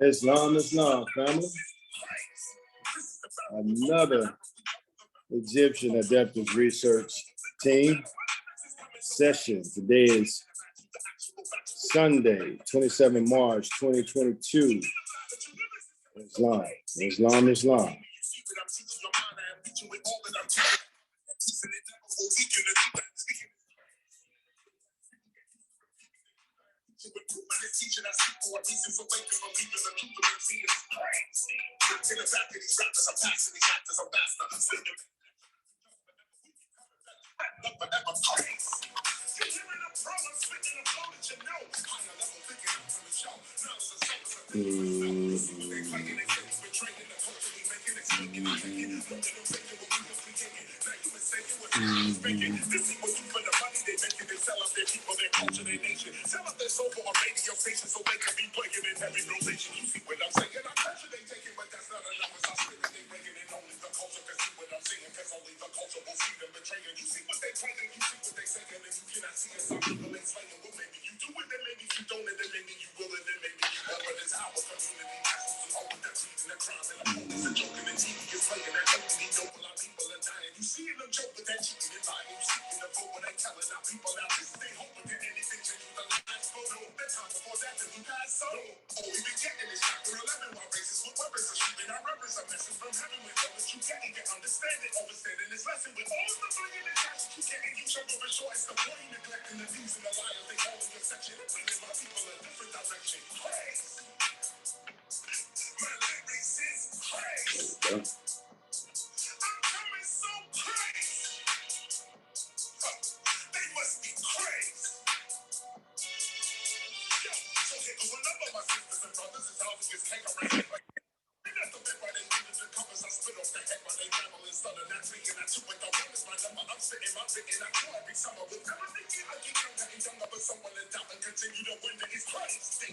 Islam, family. Another Egyptian Adeptus research team session. Today is Sunday, 27 March, 2022. Islam.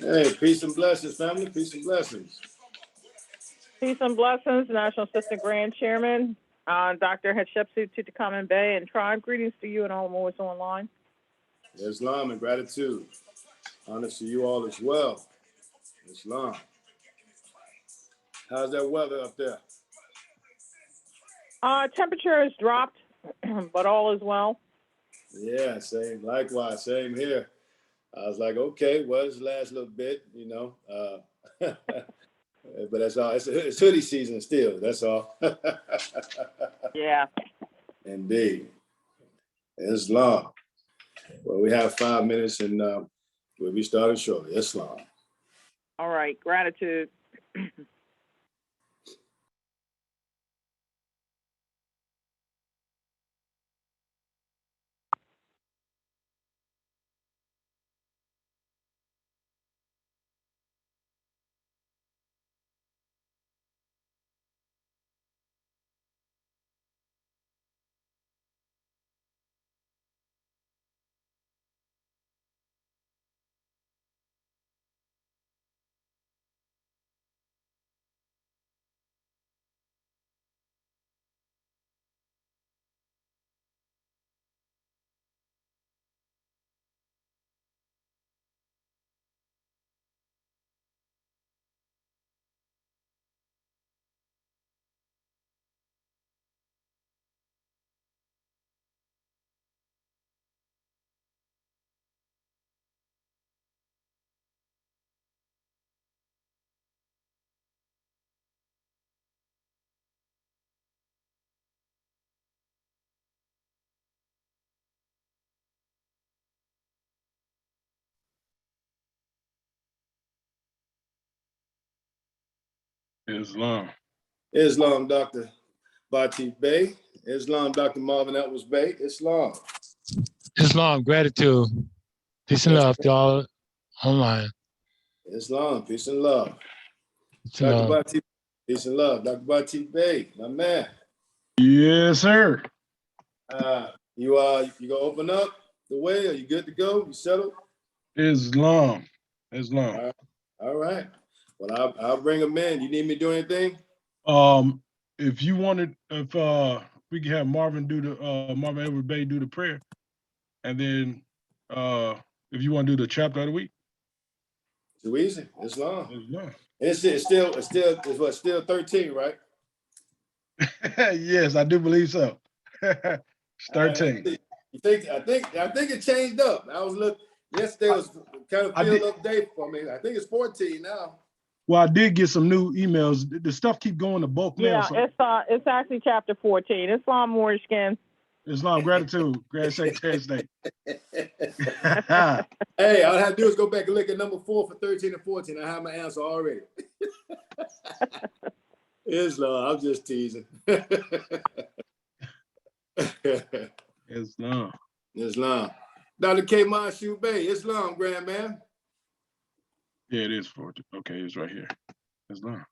Hey, peace and blessings, family. Peace and blessings. Peace and blessings, National Assistant Grand Chairman, Dr. Hatshepsut Tutankhamen Bey and Tribe. Greetings to you and all Moors online. Islam and gratitude. Honor to you all as well. Islam. How's that weather up there? Temperature has dropped, but all is well. Yeah, same. Likewise, same here. I was like, okay, well, this last little bit, you know. But that's all. It's hoodie season still. That's all. Yeah. Indeed. Islam. Well, we have 5 minutes and we'll be starting shortly. Islam. All right. Gratitude. Islam, Dr. Bati Bey. Islam, Dr. Marvin Edwards Bey. Islam. Islam, gratitude. Peace and love to all online. Islam, peace and love. Peace and Dr. love. Bati, peace and love. Dr. Bati Bey, my man. Yes, sir. You gonna open up the way? Are you good to go? You settled? Islam. All right. Well, I'll bring them in. You need me to do anything? If you wanted, if we can have Marvin do the Marvin Edward Bey do the prayer, and then if you want to do the chapter of the week. Too easy. Islam. Islam. It's still 13, right? Yes, I do believe so. It's 13. I think it changed up. I was looking yesterday was kind of field update for me. I think it's 14 now. Well, I did get some new emails. The stuff keep going to bulk mail. Yeah, So it's actually chapter 14. Islam Moorish skin. Islam gratitude, Grand Secretary's Day. Hey, all I have to do is go back and look at number 4 for 13 and 14. I have my answer already. Islam, I'm just teasing. Islam. Islam. Dr. KEMET Shubay, Islam, grand man. Yeah, it is 14. Okay, it's right here. Islam.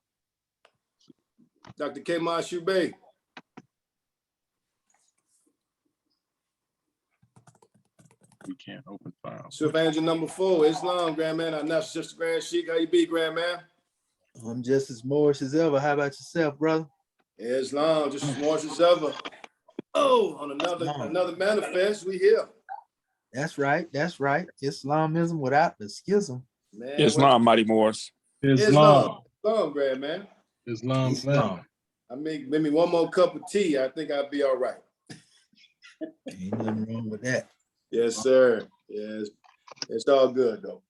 Dr. KEMET Shubay. We can't open files. Swift Angel number 4, Islam, grand man. I'm not Sister Grand Sheik. How you be, grand man? I'm just as Moorish as ever. How about yourself, brother? Islam, just as much as ever. Oh, on another manifest, we here. That's right. That's right. Islamism without the schism. Man, Islam, Mighty Moors. Islam. Islam, grand man. Islam. Islam. I make maybe one more cup of tea. I think I'll be all right. Ain't nothing wrong with that. Yes, sir. Yes, it's all good though.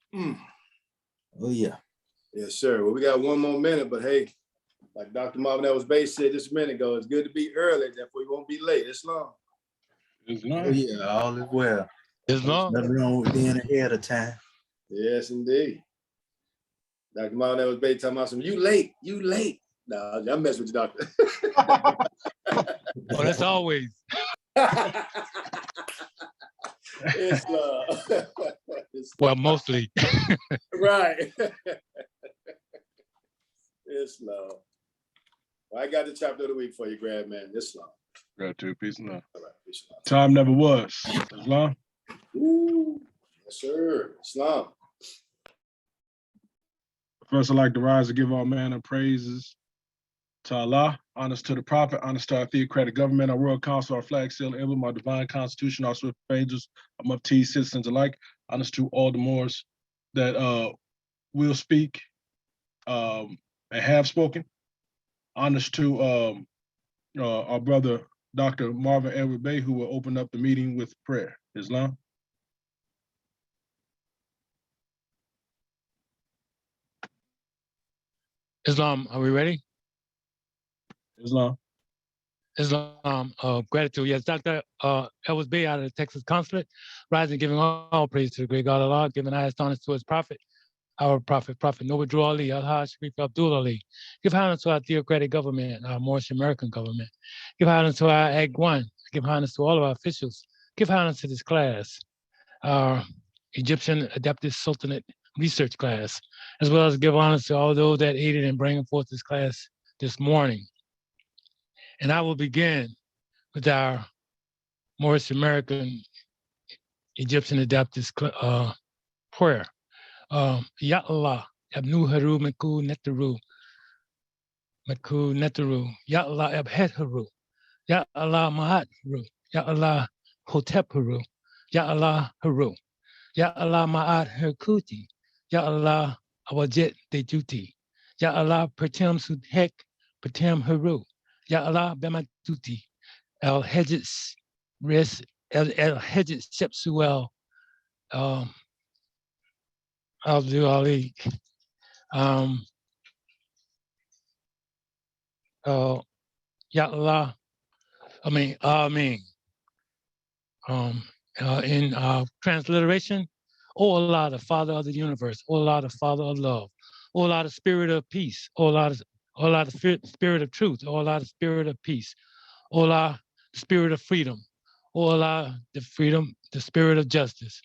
Oh yeah. Yes, sir. Well, we got one more minute, but hey, like Dr. MATHENO'S said just a minute ago, it's good to be early, therefore you won't be late. Islam. Islam. Oh yeah. All is well. Islam. Nothing wrong with being ahead of time. Yes, indeed. Dr. MATHENO'S talking about some, you late. No, I'm messing with you, doctor. Well, that's always. Islam. Well, mostly. Right. Islam. Well, I got the chapter of the week for you, grand man. Islam. Gratitude, peace and love. All right, peace and love. Time never was. Islam. Ooh, yes, sir. Islam. First, I'd like to rise to give all manner praises to Allah, honors to the Prophet, honors to our theocratic government, our World Council, our flag, seal, emblem, our divine constitution, our swift angels, our Mufti, citizens alike, honors to all the Moors that will speak and have spoken, honors to our brother, Dr. Marvin Edward Bey, who will open up the meeting with prayer. Islam. Islam, are we ready? Islam. Islam, gratitude. Yes, Dr. Edwards Bey out of the Texas Consulate, rising, giving all praise to the great God Allah, giving highest honors to his prophet, our prophet Noble Drew Ali, Al-Hajj Sharif Abdul Ali. Give honors to our theocratic government, our Moorish American government. Give honors to our Ag 1. Give honors to all of our officials. Give honors to this class, our Egyptian Adaptive Sultanate research class, as well as give honors to all those that aided in bringing forth this class this morning. And I will begin with our Moorish American Egyptian Adaptive prayer. Ya Allah, Abnu Haru Maku Netaru, Ya Allah Abhet Haru, Ya Allah Mahat Haru, Ya Allah Hotep Haru, Ya Allah Haru, Ya Allah Ma'at Herkuti, Ya Allah Awajit Dejuti, Ya Allah Pertem Sudhek, Pertem Haru, Ya Allah Bematuti, El Hedges Res El Hedges Shepsuel Abdul Ali. Ya Allah, Amen. In transliteration, O Allah, the Father of the universe, O Allah, the Father of love, O Allah, the Spirit of peace, O Allah, the Spirit of truth, O Allah, the Spirit of peace, O Allah, the Spirit of freedom, O Allah, the Spirit of justice,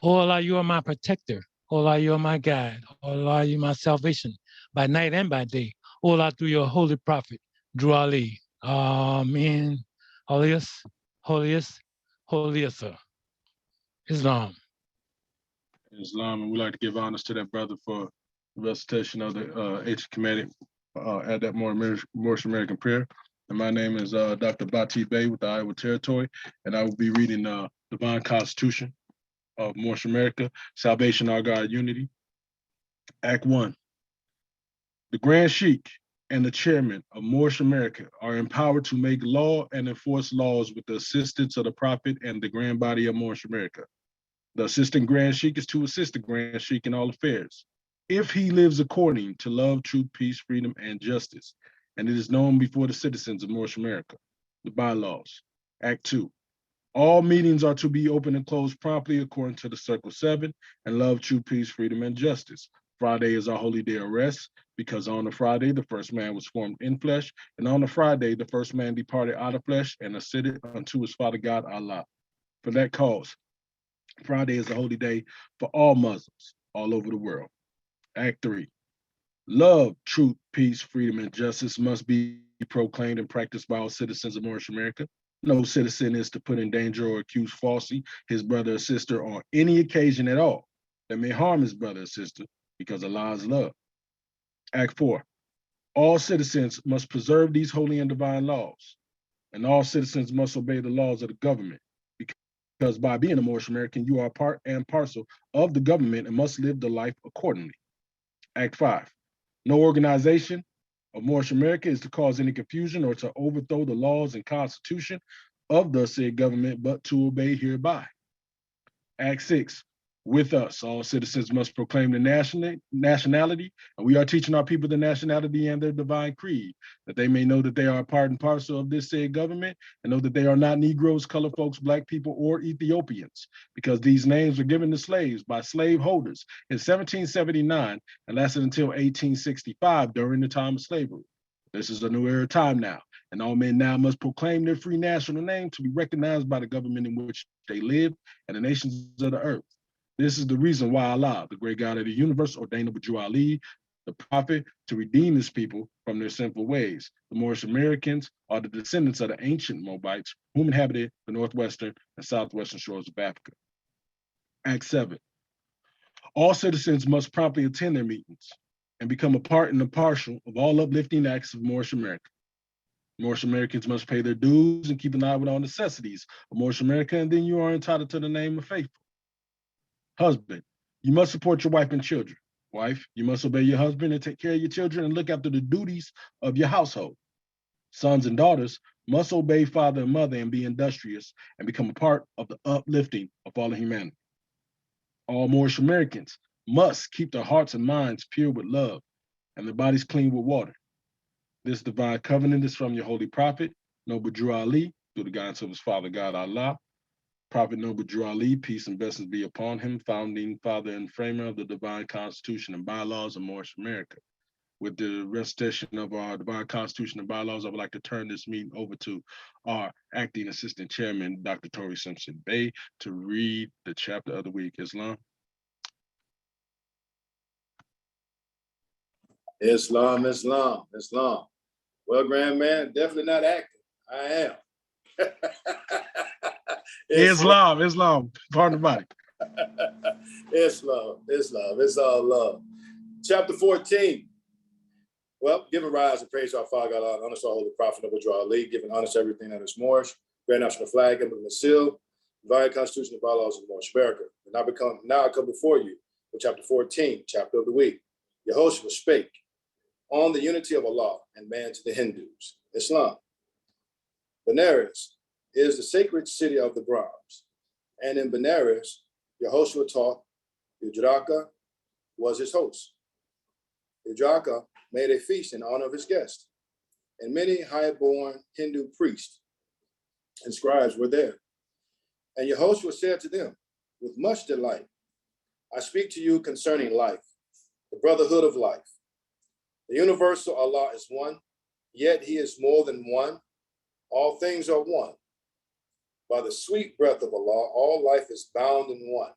O Allah, you are my protector, O Allah, you are my guide, O Allah, you are my salvation by night and by day, O Allah, through your holy prophet, Drew Ali. Amen. Holiest, holiest, holiest. Islam. Islam, and we like to give honors to that brother for the recitation of the ancient Kemetic at that Moorish American prayer. And my name is Dr. Bati Bey with the Iowa Territory, and I will be reading the Divine Constitution of Moorish America, Salvation, Our God, Unity. Act 1. The Grand Sheik and the chairman of Moorish America are empowered to make law and enforce laws with the assistance of the Prophet and the Grand Body of Moorish America. The assistant Grand Sheik is to assist the Grand Sheik in all affairs, if he lives according to love, truth, peace, freedom, and justice, and it is known before the citizens of Moorish America. The bylaws. Act 2. All meetings are to be open and closed promptly according to the Circle 7 and love, truth, peace, freedom, and justice. Friday is our holy day of rest, because on the Friday, the first man was formed in flesh, and on the Friday, the first man departed out of flesh and ascended unto his Father God, Allah. For that cause, Friday is a holy day for all Muslims all over the world. Act 3. Love, truth, peace, freedom, and justice must be proclaimed and practiced by all citizens of Moorish America. No citizen is to put in danger or accuse falsely his brother or sister on any occasion at all that may harm his brother or sister, because Allah is love. Act 4. All citizens must preserve these holy and divine laws, and all citizens must obey the laws of the government, because by being a Moorish American, you are part and parcel of the government and must live the life accordingly. Act 5. No organization of Moorish America is to cause any confusion or to overthrow the laws and constitution of the said government, but to obey hereby. Act 6. With us, all citizens must proclaim the nationality, and we are teaching our people the nationality and their divine creed, that they may know that they are part and parcel of this said government, and know that they are not Negroes, colored folks, Black people, or Ethiopians, because these names were given to slaves by slave holders in 1779 and lasted until 1865 during the time of slavery. This is a new era time now, and all men now must proclaim their free national name to be recognized by the government in which they live and the nations of the earth. This is the reason why Allah, the great God of the universe, ordained Abu Ali, the prophet, to redeem his people from their sinful ways. The Moorish Americans are the descendants of the ancient Moabites whom inhabited the northwestern and southwestern shores of Africa. Act 7. All citizens must promptly attend their meetings and become a part and impartial of all uplifting acts of Moorish America. Moorish Americans must pay their dues and keep an eye with all necessities of Moorish America, and then you are entitled to the name of faithful. Husband, you must support your wife and children. Wife, you must obey your husband and take care of your children and look after the duties of your household. Sons and daughters must obey father and mother and be industrious and become a part of the uplifting of all of humanity. All Moorish Americans must keep their hearts and minds pure with love and their bodies clean with water. This divine covenant is from your holy prophet, Noble Drew Ali, through the guidance of his father God Allah. Prophet Noble Drew Ali, peace and blessings be upon him, founding father and framer of the divine constitution and bylaws of Moorish America. With the recitation of our divine constitution and bylaws, I would like to turn this meeting over to our acting assistant chairman, Dr. Tori Simpson Bey, to read the chapter of the week. Islam. Islam, Islam, Islam. Well, grand man, definitely not acting. I am. Islam, pardon the body. Islam, it's all love. Chapter 14. Well, giving rise and praise to our Father God, honor to our holy prophet, Noble Drew Ali, giving honor to everything that is Moorish, grand national flag, emblem and seal, divine constitution and bylaws of Moorish America. And now I come before you with chapter 14, chapter of the week. Yehoshua spake on the unity of Allah and man to the Hindus, Islam. Benares is the sacred city of the Brahms. And in Benares, Yehoshua taught Udraka was his host. Udraka made a feast in honor of his guest, and many high-born Hindu priests and scribes were there. And Yehoshua said to them, with much delight, I speak to you concerning life, the Brotherhood of Life. The universal Allah is one, yet he is more than one. All things are one. By the sweet breath of Allah, all life is bound in one.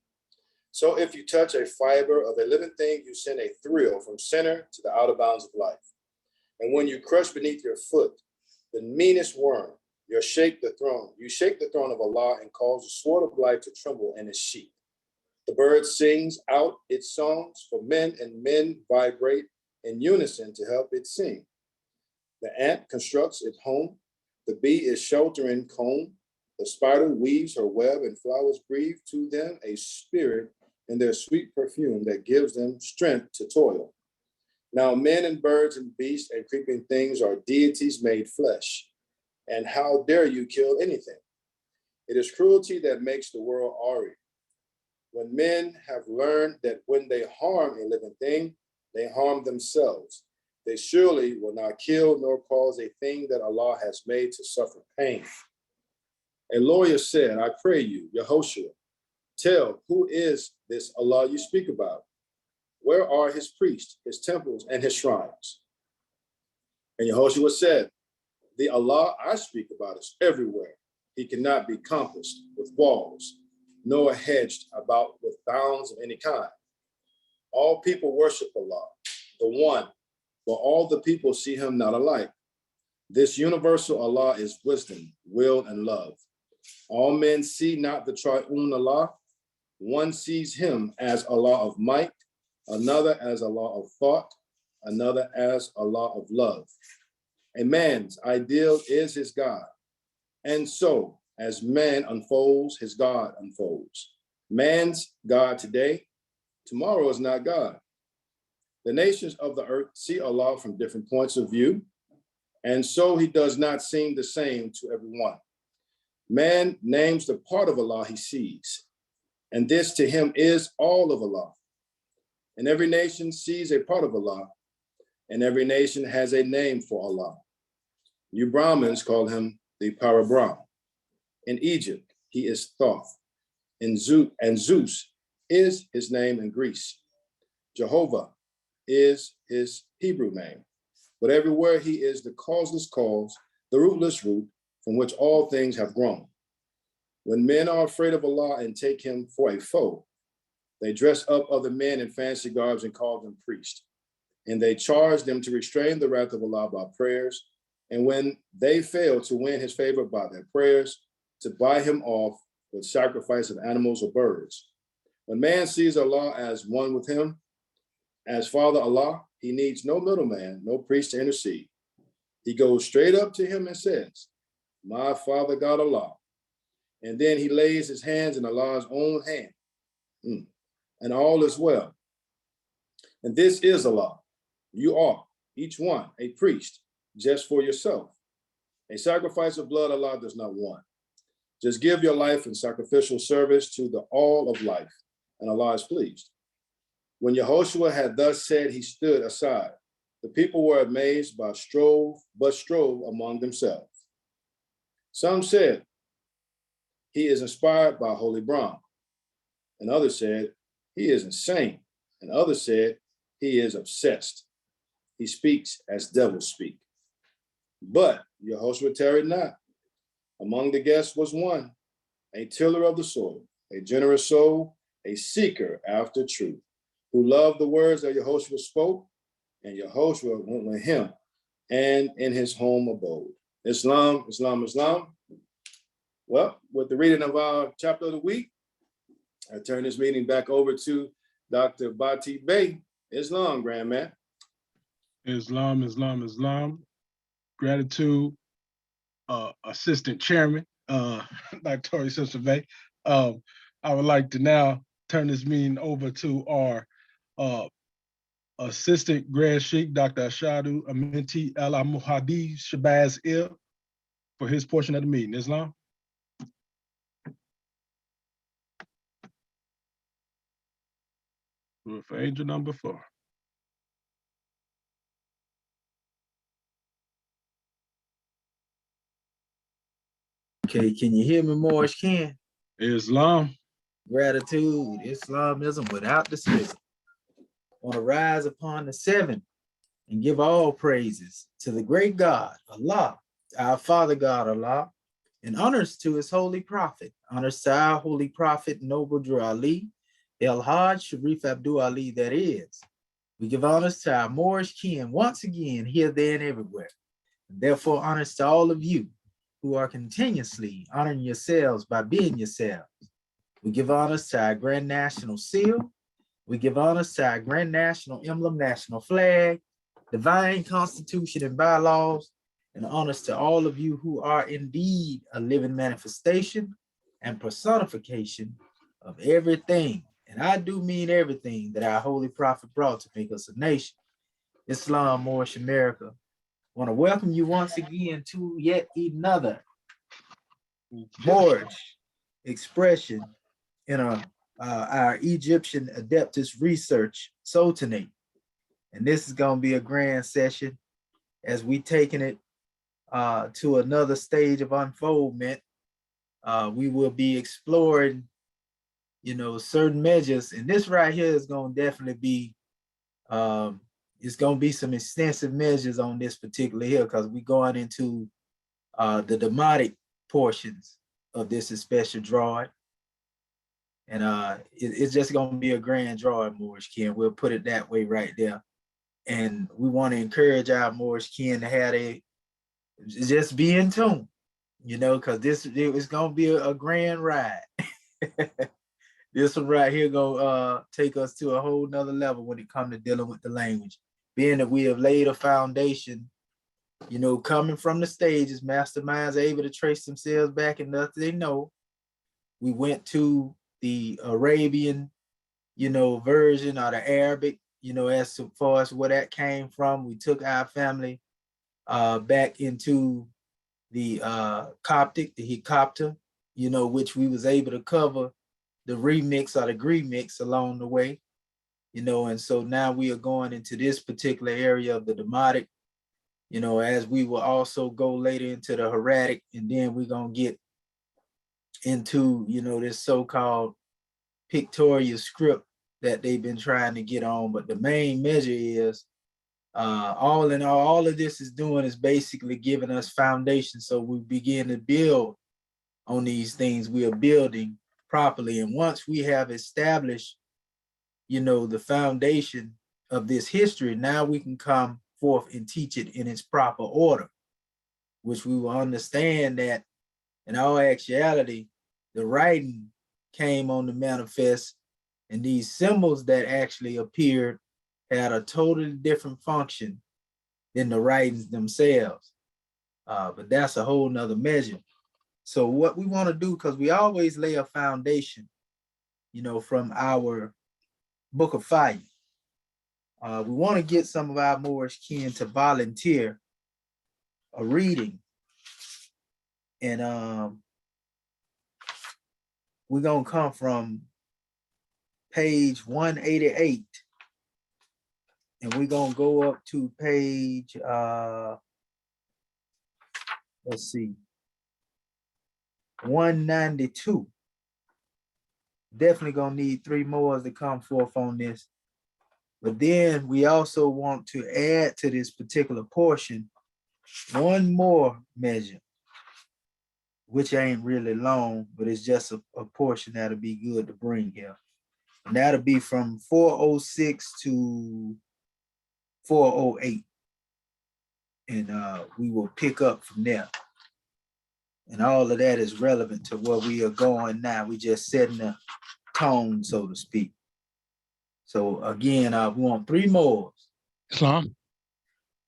So if you touch a fiber of a living thing, you send a thrill from center to the outer bounds of life. And when you crush beneath your foot the meanest worm, you shake the throne of Allah and cause the sword of life to tremble in its sheath. The bird sings out its songs for men, and men vibrate in unison to help it sing. The ant constructs its home. The bee is sheltering comb. The spider weaves her web, and flowers breathe to them a spirit and their sweet perfume that gives them strength to toil. Now men and birds and beasts and creeping things are deities made flesh. And how dare you kill anything? It is cruelty that makes the world awry. When men have learned that when they harm a living thing, they harm themselves. They surely will not kill nor cause a thing that Allah has made to suffer pain. A lawyer said, I pray you, Yehoshua, tell, who is this Allah you speak about? Where are his priests, his temples, and his shrines? And Yehoshua said, the Allah I speak about is everywhere. He cannot be compassed with walls, nor hedged about with bounds of any kind. All people worship Allah, the one, but all the people see him not alike. This universal Allah is wisdom, will, and love. All men see not the triune Allah. One sees him as Allah of might, another as Allah of thought, another as Allah of love. A man's ideal is his God. And so, as man unfolds, his God unfolds. Man's God today, tomorrow is not God. The nations of the earth see Allah from different points of view, and so he does not seem the same to everyone. Man names the part of Allah he sees, and this to him is all of Allah. And every nation sees a part of Allah, and every nation has a name for Allah. You Brahmins call him the Parabrahm. In Egypt, he is Thoth. And Zeus is his name in Greece. Jehovah is his Hebrew name. But everywhere he is the causeless cause, the rootless root from which all things have grown. When men are afraid of Allah and take him for a foe, they dress up other men in fancy garbs and call them priests. And they charge them to restrain the wrath of Allah by prayers. And when they fail to win his favor by their prayers, to buy him off with sacrifice of animals or birds. When man sees Allah as one with him, as Father Allah, he needs no middleman, no priest to intercede. He goes straight up to him and says, my Father God Allah. And then he lays his hands in Allah's own hand. And all is well. And this is Allah. You are, each one, a priest, just for yourself. A sacrifice of blood Allah does not want. Just give your life in sacrificial service to the all of life, and Allah is pleased. When Yehoshua had thus said, he stood aside. The people were amazed, but strove among themselves. Some said, he is inspired by Holy Brahm. And others said, he is insane. And others said, he is obsessed. He speaks as devils speak. But Yehoshua tarried not. Among the guests was one, a tiller of the soil, a generous soul, a seeker after truth, who loved the words that Yehoshua spoke, and Yehoshua went with him and in his home abode. Islam, Islam, Islam. Well, with the reading of our chapter of the week, I turn this meeting back over to Dr. Bati Bey. Islam, Grandman. Islam, Islam, Islam. Gratitude, Assistant Chairman, Dr. Sister Bey. I would like to now turn this meeting over to our Assistant Grand Sheikh, Dr. Ashadu Aminti Al Muhadi Shabazz Il, for his portion of the meeting. Islam. For angel number 4. Okay, can you hear me, Morris? Can? Islam. Gratitude, Islamism without dismissal. Want to rise upon the 7 and give all praises to the great God, Allah, our Father God, Allah, and honors to his holy prophet. Honors to our holy prophet, Noble Drew Ali, El Hajj Sharif Abdul Ali, that is. We give honors to our Moorish kin once again, here, there, and everywhere. And therefore, honors to all of you who are continuously honoring yourselves by being yourselves. We give honors to our Grand National Seal. We give honors to our Grand National Emblem, National Flag, Divine Constitution and Bylaws, and honors to all of you who are indeed a living manifestation and personification of everything and I do mean everything that our holy prophet brought to make us a nation. Islam, Moorish America. I want to welcome you once again to yet another Moorish expression in our Egyptian Adeptus Research Sultanate. And this is going to be a grand session as we taking it to another stage of unfoldment. We will be exploring, certain measures, and this right here is going to definitely be, it's going to be some extensive measures on this particular here because we're going into the Demotic portions of this special drawing. And it's just going to be a grand drawing, Moorish kin. We'll put it that way right there. And we want to encourage our Moorish kin to have just be in tune, because it was going to be a grand ride. This one right here gonna take us to a whole nother level when it comes to dealing with the language. Being that we have laid a foundation, coming from the stages, masterminds are able to trace themselves back and nothing they know. We went to the Arabian, version or the Arabic, as far as where that came from. We took our family back into the Coptic, the Hecopter, which we was able to cover the remix or the remix along the way, and so now we are going into this particular area of the Demotic, as we will also go later into the Hieratic, and then we're going to get into, this so-called pictorial script that they've been trying to get on. But the main measure is, all in all of this is doing is basically giving us foundation. So we begin to build on these things we are building properly. And once we have established, the foundation of this history, now we can come forth and teach it in its proper order, which we will understand that in all actuality, the writing came on the manifest, and these symbols that actually appeared had a totally different function than the writings themselves. But that's a whole nother measure. So what we want to do, because we always lay a foundation, from our Book of Fire, we want to get some of our Moorish kin to volunteer a reading. And we're going to come from page 188. And we're going to go up to page, let's see, 192. Definitely going to need 3 more to come forth on this. But then we also want to add to this particular portion one more measure, which ain't really long, but it's just a portion that'll be good to bring here. And that'll be from 406 to 408. And we will pick up from there. And all of that is relevant to where we are going now. We just setting the tone, so to speak. So again, we want 3 more. Islam.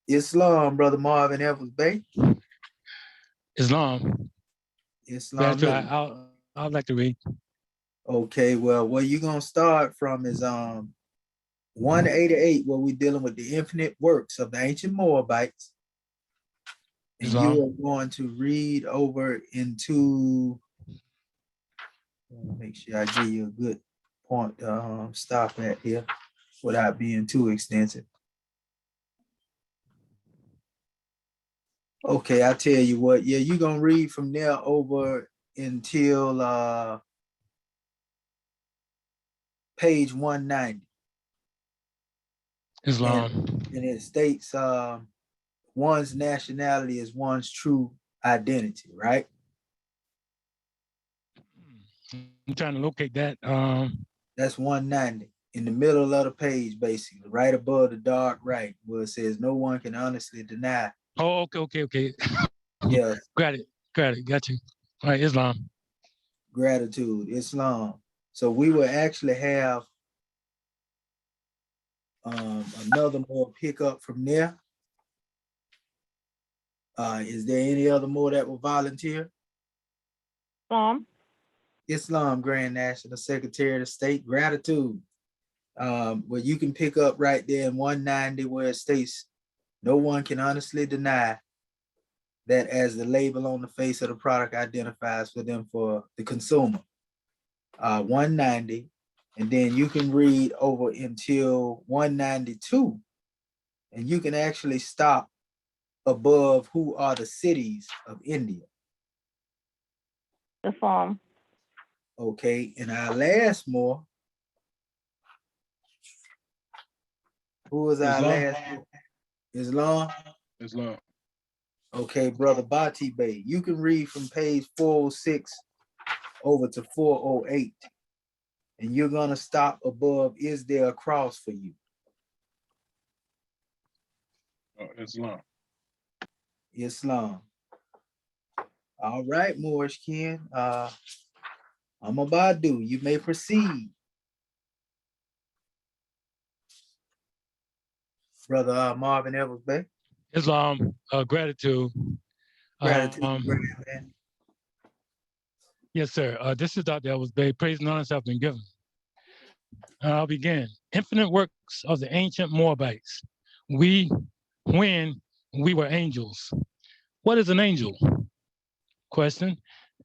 Islam, Brother Marvin Evans Bay. Islam. Islam. I'd like to read. Okay, well, where you're going to start from is 188, where we're dealing with the infinite works of the ancient Moabites. And Islam. you are going to read over into, make sure I give you a good point to stop at here without being too extensive. Okay, I tell you what, yeah, you're going to read from there over until page 190. Islam. And it states one's nationality is one's true identity, right? I'm trying to locate that. That's 190 in the middle of the page, basically, right above the dark right, where it says no one can honestly deny. Oh, okay. Yeah. Got it. Got you. All right, Islam. Gratitude, Islam. So we will actually have another more pick up from there. Is there any other more that will volunteer? Islam. Islam Grand National Secretary of State, gratitude. Where you can pick up right there in 190 where it states, no one can honestly deny that as the label on the face of the product identifies for them for the consumer. 190, and then you can read over until 192, and you can actually stop above who are the cities of India. The form. Okay, and our last more. Who was our Islam. last? Islam. Islam. Okay, brother Bati Bey, you can read from page 406 over to 408, and you're gonna stop above, is there a cross for you? Islam. Islam. All right, Moorish Ken. Amabadu, you may proceed. Brother Marvin Evans Bay. Islam, gratitude. Gratitude, Um, man. Yes, sir. This is Dr. Elvis Bay. Praise and honor have been given. I'll begin. Infinite works of the ancient Moabites. When we were angels. What is an angel? Question.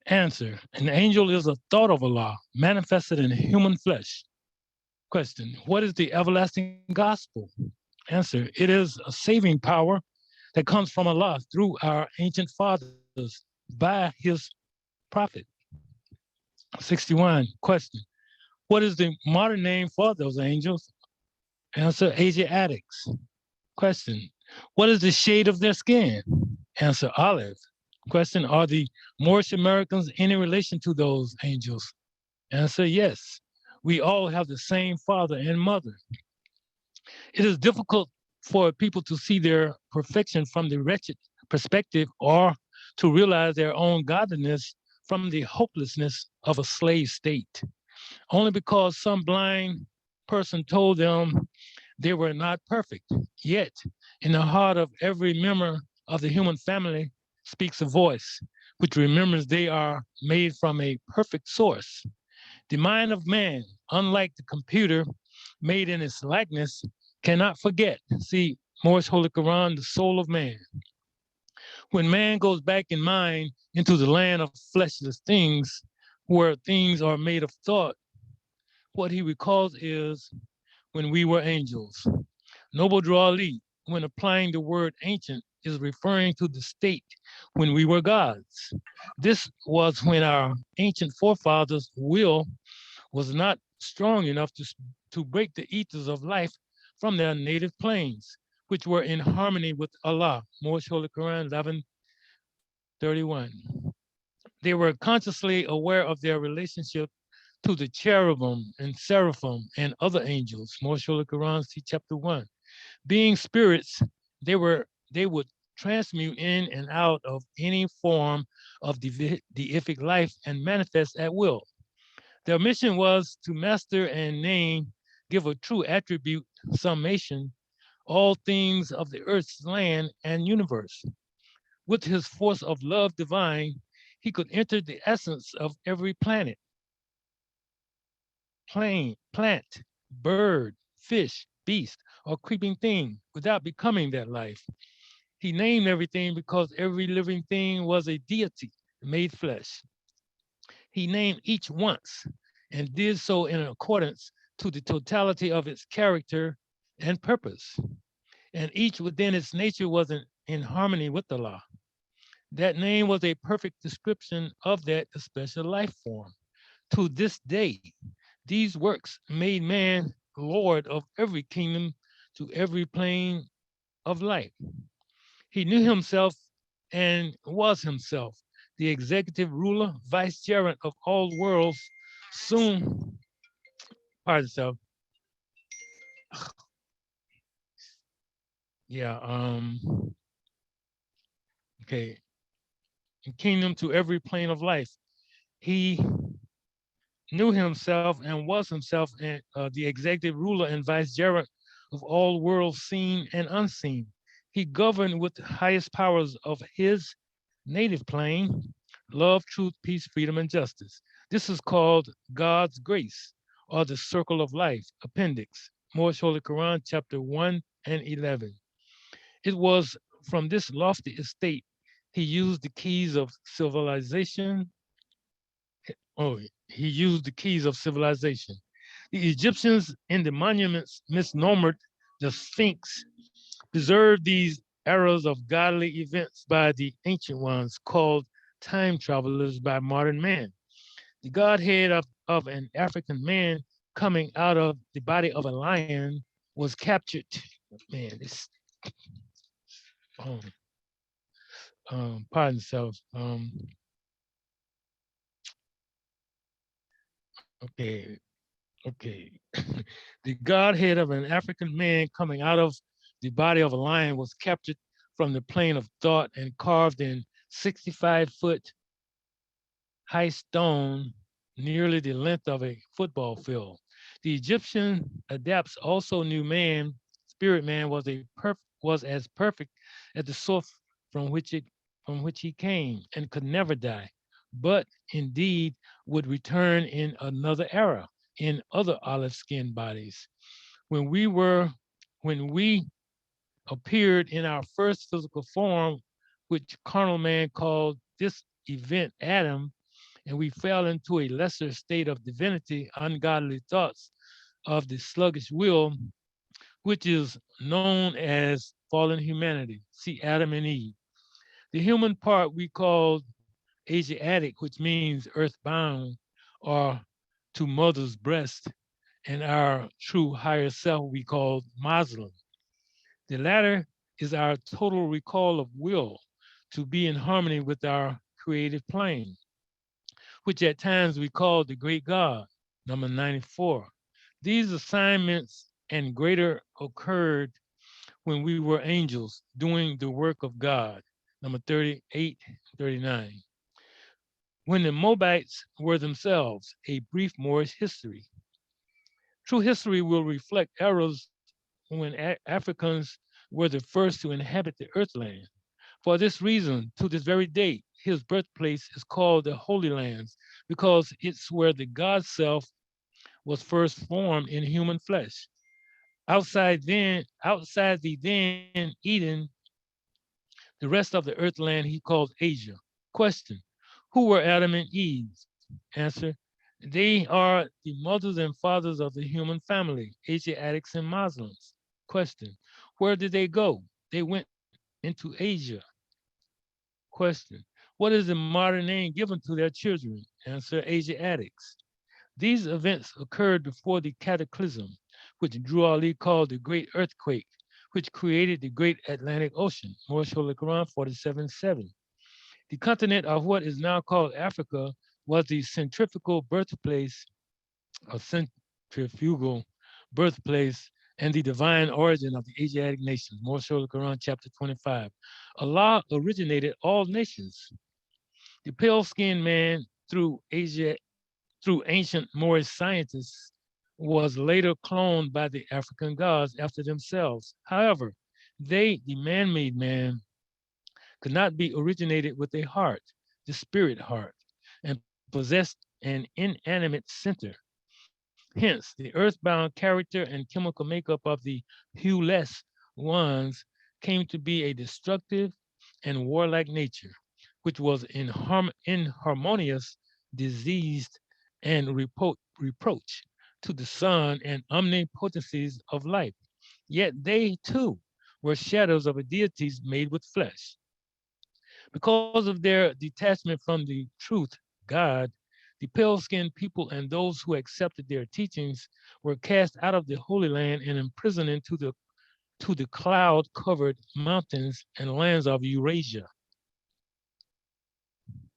Answer. An angel is a thought of Allah manifested in human flesh. Question. What is the everlasting gospel? Answer. It is a saving power that comes from Allah through our ancient fathers by his prophet. 61. Question. What is the modern name for those angels? Answer. Asiatics. Question. What is the shade of their skin? Answer. Olive. Question. Are the Moorish Americans any relation to those angels? Answer. Yes. We all have the same father and mother. It is difficult for people to see their perfection from the wretched perspective or to realize their own godliness from the hopelessness of a slave state, only because some blind person told them they were not perfect. Yet, in the heart of every member of the human family speaks a voice which remembers they are made from a perfect source. The mind of man, unlike the computer made in its likeness, cannot forget. See, Moorish Holy Quran, the soul of man. When man goes back in mind into the land of fleshless things, where things are made of thought, what he recalls is when we were angels. Noble Drew Ali, when applying the word ancient, is referring to the state when we were gods. This was when our ancient forefathers' will was not strong enough to break the ethers of life from their native planes, which were in harmony with Allah. Moorish Holy Quran 11:31. They were consciously aware of their relationship to the cherubim and seraphim and other angels. Moorish Holy Quran, see chapter 1. Being spirits, they would transmute in and out of any form of deific life and manifest at will. Their mission was to master and name, give a true attribute, summation, all things of the earth's land and universe. With his force of love divine, he could enter the essence of every planet, plant, bird, fish, beast, or creeping thing without becoming that life. He named everything because every living thing was a deity made flesh. He named each once and did so in accordance to the totality of its character and purpose. And each within its nature was in harmony with Allah. That name was a perfect description of that special life form. To this day, these works made man Lord of every kingdom to every plane of life. He knew himself and was himself, the executive ruler, vicegerent of all worlds, soon, pardon yourself. Yeah, okay. Kingdom to every plane of life. He knew himself and was himself and the executive ruler and vicegerent of all worlds seen and unseen. He governed with the highest powers of his native plane, love, truth, peace, freedom, and justice. This is called God's grace, or the circle of life, appendix, Moorish Holy Quran, chapter 1 and 11. It was from this lofty estate he used the keys of civilization. Oh, he used the keys of civilization. The Egyptians in the monuments misnomered the Sphinx, preserved these eras of godly events by the ancient ones, called time travelers by modern man. The godhead of an African man coming out of the body of a lion was captured. Man, this um, pardon self. Okay, okay. The godhead of an African man coming out of the body of a lion was captured from the plane of thought and carved in 65-foot high stone, nearly the length of a football field. The Egyptian adepts also knew man, spirit man was as perfect as the source from which he came and could never die, but indeed would return in another era in other olive skinned bodies. When we were when we appeared in our first physical form, which carnal man called this event Adam, and we fell into a lesser state of divinity, ungodly thoughts of the sluggish will, which is known as fallen humanity. See Adam and Eve. The human part we call Asiatic, which means earthbound, or to mother's breast, and our true higher self we call Muslim. The latter is our total recall of will to be in harmony with our creative plane, which at times we call the great God, number 94. These assignments and greater occurred when we were angels doing the work of God, number 38, 39. When the Moabites were themselves a brief Moorish history. True history will reflect eras when Africans were the first to inhabit the earthland. For this reason, to this very day, his birthplace is called the Holy Lands because it's where the God self was first formed in human flesh. Outside the then Eden, the rest of the earthland he called Asia. Question: who were Adam and Eve? Answer: they are the mothers and fathers of the human family, Asiatics and Muslims. Question: where did they go? They went into Asia. Question: what is the modern name given to their children? Answer: Asiatics. These events occurred before the cataclysm, which Drew Ali called the Great Earthquake, which created the Great Atlantic Ocean, Moorish Holy Quran 47:7. The continent of what is now called Africa was the centrifugal birthplace and the divine origin of the Asiatic nations, Moorish Holy Quran chapter 25. Allah originated all nations. The pale-skinned man through ancient Moorish scientists was later cloned by the African gods after themselves. However, the man-made man, could not be originated with a heart, the spirit heart, and possessed an inanimate center. Hence, the earthbound character and chemical makeup of the hueless ones came to be a destructive and warlike nature, which was inharmonious, diseased, and reproach to the sun and omnipotencies of life. Yet they too were shadows of a deities made with flesh. Because of their detachment from the truth, God, the pale-skinned people and those who accepted their teachings were cast out of the Holy Land and imprisoned to the cloud-covered mountains and lands of Eurasia,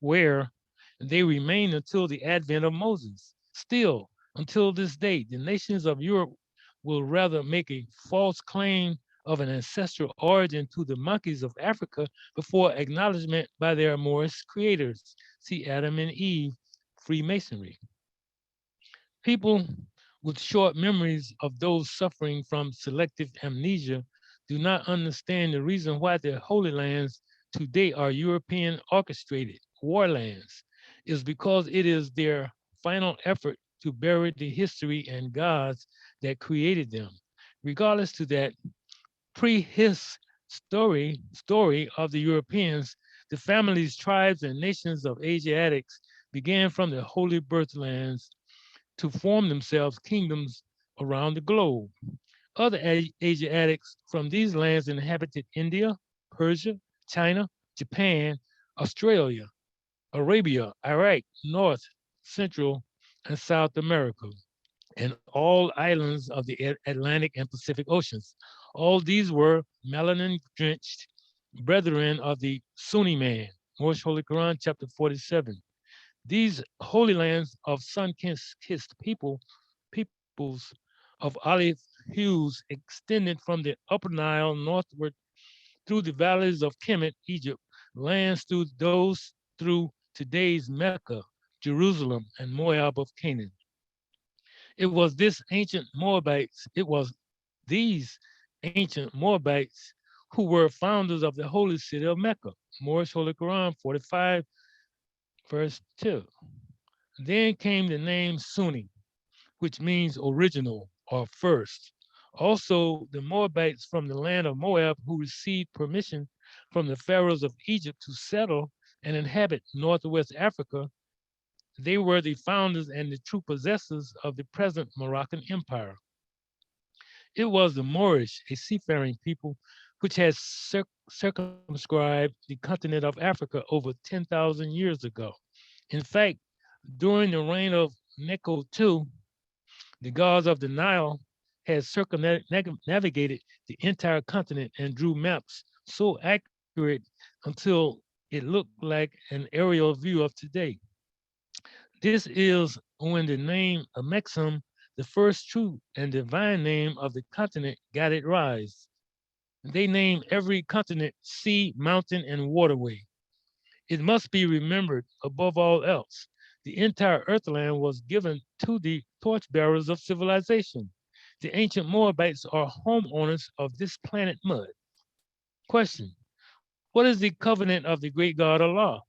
where they remained until the advent of Moses. Still, until this day, the nations of Europe will rather make a false claim of an ancestral origin to the monkeys of Africa before acknowledgement by their Moorish creators. See Adam and Eve, Freemasonry. People with short memories of those suffering from selective amnesia do not understand the reason why their holy lands today are European orchestrated war lands is because it is their final effort to bury the history and gods that created them. Regardless to that story of the Europeans, the families, tribes, and nations of Asiatics began from the holy birthlands to form themselves kingdoms around the globe. Other Asiatics from these lands inhabited India, Persia, China, Japan, Australia, Arabia, Iraq, North, Central, and South America, and all islands of the Atlantic and Pacific Oceans. All these were melanin-drenched brethren of the Sunni man, Moorish Holy Quran, chapter 47. These holy lands of sun-kissed peoples of olive hues extended from the upper Nile northward through the valleys of Kemet, Egypt, lands through those through today's Mecca, Jerusalem, and Moab of Canaan. It was these ancient Moabites who were founders of the holy city of Mecca. Moorish Holy Quran 45, verse 2. Then came the name Sunni, which means original or first. Also, the Moabites from the land of Moab who received permission from the pharaohs of Egypt to settle and inhabit northwest Africa, they were the founders and the true possessors of the present Moroccan Empire. It was the Moorish, a seafaring people, which had circumscribed the continent of Africa over 10,000 years ago. In fact, during the reign of Necho II, the gods of the Nile had circumnavigated the entire continent and drew maps so accurate until it looked like an aerial view of today. This is when the name Amexem, the first true and divine name of the continent, got its rise. They named every continent sea, mountain, and waterway. It must be remembered, above all else, the entire earthland was given to the torchbearers of civilization. The ancient Moabites are homeowners of this planet mud. Question: what is the covenant of the great God Allah?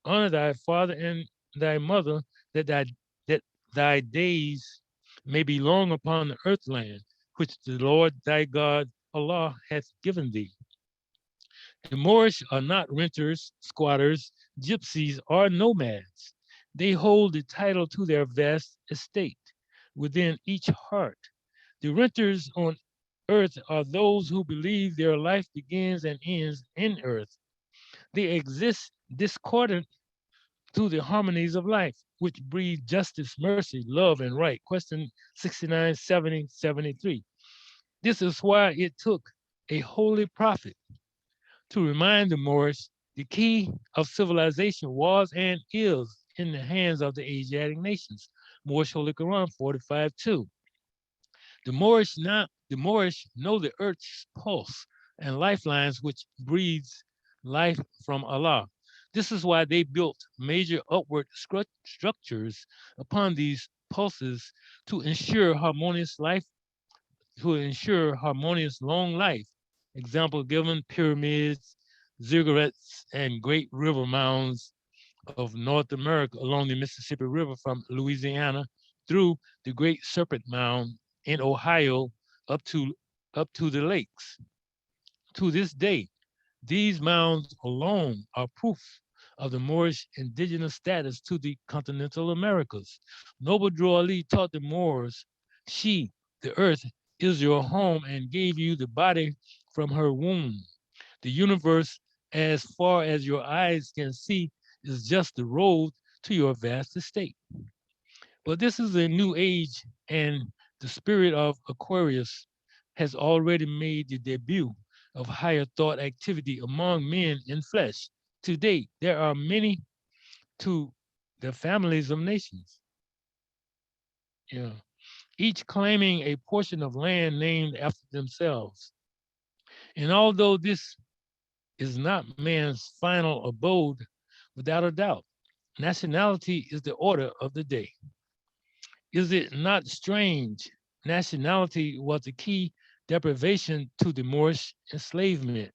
Honor thy father and thy mother, that thy days may be long upon the earthland, which the Lord thy God Allah hath given thee. The Moorish are not renters, squatters, gypsies, or nomads. They hold the title to their vast estate within each heart. The renters on earth are those who believe their life begins and ends in earth. They exist discordant to the harmonies of life, which breed justice, mercy, love, and right. Question 69, 70, 73. This is why it took a holy prophet to remind the Moorish the key of civilization was and is in the hands of the Asiatic nations. Moorish Holy Quran 45:2. The Moorish know the earth's pulse and lifelines which breathes life from Allah. This is why they built major upward structures upon these pulses to ensure harmonious long life. Example given: pyramids, ziggurats, and great river mounds of North America along the Mississippi River from Louisiana through the Great Serpent Mound in Ohio up to the lakes. To this day, these mounds alone are proof of the Moorish indigenous status to the continental Americas. Noble Drew Ali taught the Moors, she, the earth, is your home and gave you the body from her womb. The universe, as far as your eyes can see, is just the road to your vast estate. But this is a new age, and the spirit of Aquarius has already made the debut of higher thought activity among men in flesh. To date, there are many to the families of nations. Yeah. Each claiming a portion of land named after themselves. And although this is not man's final abode, without a doubt, nationality is the order of the day. Is it not strange? Nationality was the key deprivation to the Moorish enslavement.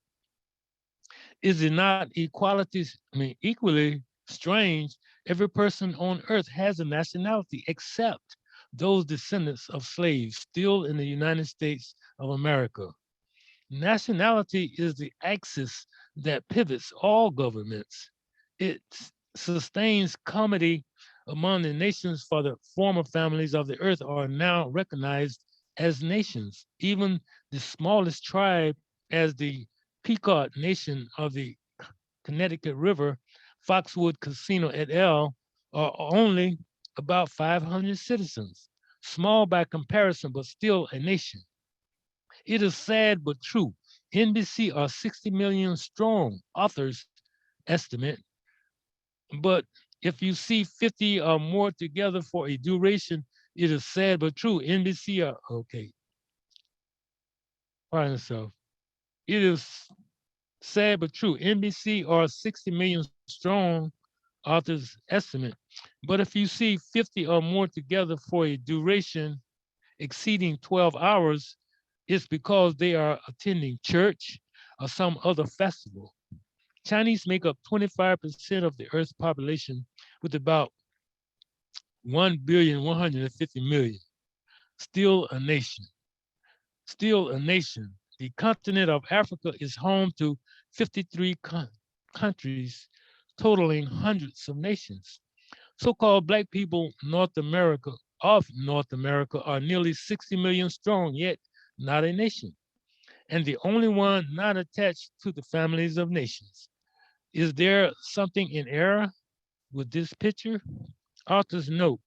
Is it not equally Strange, every person on earth has a nationality except those descendants of slaves still in the United States of America. Nationality is the axis that pivots all governments. It sustains comity among the nations, for the former families of the earth are now recognized as nations. Even the smallest tribe, as the Pequot Nation of the Connecticut River, Foxwood Casino et al., are only about 500 citizens, small by comparison, but still a nation. It is sad but true. NBC are 60 million strong, authors estimate, but if you see 50 or more together for a duration, it is sad but true. NBC are, okay, pardon yourself. It is sad but true. NBC are 60 million strong, authors estimate. But if you see 50 or more together for a duration exceeding 12 hours, it's because they are attending church or some other festival. Chinese make up 25% of the Earth's population with about 1,150,000,000. Still a nation. Still a nation. The continent of Africa is home to 53 countries, totaling hundreds of nations. So-called Black people North America are nearly 60 million strong, yet not a nation, and the only one not attached to the families of nations. Is there something in error with this picture? Authors note,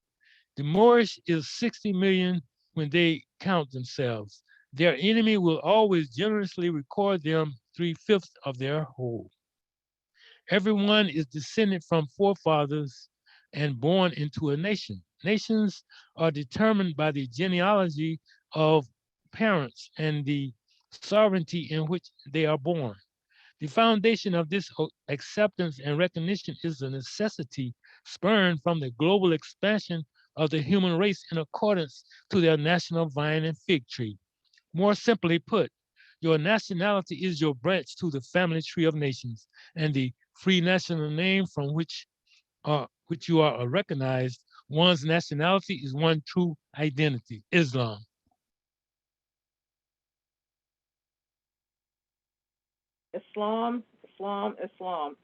the Moorish is 60 million when they count themselves. Their enemy will always generously record them 3/5 of their whole. Everyone is descended from forefathers and born into a nation. Nations are determined by the genealogy of parents and the sovereignty in which they are born. The foundation of this acceptance and recognition is a necessity spurned from the global expansion of the human race in accordance to their national vine and fig tree. More simply put, your nationality is your branch to the family tree of nations, and the free national name from which you are recognized. One's nationality is one true identity, Islam. Islam, Islam, Islam.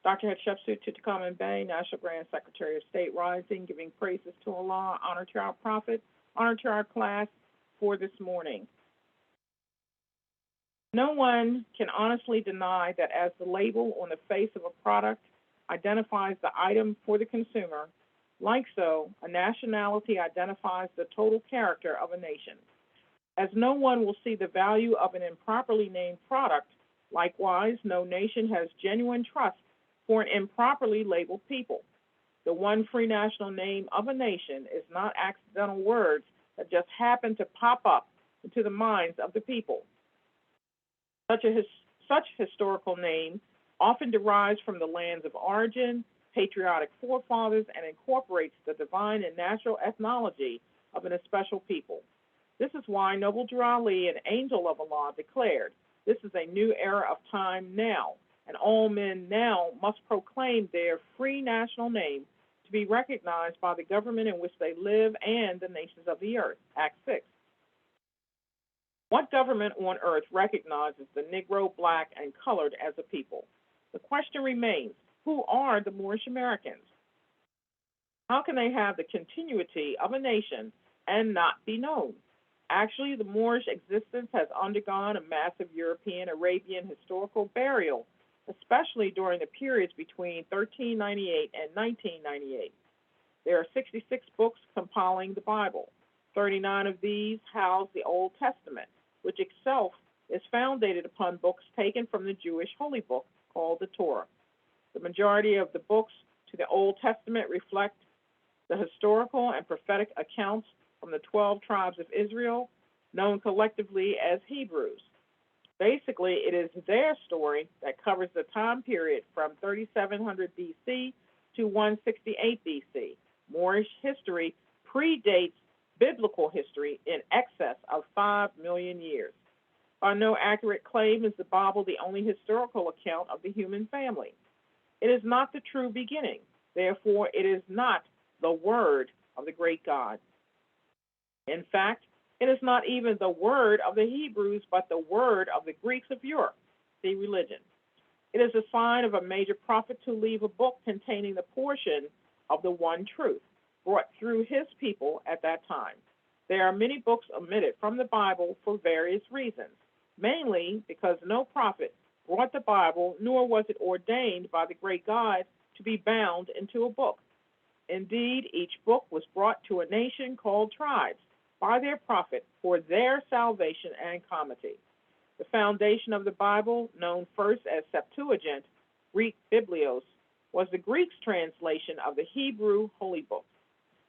Dr. Hatshepsut Tutankhamun Bey, National Grand Secretary of State, rising, giving praises to Allah, honor to our Prophet, honor to our class for this morning. No one can honestly deny that as the label on the face of a product identifies the item for the consumer, like so, a nationality identifies the total character of a nation. As no one will see the value of an improperly named product, likewise, no nation has genuine trust for an improperly labeled people. The one free national name of a nation is not accidental words that just happen to pop up into the minds of the people. Such historical name often derives from the lands of origin, patriotic forefathers, and incorporates the divine and natural ethnology of an especial people. This is why Noble Drew Ali, an angel of Allah, declared, "This is a new era of time now, and all men now must proclaim their free national name to be recognized by the government in which they live and the nations of the earth." Act 6. What government on earth recognizes the Negro, black, and colored as a people? The question remains, who are the Moorish Americans? How can they have the continuity of a nation and not be known? Actually, the Moorish existence has undergone a massive European-Arabian historical burial, especially during the periods between 1398 and 1998. There are 66 books compiling the Bible. 39 of these house the Old Testament, which itself is founded upon books taken from the Jewish holy book called the Torah. The majority of the books to the Old Testament reflect the historical and prophetic accounts from the 12 tribes of Israel, known collectively as Hebrews. Basically, it is their story that covers the time period from 3700 BC to 168 BC. Moorish history predates biblical history in excess of 5 million years. By no accurate claim is the Bible the only historical account of the human family. It is not the true beginning. Therefore, it is not the word of the great God. In fact, it is not even the word of the Hebrews, but the word of the Greeks of Europe, see religion. It is a sign of a major prophet to leave a book containing the portion of the one truth brought through his people at that time. There are many books omitted from the Bible for various reasons, mainly because no prophet brought the Bible, nor was it ordained by the great God to be bound into a book. Indeed, each book was brought to a nation called tribes by their prophet for their salvation and comity. The foundation of the Bible, known first as Septuagint, Greek Biblios, was the Greek's translation of the Hebrew holy books.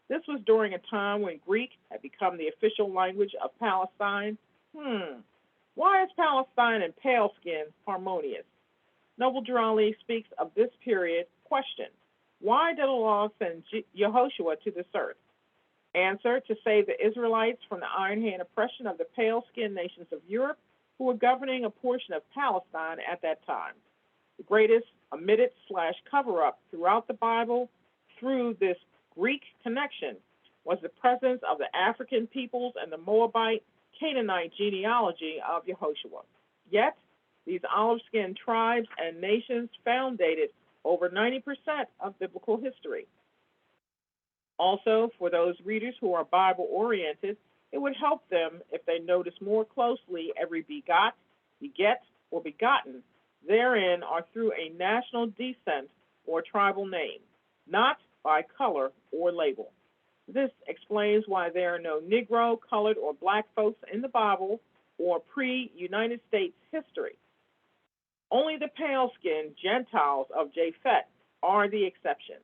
This was during a time when Greek had become the official language of Palestine. Why is Palestine and pale skin harmonious? Noble Durali speaks of this period. Question: why did Allah send Yehoshua to this earth? Answer: to save the Israelites from the iron hand oppression of the pale-skinned nations of Europe who were governing a portion of Palestine at that time. The greatest omitted/cover-up throughout the Bible through this Greek connection was the presence of the African peoples and the Moabite Canaanite genealogy of Yehoshua. Yet, these olive-skinned tribes and nations foundated over 90% of biblical history. Also, for those readers who are Bible-oriented, it would help them if they notice more closely every begot, beget, or begotten therein are through a national descent or tribal name, not by color or label. This explains why there are no Negro, colored, or black folks in the Bible or pre-United States history. Only the pale-skinned Gentiles of Japhet are the exception.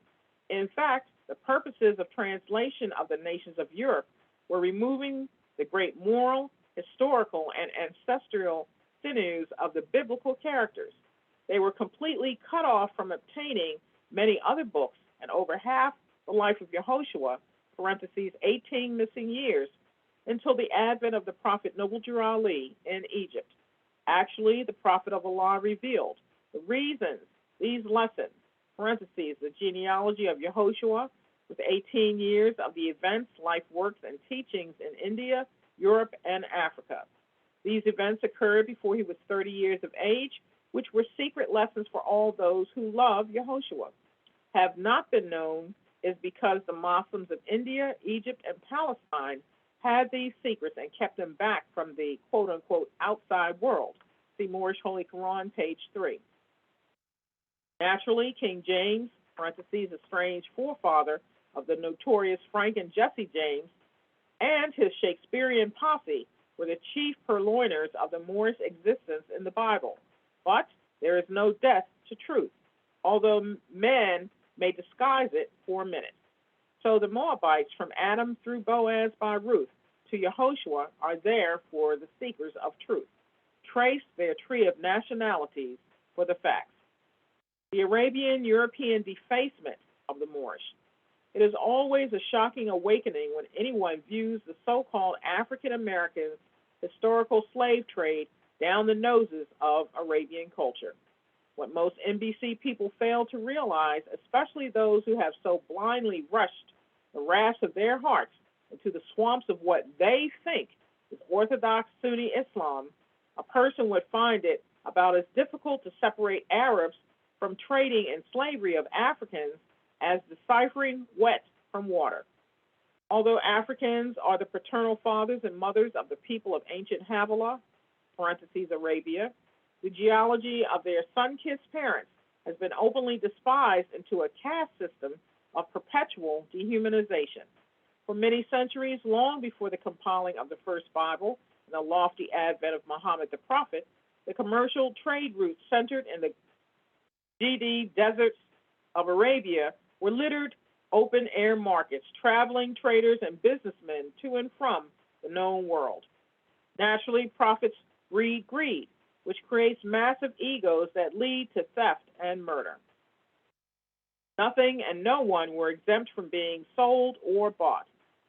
In fact, the purposes of translation of the nations of Europe were removing the great moral, historical, and ancestral sinews of the biblical characters. They were completely cut off from obtaining many other books and over half the life of Yehoshua, parentheses 18 missing years, until the advent of the prophet Noble Durali in Egypt. Actually, the prophet of Allah revealed the reasons these lessons, parentheses, the genealogy of Yehoshua, with 18 years of the events, life works, and teachings in India, Europe, and Africa. These events occurred before he was 30 years of age, which were secret lessons for all those who love Yehoshua. Have not been known is because the Muslims of India, Egypt, and Palestine had these secrets and kept them back from the quote-unquote outside world. See Moorish Holy Quran, page 3. Naturally, King James, parentheses, a strange forefather of the notorious Frank and Jesse James, and his Shakespearean posse were the chief purloiners of the Moorish existence in the Bible. But there is no death to truth, although men may disguise it for a minute. So the Moabites, from Adam through Boaz by Ruth to Yehoshua, are there for the seekers of truth. Trace their tree of nationalities for the facts. The Arabian-European defacement of the Moorish. It is always a shocking awakening when anyone views the so-called African-American historical slave trade down the noses of Arabian culture. What most NBC people fail to realize, especially those who have so blindly rushed the rafts of their hearts into the swamps of what they think is Orthodox Sunni Islam, a person would find it about as difficult to separate Arabs from trading in slavery of Africans as deciphering wet from water. Although Africans are the paternal fathers and mothers of the people of ancient Havilah, parentheses Arabia, the genealogy of their sun-kissed parents has been openly despised into a caste system of perpetual dehumanization. For many centuries, long before the compiling of the first Bible and the lofty advent of Muhammad the Prophet, the commercial trade routes centered in the GD deserts of Arabia were littered open-air markets, traveling traders and businessmen to and from the known world. Naturally, prophets breed greed, which creates massive egos that lead to theft and murder. Nothing and no one were exempt from being sold or bought.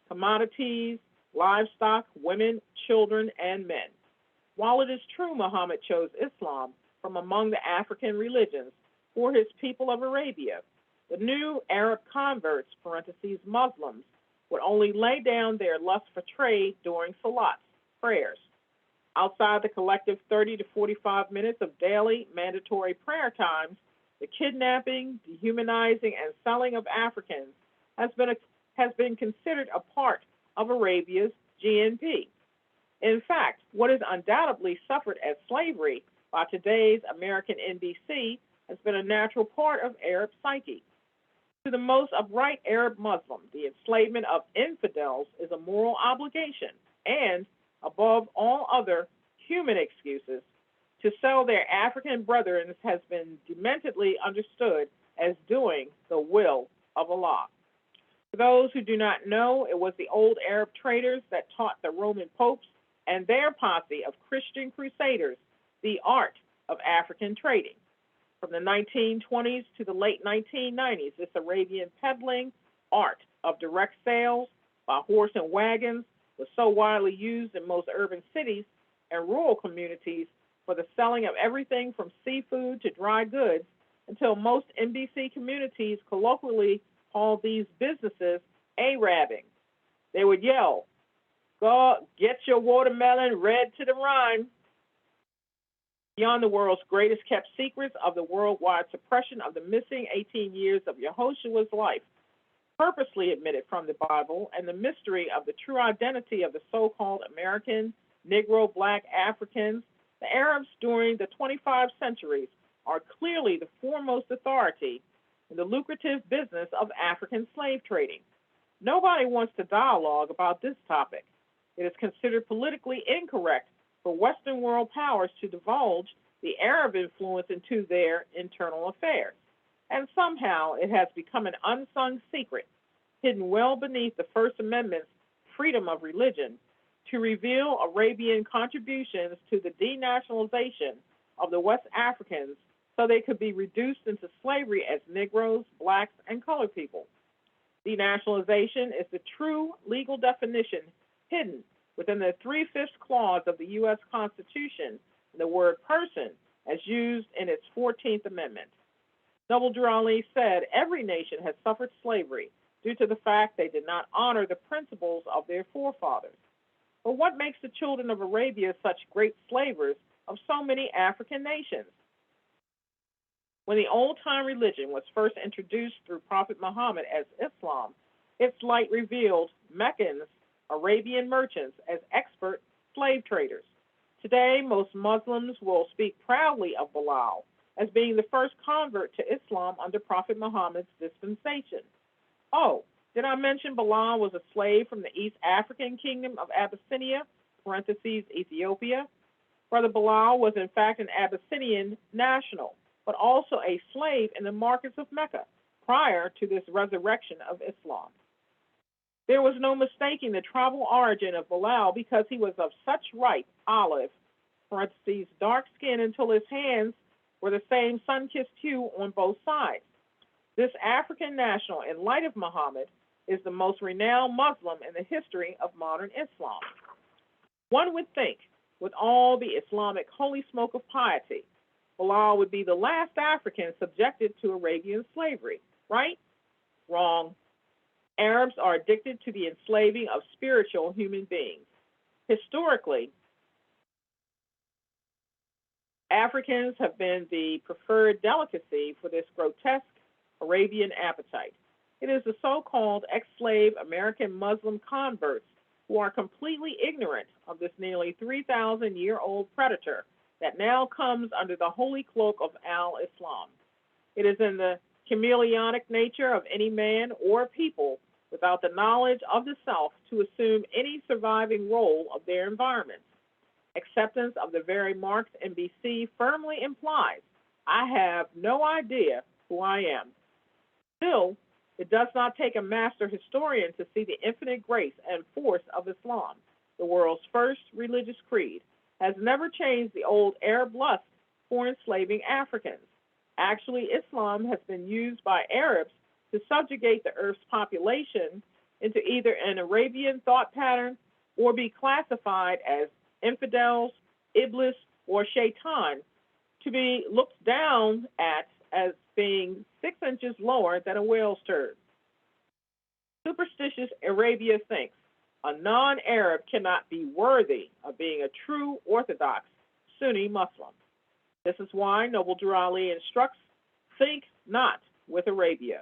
Commodities, livestock, women, children, and men. While it is true Muhammad chose Islam from among the African religions, for his people of Arabia. The new Arab converts, parentheses Muslims, would only lay down their lust for trade during salats, prayers. Outside the collective 30 to 45 minutes of daily mandatory prayer times, the kidnapping, dehumanizing, and selling of Africans has been considered a part of Arabia's GNP. In fact, what is undoubtedly suffered as slavery by today's American NBC has been a natural part of Arab psyche. To the most upright Arab Muslim, the enslavement of infidels is a moral obligation and, above all other human excuses, to sell their African brethren has been dementedly understood as doing the will of Allah. For those who do not know, it was the old Arab traders that taught the Roman popes and their posse of Christian crusaders the art of African trading. From the 1920s to the late 1990s, this Arabian peddling art of direct sales by horse and wagons was so widely used in most urban cities and rural communities for the selling of everything from seafood to dry goods until most NBC communities colloquially called these businesses Arabbing. They would yell, "Go get your watermelon red to the rhyme." Beyond the world's greatest kept secrets of the worldwide suppression of the missing 18 years of Yehoshua's life, purposely omitted from the Bible, and the mystery of the true identity of the so-called American, Negro, Black Africans, the Arabs during the 25 centuries are clearly the foremost authority in the lucrative business of African slave trading. Nobody wants to dialogue about this topic. It is considered politically incorrect for Western world powers to divulge the Arab influence into their internal affairs. And somehow it has become an unsung secret, hidden well beneath the First Amendment's freedom of religion, to reveal Arabian contributions to the denationalization of the West Africans so they could be reduced into slavery as Negroes, blacks, and colored people. Denationalization is the true legal definition hidden within the 3/5 clause of the U.S. Constitution, the word person as used in its 14th Amendment. Noble Drew Ali said every nation has suffered slavery due to the fact they did not honor the principles of their forefathers. But what makes the children of Arabia such great slavers of so many African nations? When the old-time religion was first introduced through Prophet Muhammad as Islam, its light revealed Meccans, Arabian merchants, as expert slave traders. Today, most Muslims will speak proudly of Bilal as being the first convert to Islam under Prophet Muhammad's dispensation. Oh, did I mention Bilal was a slave from the East African kingdom of Abyssinia, parentheses Ethiopia? Brother Bilal was in fact an Abyssinian national, but also a slave in the markets of Mecca prior to this resurrection of Islam. There was no mistaking the tribal origin of Bilal because he was of such ripe olive, parentheses, dark skin until his hands were the same sun-kissed hue on both sides. This African national, in light of Muhammad, is the most renowned Muslim in the history of modern Islam. One would think, with all the Islamic holy smoke of piety, Bilal would be the last African subjected to Arabian slavery, right? Wrong. Arabs are addicted to the enslaving of spiritual human beings. Historically, Africans have been the preferred delicacy for this grotesque Arabian appetite. It is the so-called ex-slave American Muslim converts who are completely ignorant of this nearly 3,000-year-old predator that now comes under the holy cloak of al-Islam. It is in the chameleonic nature of any man or people without the knowledge of the self to assume any surviving role of their environment. Acceptance of the very marks NBC firmly implies, I have no idea who I am. Still, it does not take a master historian to see the infinite grace and force of Islam, the world's first religious creed, has never changed the old Arab lust for enslaving Africans. Actually, Islam has been used by Arabs to subjugate the earth's population into either an Arabian thought pattern or be classified as infidels, Iblis, or Shaitan, to be looked down at as being 6 inches lower than a whale's turd. Superstitious Arabia thinks a non-Arab cannot be worthy of being a true Orthodox Sunni Muslim. This is why Noble Drew Ali instructs, think not with Arabia.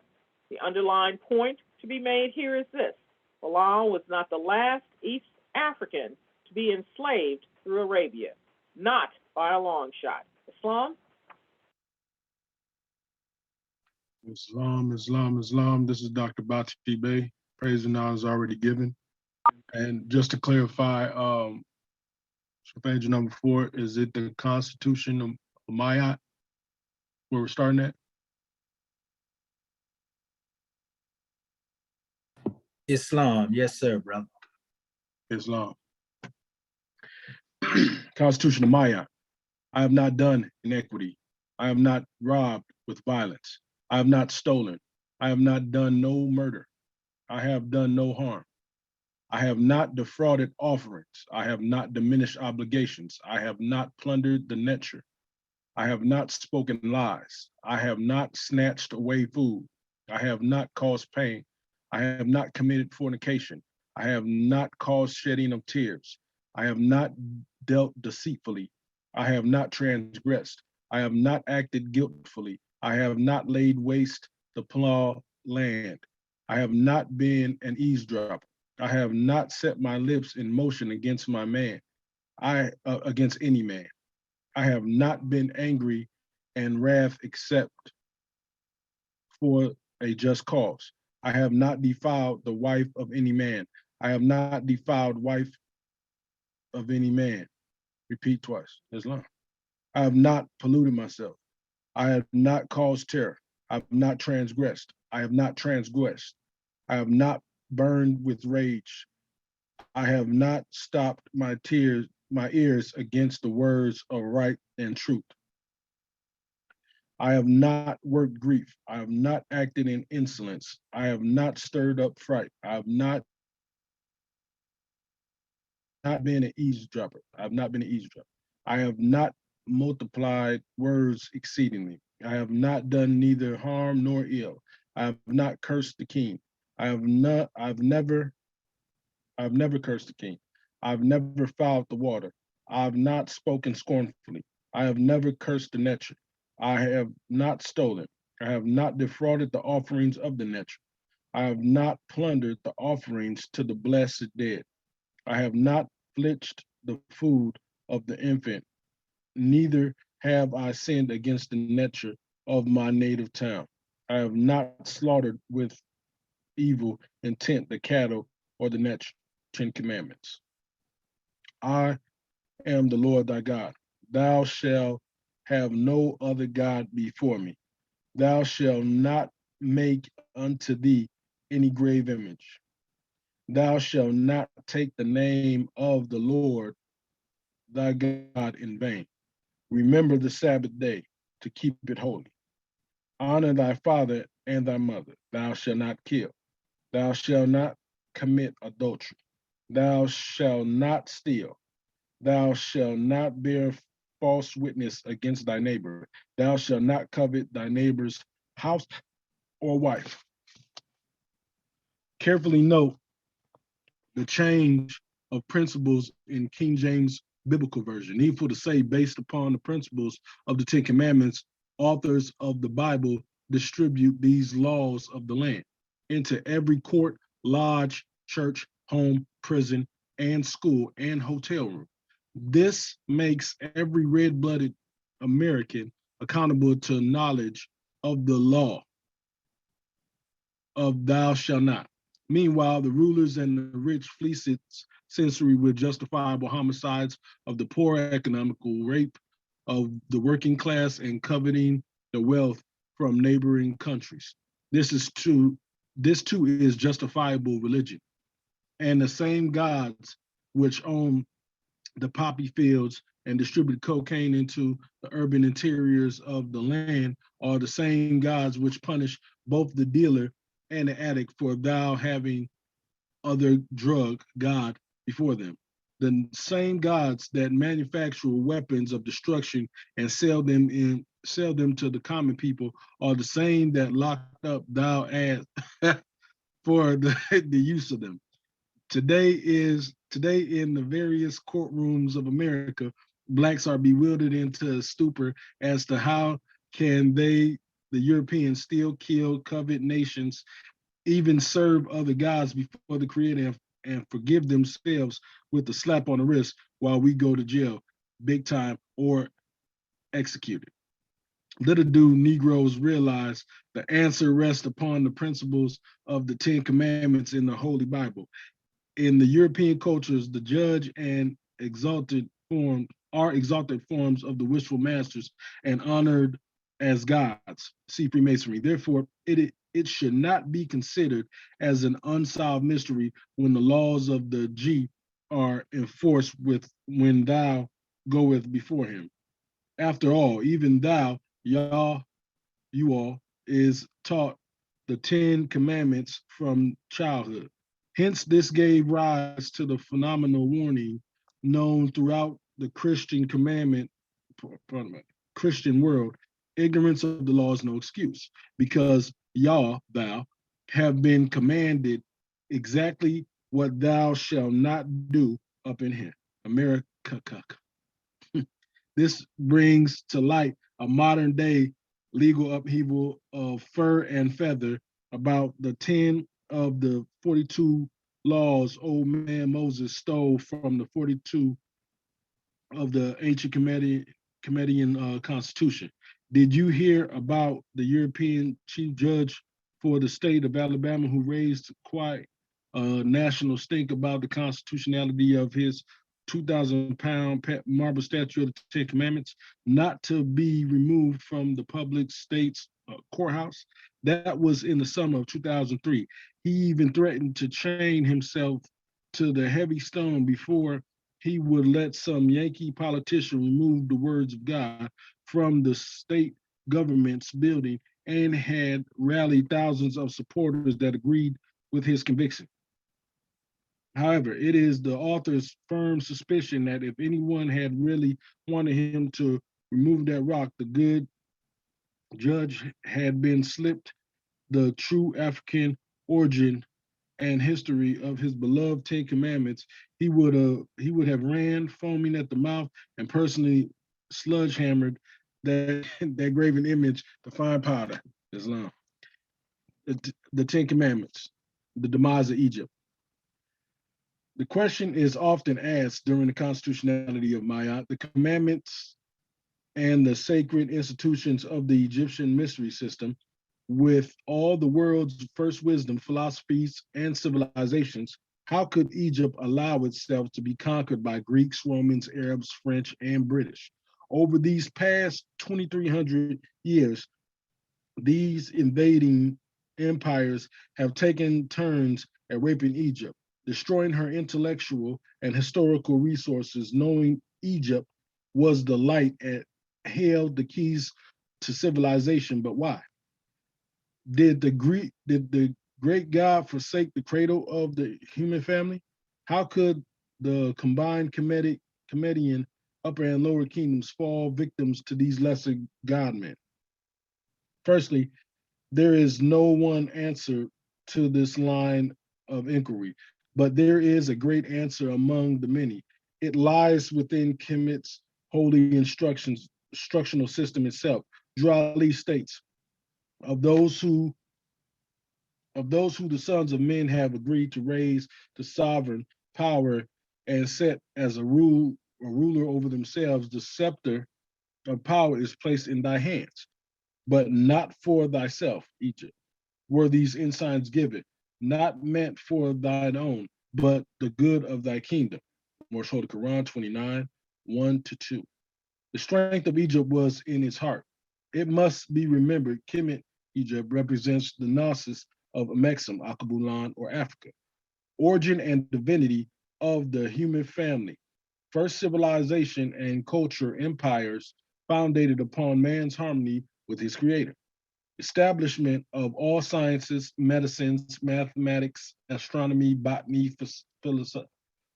The underlying point to be made here is this: Bilal was not the last East African to be enslaved through Arabia, not by a long shot. Islam? Islam, Islam, Islam. This is Dr. Bati Bey. Praise and honor is already given. And just to clarify, page number 4, is it the Constitution of Mayat where we're starting at? Islam, yes, sir, brother. Islam. Constitution of Mayat. I have not done inequity. I have not robbed with violence. I have not stolen. I have not done no murder. I have done no harm. I have not defrauded offerings. I have not diminished obligations. I have not plundered the necher. I have not spoken lies. I have not snatched away food. I have not caused pain. I have not committed fornication. I have not caused shedding of tears. I have not dealt deceitfully. I have not transgressed. I have not acted guiltfully. I have not laid waste the plough land. I have not been an eavesdropper. I have not set my lips in motion against my man. Against any man. I have not been angry and wrath except for a just cause. I have not defiled the wife of any man. I have not defiled wife of any man. Repeat twice. Islam. I have not polluted myself. I have not caused terror. I have not transgressed. I have not transgressed. I have not burned with rage. I have not stopped my ears against the words of right and truth. I have not worked grief. I have not acted in insolence. I have not stirred up fright. I have not been an eavesdropper. I have not been an eavesdropper. I have not multiplied words exceedingly. I have not done neither harm nor ill. I have not cursed the king. I've never cursed the king. I've never fouled the water. I've not spoken scornfully. I have never cursed the necher. I have not stolen. I have not defrauded the offerings of the necher. I have not plundered the offerings to the blessed dead. I have not fletched the food of the infant. Neither have I sinned against the necher of my native town. I have not slaughtered with evil intent the cattle or the necher. 10 Commandments. I am the Lord thy God. Thou shalt have no other God before me. Thou shalt not make unto thee any grave image. Thou shalt not take the name of the Lord thy God in vain. Remember the Sabbath day to keep it holy. Honor thy father and thy mother. Thou shalt not kill. Thou shalt not commit adultery. Thou shalt not steal. Thou shalt not bear false witness against thy neighbor. Thou shalt not covet thy neighbor's house or wife. Carefully note the change of principles in King James Biblical Version. Needful to say, based upon the principles of the 10 Commandments, authors of the Bible distribute these laws of the land into every court, lodge, church, home, prison, and school, and hotel room. This makes every red-blooded American accountable to knowledge of the law of thou shalt not. Meanwhile, the rulers and the rich fleece its sensory with justifiable homicides of the poor, economical rape of the working class, and coveting the wealth from neighboring countries. This too is justifiable religion. And the same gods which own the poppy fields and distribute cocaine into the urban interiors of the land are the same gods which punish both the dealer and the addict for thou having other drug god before them. The same gods that manufacture weapons of destruction and sell them sell them to the common people are the same that locked up thou as for the use of them. Today in the various courtrooms of America, blacks are bewildered into a stupor as to how can they, the Europeans, still kill, covet nations, even serve other gods before the Creator and forgive themselves with a slap on the wrist while we go to jail, big time, or executed. Little do Negroes realize the answer rests upon the principles of the Ten Commandments in the Holy Bible. In the European cultures, the judge and exalted form are exalted forms of the wishful masters and honored as gods. See Freemasonry. Therefore, it should not be considered as an unsolved mystery when the laws of the G are enforced with when thou goeth before him. After all, even thou, y'all, you all, is taught the Ten Commandments from childhood. Hence, this gave rise to the phenomenal warning known throughout the Christian world. Ignorance of the law is no excuse, because y'all, thou, have been commanded exactly what thou shalt not do up in here. America. This brings to light a modern day legal upheaval of fur and feather about the 10 of the 42 laws old man Moses stole from the 42 of the ancient Comedian Constitution. Did you hear about the European chief judge for the state of Alabama who raised quite a national stink about the constitutionality of his 2,000-pound marble statue of the Ten Commandments not to be removed from the public state's courthouse? That was in the summer of 2003. He even threatened to chain himself to the heavy stone before he would let some Yankee politician remove the words of God from the state government's building, and had rallied thousands of supporters that agreed with his conviction. However, it is the author's firm suspicion that if anyone had really wanted him to remove that rock, the good judge had been slipped the true African origin and history of his beloved Ten Commandments. He would have ran foaming at the mouth and personally sludge-hammered that graven image to fine powder. Islam. The Ten Commandments, the demise of Egypt. The question is often asked during the constitutionality of Ma'at, the commandments and the sacred institutions of the Egyptian mystery system, with all the world's first wisdom, philosophies, and civilizations, how could Egypt allow itself to be conquered by Greeks, Romans, Arabs, French, and British? Over these past 2,300 years, these invading empires have taken turns at raping Egypt, destroying her intellectual and historical resources, knowing Egypt was the light and held the keys to civilization. But why? Did the great God forsake the cradle of the human family? How could the combined Comedian upper and lower kingdoms fall victims to these lesser godmen? Firstly, there is no one answer to this line of inquiry, but there is a great answer among the many. It lies within KEMET's holy instructional system itself. Drah Ali states, of those who the sons of men have agreed to raise to sovereign power and set as a ruler over themselves, the scepter of power is placed in thy hands, but not for thyself, Egypt. Were these ensigns given, not meant for thine own, but the good of thy kingdom. Morse Holy Quran 29, 1-2. The strength of Egypt was in its heart. It must be remembered, Kemet, Egypt, represents the gnosis of Amexem, Akabulan, or Africa, origin and divinity of the human family. First civilization and culture empires founded upon man's harmony with his creator. Establishment of all sciences, medicines, mathematics, astronomy, botany,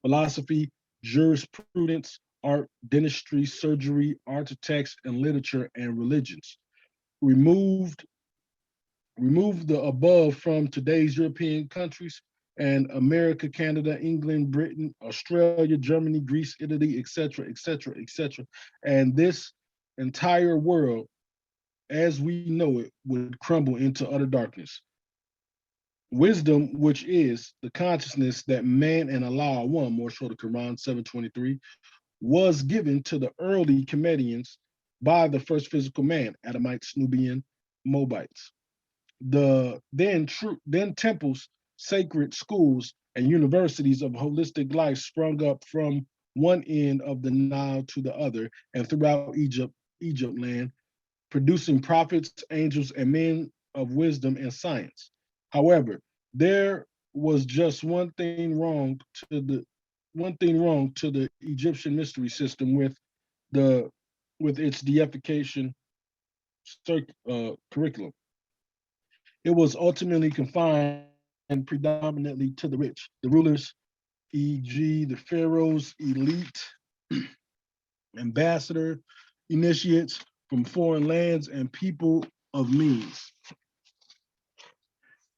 philosophy, jurisprudence, art, dentistry, surgery, architects, and literature and religions. Removed the above from today's European countries and America, Canada, England, Britain, Australia, Germany, Greece, Italy, etc., etc., etc. And this entire world, as we know it, would crumble into utter darkness. Wisdom, which is the consciousness that man and Allah are one, more short of Quran 7:23, was given to the early Kemetians by the first physical man, Adamites, Nubian, Moabites. Then temples, sacred schools, and universities of holistic life sprung up from one end of the Nile to the other, and throughout Egypt land, producing prophets, angels, and men of wisdom and science. However, there was just one thing wrong to the Egyptian mystery system with its deification curriculum. It was ultimately confined predominantly to the rich, the rulers, e.g., the pharaohs, elite, ambassador, initiates from foreign lands, and people of means.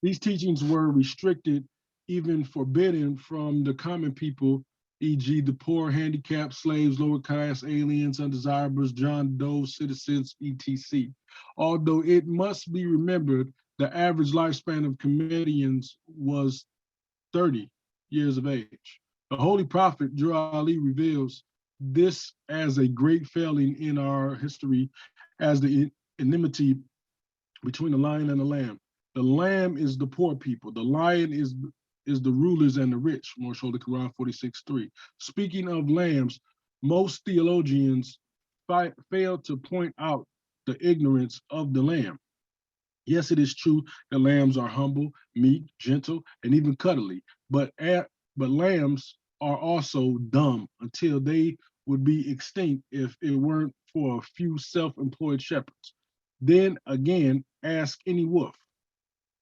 These teachings were restricted, even forbidden from the common people, e.g., the poor, handicapped, slaves, lower caste, aliens, undesirables, John Doe citizens, etc. Although it must be remembered, the average lifespan of Kemetians was 30 years of age. The Holy Prophet, Drew Ali, reveals this as a great failing in our history, as the enmity between the lion and the lamb. The lamb is the poor people. The lion is the rulers and the rich, more so the Quran 46:3. Speaking of lambs, most theologians fail to point out the ignorance of the lamb. Yes, it is true that lambs are humble, meek, gentle, and even cuddly, but lambs are also dumb until they would be extinct if it weren't for a few self-employed shepherds. Then again, ask any wolf.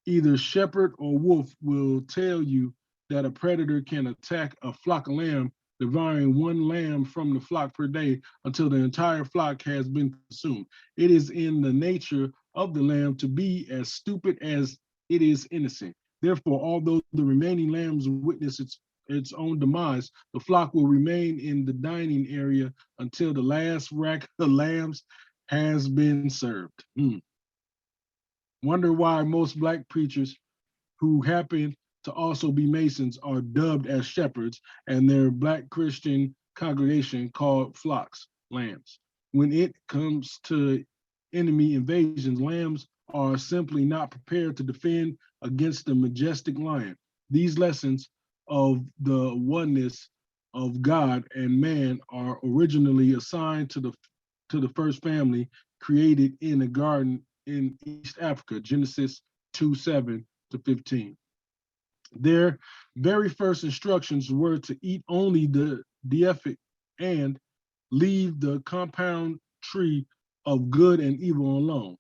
Either shepherd or wolf will tell you that a predator can attack a flock of lamb, devouring one lamb from the flock per day until the entire flock has been consumed. It is in the nature of the lamb to be as stupid as it is innocent. Therefore, although the remaining lambs witness its own demise, the flock will remain in the dining area until the last rack of lambs has been served. Wonder why most Black preachers who happen to also be Masons are dubbed as shepherds, and their Black Christian congregation called flocks, lambs. When it comes to enemy invasions, lambs are simply not prepared to defend against the majestic lion. These lessons of the oneness of God and man are originally assigned to the first family created in a garden in East Africa, Genesis 2:7-15. Their very first instructions were to eat only the deific and leave the compound tree of good and evil alone.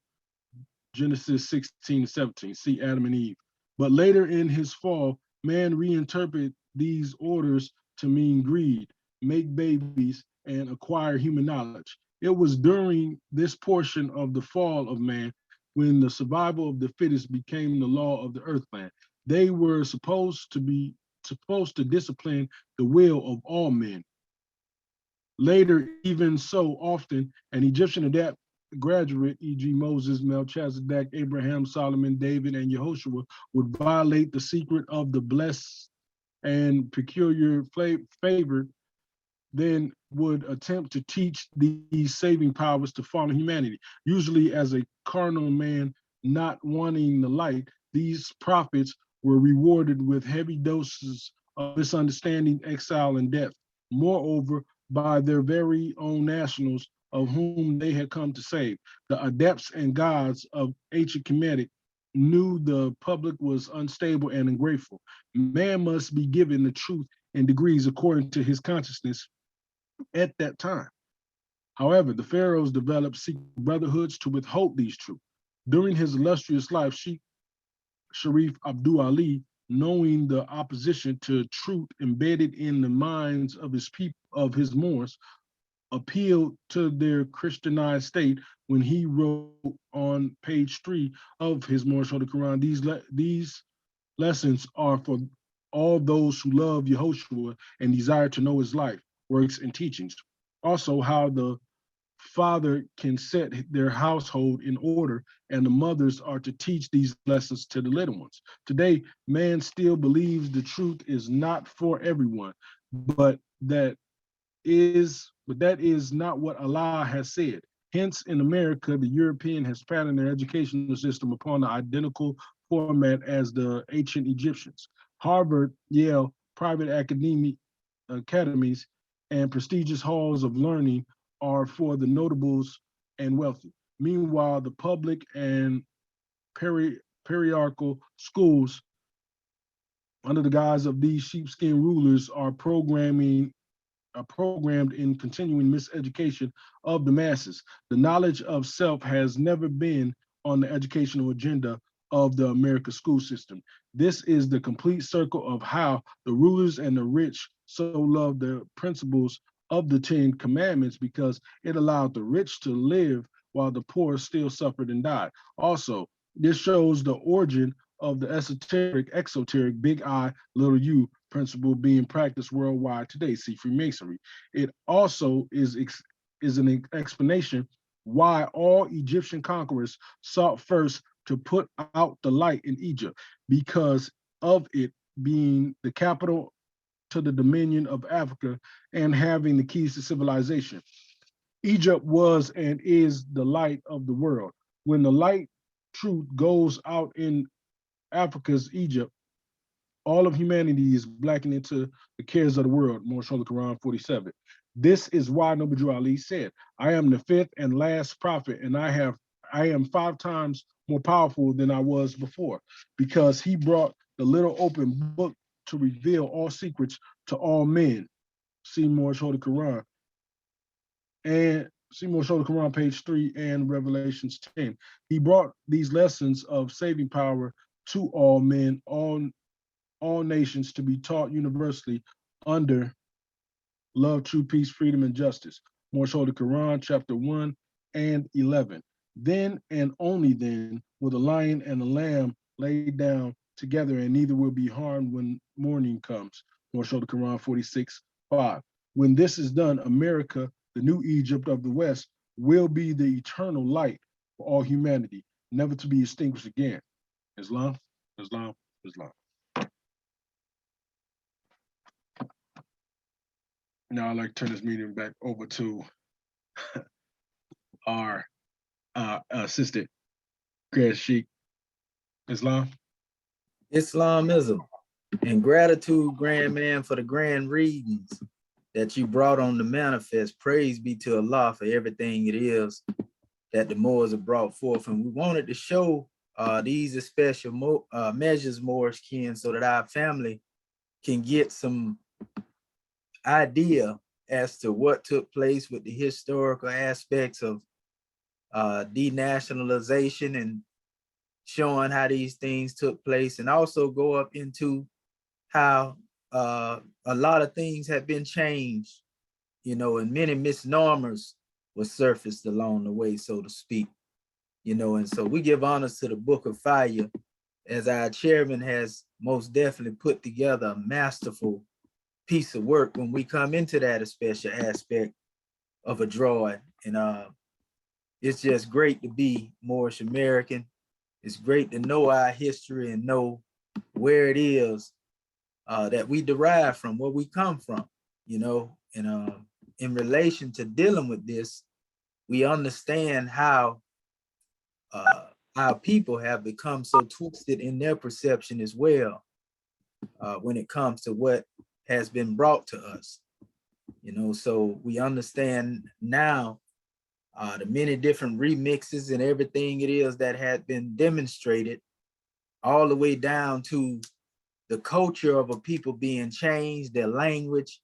Genesis 16:17, see Adam and Eve. But later in his fall, man reinterpreted these orders to mean greed, make babies, and acquire human knowledge. It was during this portion of the fall of man when the survival of the fittest became the law of the earthland. They were supposed to discipline the will of all men. Later, even so often, an Egyptian adept graduate, e.g. Moses, Melchizedek, Abraham, Solomon, David, and Yehoshua, would violate the secret of the blessed and peculiar favored, then would attempt to teach these saving powers to fallen humanity. Usually as a carnal man not wanting the light, these prophets were rewarded with heavy doses of misunderstanding, exile, and death. Moreover, by their very own nationals of whom they had come to save. The adepts and gods of ancient Kemetic knew the public was unstable and ungrateful. Man must be given the truth in degrees according to his consciousness at that time. However, the pharaohs developed secret brotherhoods to withhold these truths. During his illustrious life, Sheikh Sharif Abdul Ali, knowing the opposition to truth embedded in the minds of his people, of his Moors, appealed to their Christianized state when he wrote on page 3 of his Moorish Holy Quran, these lessons are for all those who love Yehoshua and desire to know his life, works, and teachings. Also, how the father can set their household in order, and the mothers are to teach these lessons to the little ones. Today, man still believes the truth is not for everyone, but that is not what Allah has said. Hence, in America, the European has patterned their educational system upon the identical format as the ancient Egyptians. Harvard, Yale, private academies, and prestigious halls of learning are for the notables and wealthy. Meanwhile, the public and patriarchal schools, under the guise of these sheepskin rulers, are programmed in continuing miseducation of the masses. The knowledge of self has never been on the educational agenda of the American school system. This is the complete circle of how the rulers and the rich so love the principles of the 10 Commandments, because it allowed the rich to live while the poor still suffered and died. Also, this shows the origin of the exoteric, big I, little u principle being practiced worldwide today. See Freemasonry. It also is an explanation why all Egyptian conquerors sought first to put out the light in Egypt, because of it being the capital to the dominion of Africa and having the keys to civilization. Egypt was and is the light of the world. When the light truth goes out in Africa's Egypt, all of humanity is blackened into the cares of the world. Moorish Holy Quran 47. This is why Noble Drew Ali said, I am the 5th and last prophet, and I am 5 times more powerful than I was before, because he brought the little open book to reveal all secrets to all men. See Moorish Holy Quran. And see Moorish Holy Quran, page 3, and Revelations 10. He brought these lessons of saving power to all men, all nations, to be taught universally under love, true peace, freedom, and justice. Moorish Holy Quran, chapter 1 and 11. Then and only then will the lion and the lamb lay down together, and neither will be harmed when morning comes. Moorish Holy Quran 46:5. When this is done, America, the new Egypt of the West, will be the eternal light for all humanity, never to be extinguished again. Islam, Islam, Islam. Now I'd like to turn this meeting back over to our assistant, Grand Sheikh. Islam. Islamism. And gratitude, grand man, for the grand readings that you brought on the manifest. Praise be to Allah for everything it is that the Moors have brought forth. And we wanted to show these special measures, Moorish kin, so that our family can get some idea as to what took place with the historical aspects of denationalization, and showing how these things took place, and also go up into how a lot of things have been changed, you know, and many misnomers were surfaced along the way, so to speak, you know. And so we give honors to the Book of Fire, as our chairman has most definitely put together a masterful piece of work when we come into that special aspect of a drawing. And it's just great to be Moorish American. It's great to know our history and know where it is that we derive from, where we come from, you know. And in relation to dealing with this, we understand how our people have become so twisted in their perception as well, when it comes to what has been brought to us, you know. So we understand now the many different remixes and everything it is that had been demonstrated, all the way down to the culture of a people being changed, their language.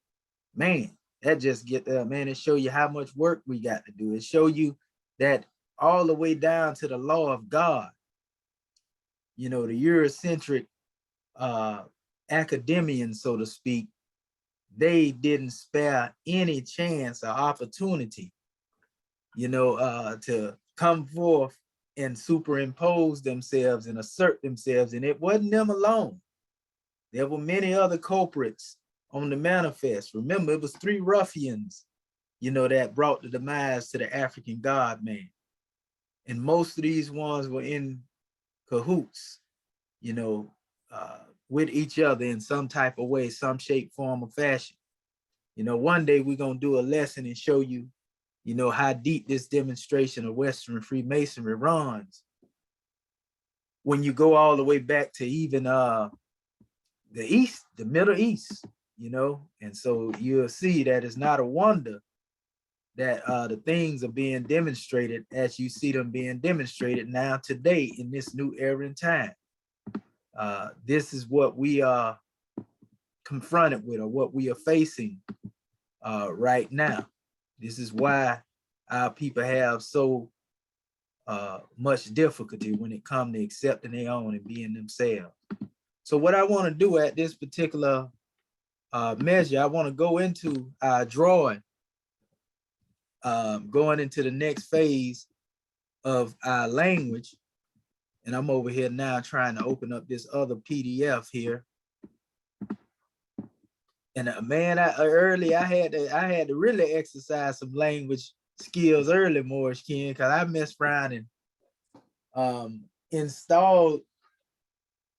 Man, that just get man, it show you how much work we got to do. It show you that all the way down to the law of God, you know, the Eurocentric academician, so to speak, they didn't spare any chance or opportunity, to come forth and superimpose themselves and assert themselves. And it wasn't them alone. There were many other culprits on the manifest. Remember, it was 3 ruffians, that brought the demise to the African God man. And most of these ones were in cahoots, with each other in some type of way, some shape, form, or fashion. One day we're going to do a lesson and show you, how deep this demonstration of Western Freemasonry runs. When you go all the way back to even the East, the Middle East, and so you'll see that it's not a wonder that the things are being demonstrated as you see them being demonstrated now today in this new era and time. This is what we are confronted with, or what we are facing right now. This is why our people have so much difficulty when it comes to accepting their own and being themselves. So what I want to do at this particular measure, I want to go into our drawing, going into the next phase of our language. And I'm over here now trying to open up this other PDF here. And man, I had to really exercise some language skills early, Morris Ken, because I messed around and installed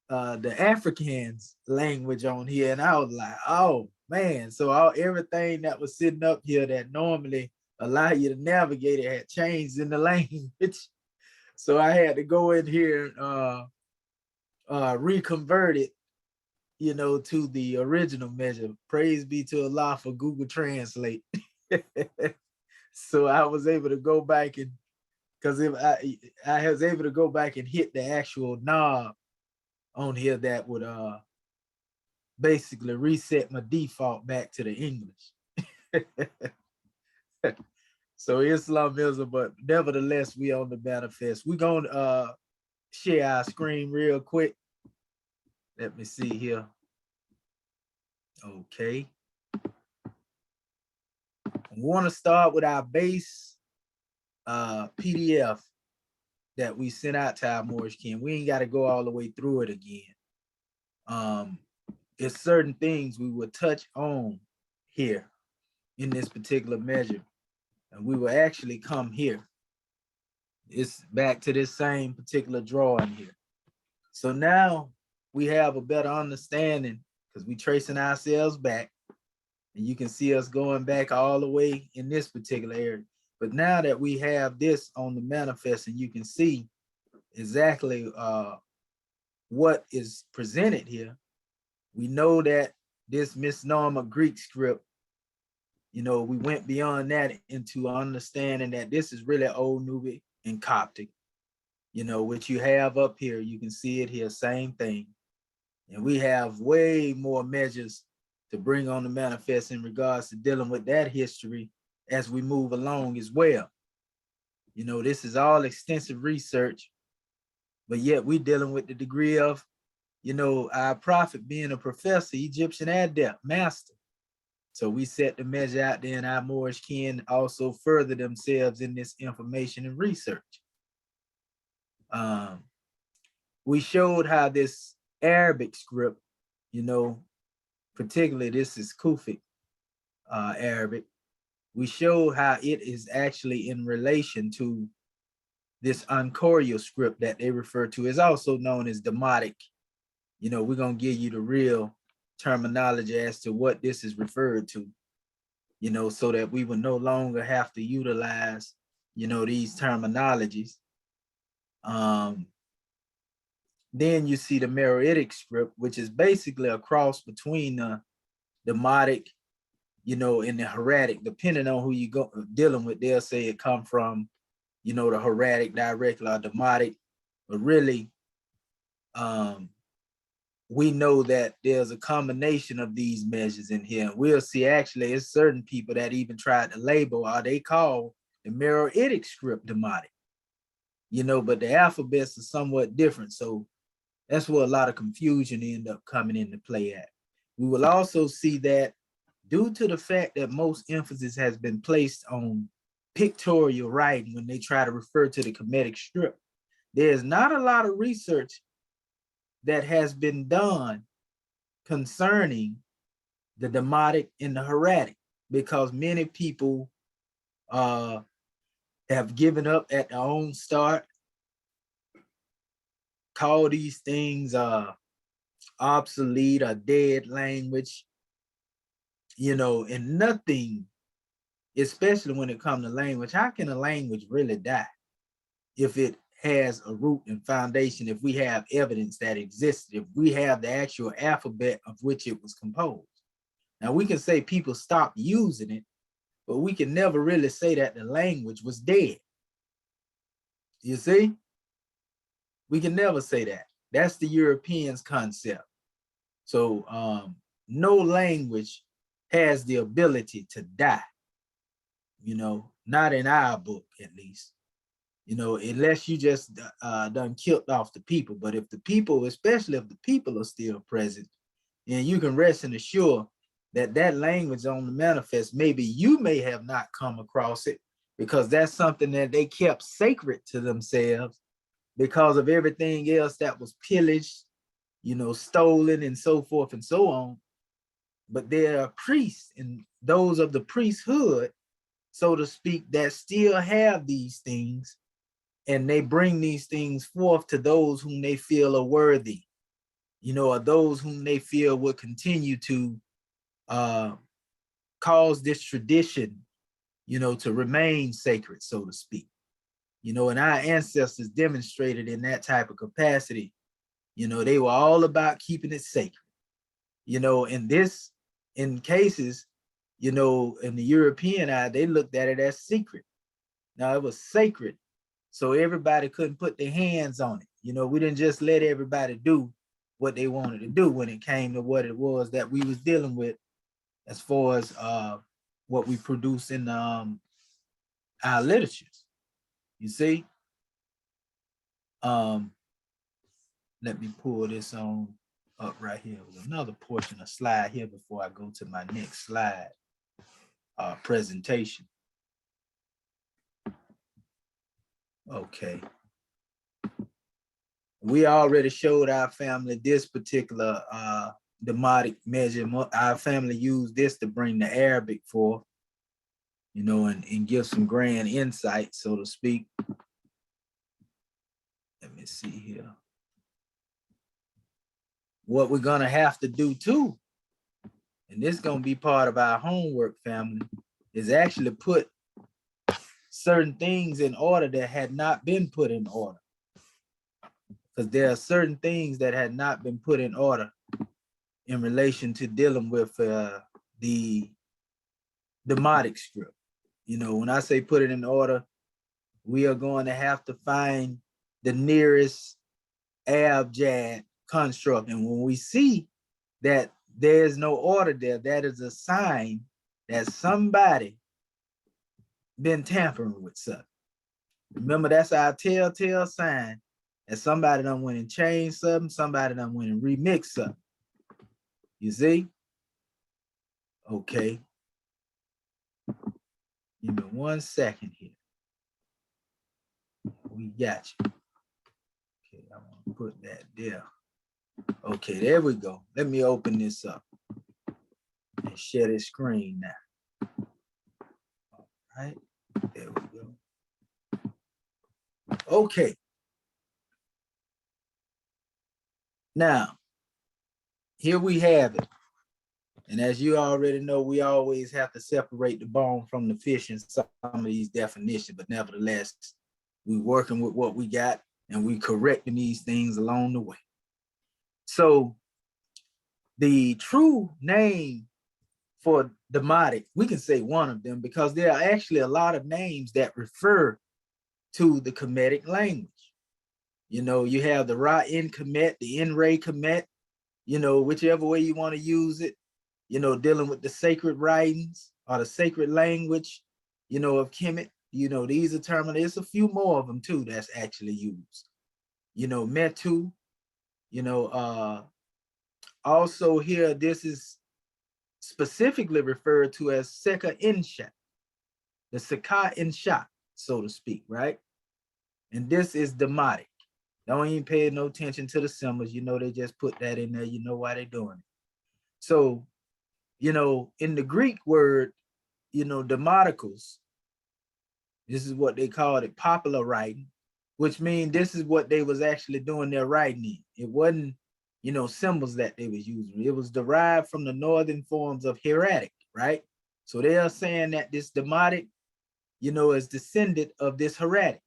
the Afrikaans language on here, and I was like, oh man! So everything that was sitting up here that normally allow you to navigate it had changed in the language. So I had to go in here and reconvert it, to the original measure. Praise be to Allah for Google Translate. So I was able to go back and, because if I was able to go back and hit the actual knob on here that would basically reset my default back to the English. So Islamism, but nevertheless, we on the manifest. We're gonna share our screen real quick. Let me see here. Okay. We want to start with our base PDF that we sent out to our Moorish kin. We ain't got to go all the way through it again. There's certain things we will touch on here in this particular measure. And we will actually come here. It's back to this same particular drawing here. So now we have a better understanding because we're tracing ourselves back. And you can see us going back all the way in this particular area. But now that we have this on the manifest and you can see exactly what is presented here, we know that this misnomer Greek script, we went beyond that into understanding that this is really Old Nubic and Coptic, which you have up here. You can see it here, same thing. And we have way more measures to bring on the manifest in regards to dealing with that history as we move along as well. This is all extensive research, but yet we're dealing with the degree of, our prophet being a professor, Egyptian adept, master. So we set the measure out there, and our Moorish kin also further themselves in this information and research. We showed how this Arabic script, particularly this is Kufic Arabic. We showed how it is actually in relation to this Untitled script that they refer to. Is also known as Demotic. We're going to give you the real terminology as to what this is referred to, so that we will no longer have to utilize, these terminologies. Then you see the Mirahitic Script, which is basically a cross between the Demotic, and the Hieratic. Depending on who you go dealing with, they'll say it come from, the Hieratic directly or Demotic, but really, we know that there's a combination of these measures in here. We'll see actually it's certain people that even tried to label, or they call the Meroitic Script Demotic, but the alphabets are somewhat different. So that's where a lot of confusion end up coming into play at. We will also see that due to the fact that most emphasis has been placed on pictorial writing when they try to refer to the Kemetic script, there's not a lot of research that has been done concerning the Demotic and the Hieratic, because many people have given up at their own start, call these things obsolete or dead language, you know, and nothing, especially when it comes to language. How can a language really die if it has a root and foundation, if we have evidence that existed, if we have the actual alphabet of which it was composed? Now, we can say people stopped using it, but we can never really say that the language was dead. You see? We can never say that. That's the Europeans' concept. So no language has the ability to die, you know, not in our book, at least, you know, unless you just done killed off the people. But if the people, especially if the people are still present, then you can rest and assure that that language on the manifest, maybe you may have not come across it, because that's something that they kept sacred to themselves because of everything else that was pillaged, you know, stolen and so forth and so on. But there are priests and those of the priesthood, so to speak, that still have these things, and they bring these things forth to those whom they feel are worthy, you know, or those whom they feel will continue to cause this tradition, you know, to remain sacred, so to speak. You know, and our ancestors demonstrated in that type of capacity. You know, they were all about keeping it sacred. You know, in cases, you know, in the European eye, they looked at it as secret. Now, it was sacred, so everybody couldn't put their hands on it. You know, we didn't just let everybody do what they wanted to do when it came to what it was that we was dealing with as far as what we produce in our literatures. You see? Let me pull this on up right here. There's another portion of slide here before I go to my next slide presentation. Okay. We already showed our family this particular demotic measurement. Our family used this to bring the Arabic forth, you know, and give some grand insight, so to speak. Let me see here. What we're gonna have to do too, and this is gonna be part of our homework, family, is actually put certain things in order that had not been put in order. Because there are certain things that had not been put in order in relation to dealing with the Demotic script. You know, when I say put it in order, we are going to have to find the nearest abjad construct. And when we see that there's no order there, that is a sign that somebody been tampering with something. Remember, that's our telltale sign that somebody done went and changed something, somebody done went and remixed something. You see? Okay. Give me 1 second here. We got you. Okay, I want to put that there. Okay, there we go. Let me open this up and share this screen now. All right, there we go. Okay. Now, here we have it. And as you already know, we always have to separate the bone from the fish in some of these definitions, but nevertheless, we're working with what we got and we correcting these things along the way. So the true name for Demotic, we can say one of them, because there are actually a lot of names that refer to the Kemetic language. You know, you have the Ra-In Kemet, the In-Ray Kemet, you know, whichever way you want to use it, you know, dealing with the sacred writings or the sacred language, you know, of Kemet. You know, these are terminal. There's a few more of them too that's actually used. You know, Metu, you know, also here, this is specifically referred to as Sekha in Shat, the Sekha in Shat, so to speak, right? And this is Demotic. Don't even pay no attention to the symbols. You know, they just put that in there. You know why they're doing it. So, you know, in the Greek word, you know, Demoticals, this is what they called it, popular writing, which means this is what they was actually doing their writing in. It wasn't, you know, symbols that they was using. It was derived from the northern forms of hieratic, right? So they are saying that this Demotic, you know, is descendant of this hieratic.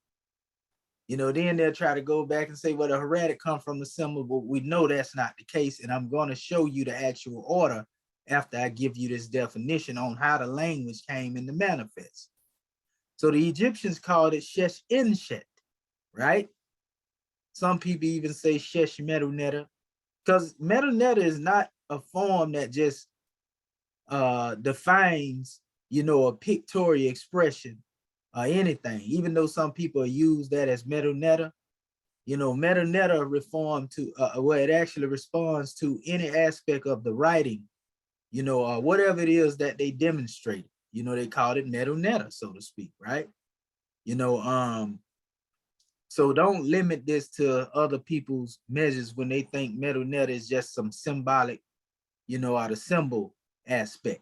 You know, then they'll try to go back and say, well, the hieratic come from the symbol, but we know that's not the case. And I'm going to show you the actual order after I give you this definition on how the language came into manifest. So the Egyptians called it Shesh in Shet, right? Some people even say Shesh Meroneta, because Meroneta is not a form that just defines, you know, a pictorial expression or anything, even though some people use that as Meroneta. You know, Meroneta reform to well, it actually responds to any aspect of the writing, you know, whatever it is that they demonstrate. You know, they called it Meroneta, so to speak, right? You know, so don't limit this to other people's measures when they think Meroneta is just some symbolic, you know, or the symbol aspect.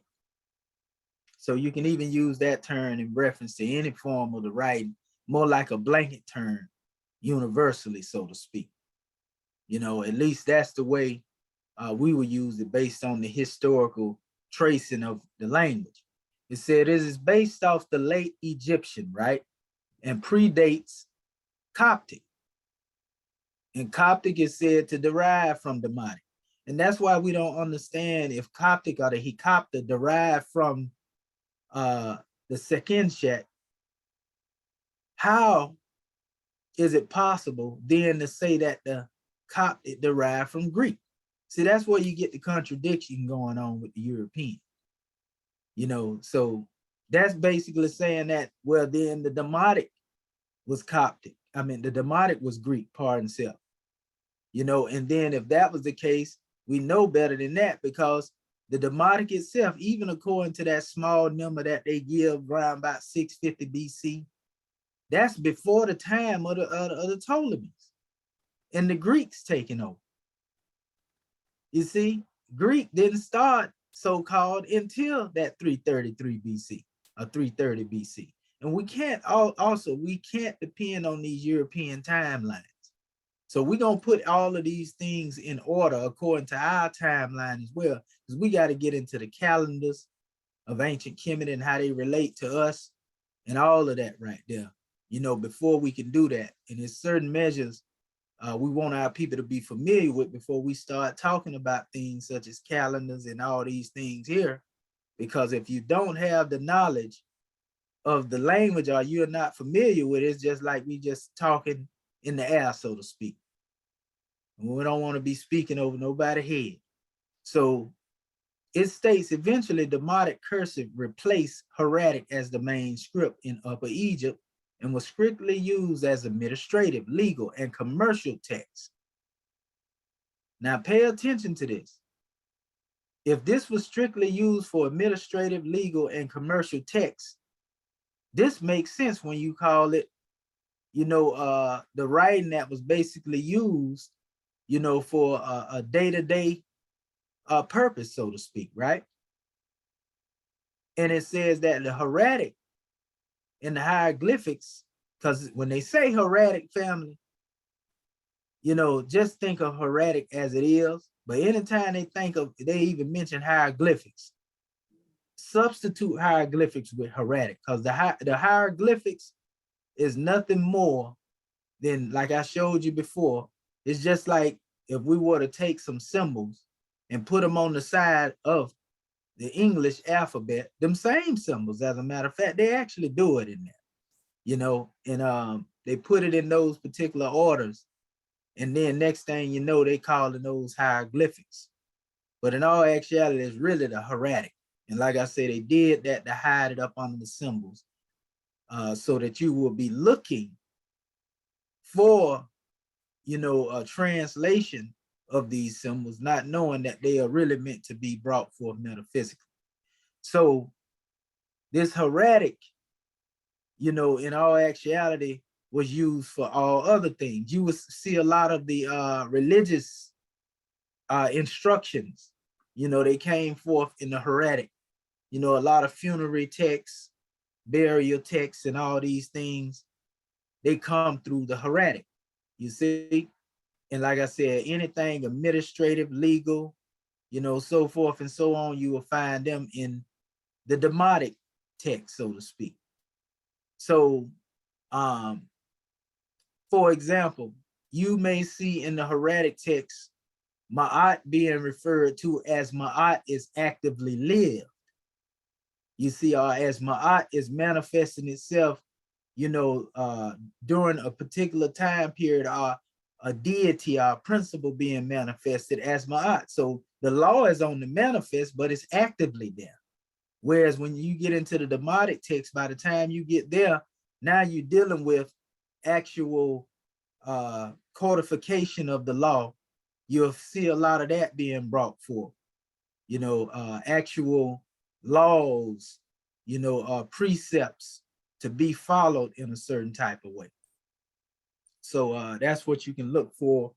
So you can even use that term in reference to any form of the writing, more like a blanket term, universally, so to speak. You know, at least that's the way we would use it based on the historical tracing of the language. It said it is based off the late Egyptian, right? And predates Coptic. And Coptic is said to derive from Demotic. And that's why we don't understand if Coptic or the Hecopter derive from the Sekhenshat. How is it possible then to say that the Coptic derived from Greek? See, that's where you get the contradiction going on with the European. You know, so that's basically saying that, well, then the Demotic was Coptic. I mean, the Demotic was Greek, pardon self. You know, and then if that was the case, we know better than that, because the Demotic itself, even according to that small number that they give around about 650 BC, that's before the time of the Ptolemies and the Greeks taking over. You see, Greek didn't start so-called until that 333 BC or 330 BC. And we can't we can't depend on these European timelines. So we're going to put all of these things in order according to our timeline as well, because we got to get into the calendars of ancient Kemet and how they relate to us and all of that right there, you know, before we can do that. And there's certain measures we want our people to be familiar with before we start talking about things such as calendars and all these things here. Because if you don't have the knowledge of the language or you're not familiar with it, it's just like we just talking in the air, so to speak. And we don't want to be speaking over nobody's head. So it states eventually Demotic cursive replaced hieratic as the main script in Upper Egypt and was strictly used as administrative, legal, and commercial text. Now pay attention to this. If this was strictly used for administrative, legal, and commercial text, this makes sense when you call it, you know, the writing that was basically used, you know, for a day-to-day purpose, so to speak, right? And it says that the hieratic in the hieroglyphics, because when they say hieratic, family, you know, just think of hieratic as it is. But anytime they even mention hieroglyphics, substitute hieroglyphics with hieratic, because the hieroglyphics is nothing more than, like I showed you before, it's just like if we were to take some symbols and put them on the side of the English alphabet, them same symbols, as a matter of fact, they actually do it in there, you know, and they put it in those particular orders. And then next thing you know, they calling those hieroglyphics. But in all actuality, it's really the hieratic. And like I said, they did that to hide it up under the symbols so that you will be looking for, you know, a translation of these symbols, not knowing that they are really meant to be brought forth metaphysically. So this heretic, you know, in all actuality, was used for all other things. You would see a lot of the religious instructions, you know, they came forth in the heretic. You know, a lot of funerary texts, burial texts, and all these things, they come through the heretic, you see? And like I said, anything administrative, legal, you know, so forth and so on, you will find them in the Demotic text, so to speak. So, for example, you may see in the heretic text, Ma'at being referred to as Ma'at is actively lived. You see, as Ma'at is manifesting itself, you know, during a particular time period, a deity, a principle being manifested as Ma'at. So the law is on the manifest, but it's actively there. Whereas when you get into the Demotic text, by the time you get there, now you're dealing with actual codification of the law. You'll see a lot of that being brought forth, you know, actual laws, you know, precepts to be followed in a certain type of way. So that's what you can look for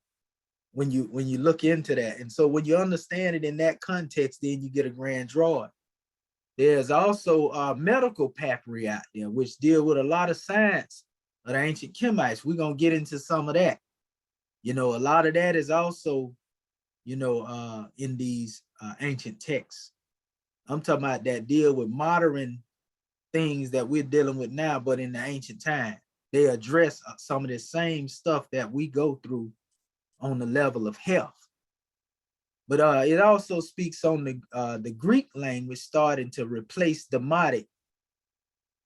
when you look into that. And so when you understand it in that context, then you get a grand drawing. There's also medical papyri out there, which deal with a lot of science of the ancient Kemites. We're gonna get into some of that. You know, a lot of that is also, you know, in these ancient texts. I'm talking about that deal with modern things that we're dealing with now, but in the ancient time, they address some of the same stuff that we go through on the level of health. But it also speaks on the Greek language starting to replace Demotic,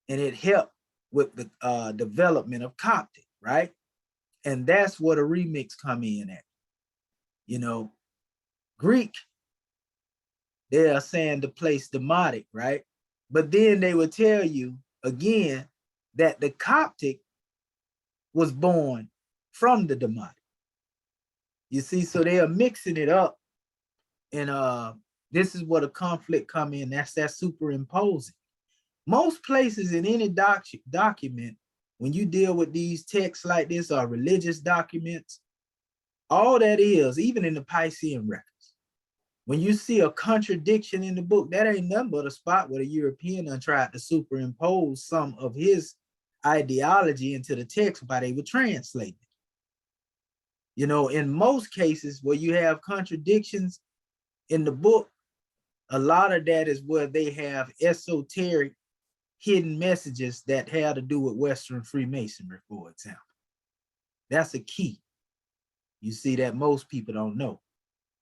and it helped with the development of Coptic, right? And that's where the remix come in at. You know, Greek, they are saying to place Demotic, right? But then they would tell you again that the Coptic was born from the Demotic. You see, so they are mixing it up. And this is where the conflict come in. That's that superimposing. Most places in any document, when you deal with these texts like this or religious documents, all that is, even in the Piscean records, when you see a contradiction in the book, that ain't nothing but a spot where the European done tried to superimpose some of his ideology into the text while they were translating. You know, in most cases where you have contradictions in the book, a lot of that is where they have esoteric hidden messages that have to do with Western Freemasonry, for example. That's a key. You see that most people don't know.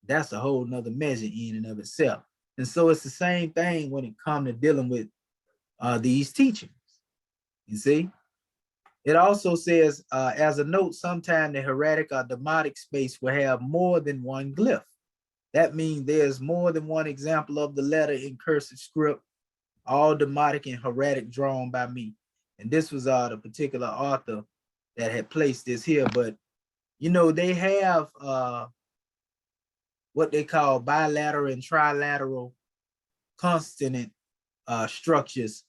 That's a whole nother measure in and of itself. And so it's the same thing when it comes to dealing with these teachings. You see? It also says, as a note, sometimes the heretic or Demotic space will have more than one glyph. That means there's more than one example of the letter in cursive script, all Demotic and heretic drawn by me. And this was the particular author that had placed this here. But, you know, they have what they call bilateral and trilateral consonant structures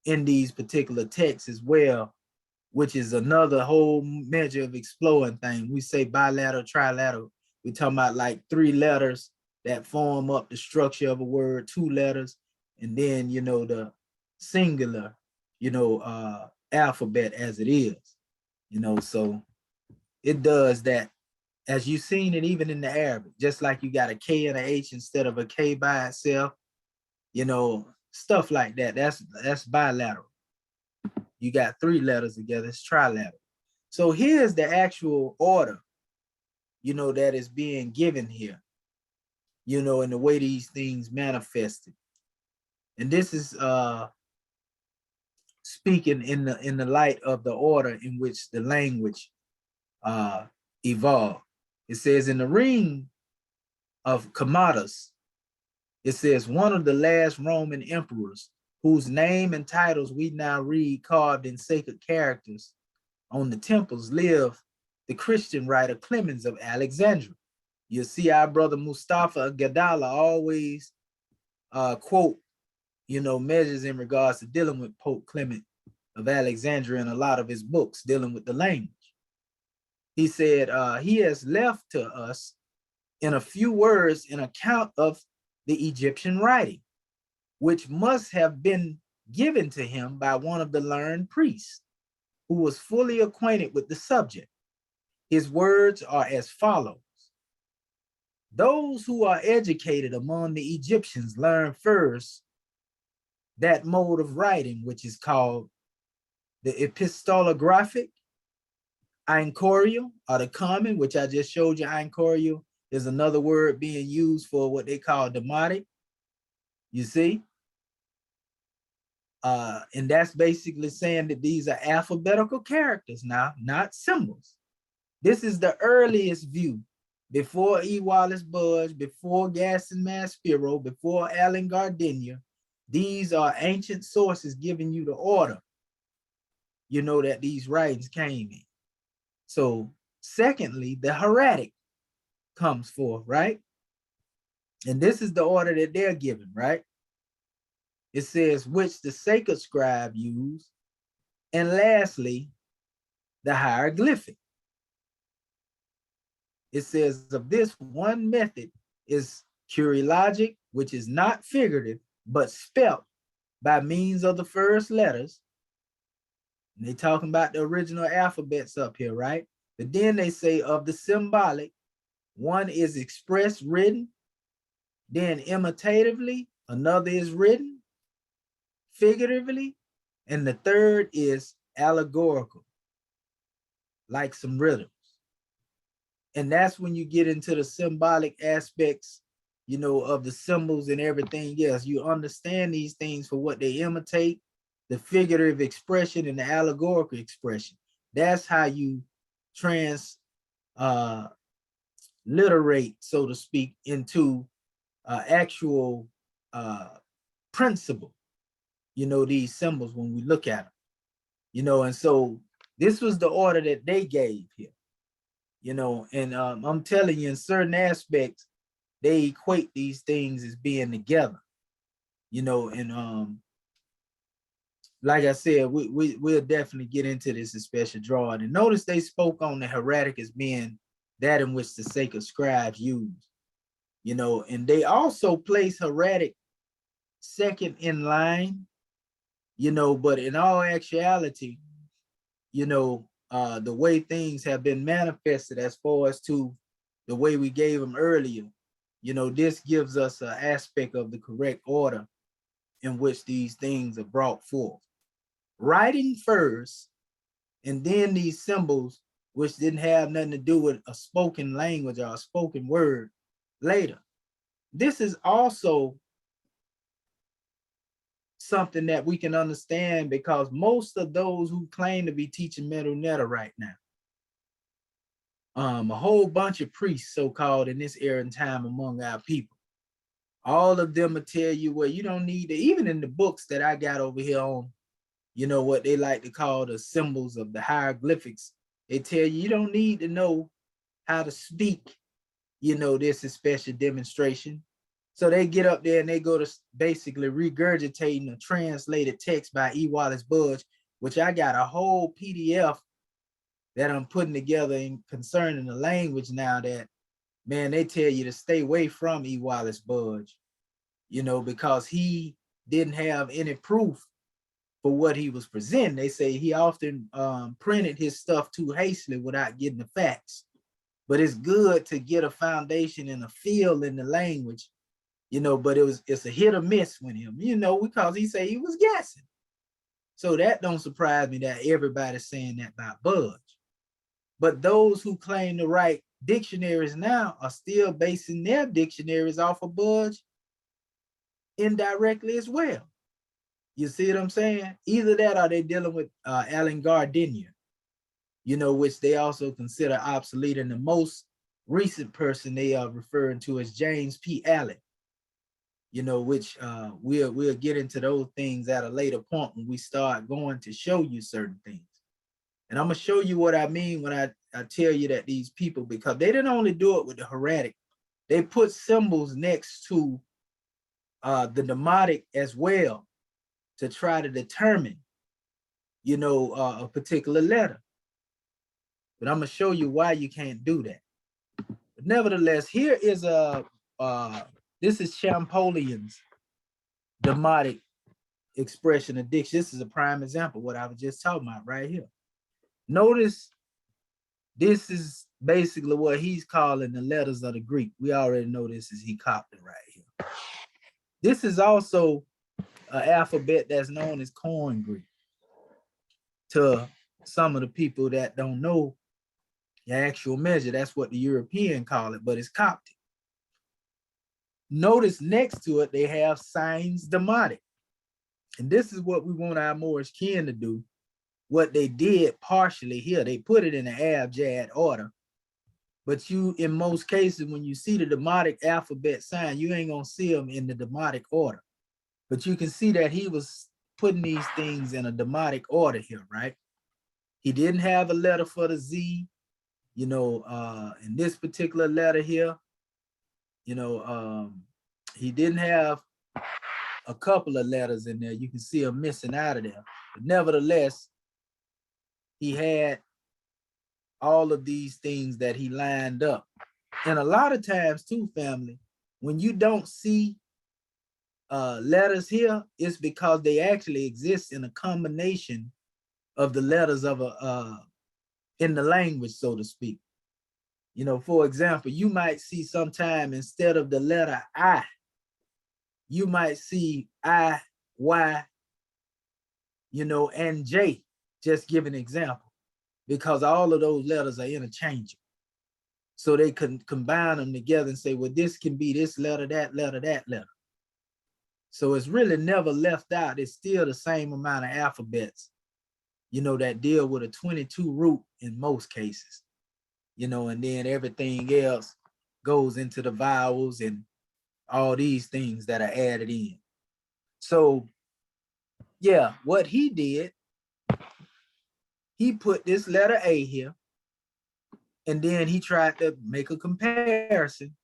in these particular texts as well, which is another whole measure of exploring thing. We say bilateral, trilateral. We're talking about like 3 letters that form up the structure of a word, 2 letters, and then, you know, the singular, you know, alphabet as it is, you know, so it does that. As you've seen it even in the Arabic, just like you got a K and a H instead of a K by itself, you know, stuff like that. That's bilateral. You got 3 letters together, it's trilateral. So here's the actual order, you know, that is being given here, you know, and the way these things manifested. And this is speaking in the light of the order in which the language evolved. It says in the ring of Commodus, it says one of the last Roman emperors whose name and titles we now read carved in sacred characters on the temples lived the Christian writer Clemens of Alexandria. You see our brother Mustafa Gadala always quote measures in regards to dealing with Pope Clement of Alexandria and a lot of his books dealing with the language. He said, he has left to us in a few words an account of the Egyptian writing, which must have been given to him by one of the learned priests who was fully acquainted with the subject. His words are as follows. Those who are educated among the Egyptians learn first that mode of writing, which is called the epistolographic, einchorial, or the common, which I just showed you. Einchorial is another word being used for what they call demotic. You see? And that's basically saying that these are alphabetical characters now, not symbols. This is the earliest view, before E. Wallace Budge, before Gaston Maspero, before Allen Gardenia. These are ancient sources giving you the order, that these writings came in. So secondly, the hieratic comes forth, right? And this is the order that they're given, right? It says, which the Sekha scribe used. And lastly, the hieroglyphic. It says of this one method is Kyrilogic, which is not figurative, but spelt by means of the first letters. And they're talking about the original alphabets up here, right? But then they say of the symbolic, one is expressed written, then imitatively, another is written, figuratively, and the third is allegorical, like some riddles. And that's when you get into the symbolic aspects, of the symbols and everything else. You understand these things for what they imitate, the figurative expression and the allegorical expression. That's how you literate, so to speak, into actual principle, these symbols when we look at them, and so this was the order that they gave here, and I'm telling you, in certain aspects, they equate these things as being together, and like I said, we'll definitely get into this in special drawing. And notice they spoke on the hieratic as being that in which the Sekha scribes used, and they also place hieratic second in line, but in all actuality, the way things have been manifested as far as to the way we gave them earlier, this gives us an aspect of the correct order in which these things are brought forth. Writing first, and then these symbols, which didn't have nothing to do with a spoken language or a spoken word, later. This is also something that we can understand because most of those who claim to be teaching Medu Neter right now, a whole bunch of priests, so-called, in this era and time among our people, all of them will tell you, well, you don't need to, even in the books that I got over here on, what they like to call the symbols of the hieroglyphics, they tell you, you don't need to know how to speak, this is special demonstration. So they get up there and they go to basically regurgitating a translated text by E. Wallace Budge, which I got a whole PDF that I'm putting together in concerning the language now that, man, they tell you to stay away from E. Wallace Budge, because he didn't have any proof for what he was presenting. They say he often printed his stuff too hastily without getting the facts. But it's good to get a foundation and a feel in the language, but it's a hit or miss with him, because he say he was guessing. So that don't surprise me that everybody's saying that about Budge. But those who claim to write dictionaries now are still basing their dictionaries off of Budge indirectly as well. You see what I'm saying? Either that or they're dealing with Allen Gardenia, which they also consider obsolete. And the most recent person they are referring to as James P. Allen, which we'll get into those things at a later point when we start going to show you certain things. And I'm going to show you what I mean when I tell you that these people, because they didn't only do it with the hieratic, they put symbols next to the Demotic as well to try to determine, you know, a particular letter. But I'm gonna show you why you can't do that. But nevertheless, here is this is Champollion's Demotic expression of diction. This is a prime example of what I was just talking about right here. Notice this is basically what he's calling the letters of the Greek. We already know this is he copied right here. This is also an alphabet that's known as Corn Greek to some of the people that don't know the actual measure. That's what the European call it, but it's Coptic. Notice next to it, they have signs Demotic. And this is what we want our Moorish kin to do. What they did partially here, they put it in the abjad order. But you, in most cases, when you see the Demotic alphabet sign, you ain't gonna see them in the Demotic order. But you can see that he was putting these things in a Demotic order here, right? He didn't have a letter for the Z, you know, in this particular letter here, you know, he didn't have a couple of letters in there. You can see them missing out of there. But nevertheless, he had all of these things that he lined up. And a lot of times too, family, when you don't see letters here, it's because they actually exist in a combination of the letters of in the language, so to speak. You know, for example, you might see sometime instead of the letter I, you might see I, Y, you know, and J, just give an example, because all of those letters are interchangeable. So they can combine them together and say, well, this can be this letter, that letter, that letter. So it's really never left out. It's still the same amount of alphabets, you know, that deal with a 22 root in most cases, you know, and then everything else goes into the vowels and all these things that are added in. So yeah, what he did, he put this letter A here, and then he tried to make a comparison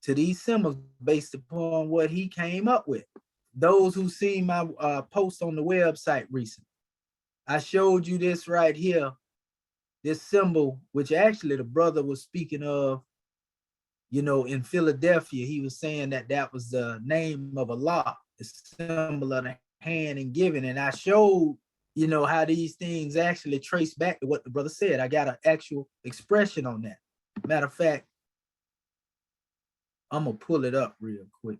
to these symbols based upon what he came up with. Those who see my post on the website recently, I showed you this right here, this symbol, which actually the brother was speaking of, you know, in Philadelphia. He was saying that that was the name of Allah, the symbol of the hand and giving. And I showed, you know, how these things actually trace back to what the brother said. I got an actual expression on that. Matter of fact, I'm gonna pull it up real quick,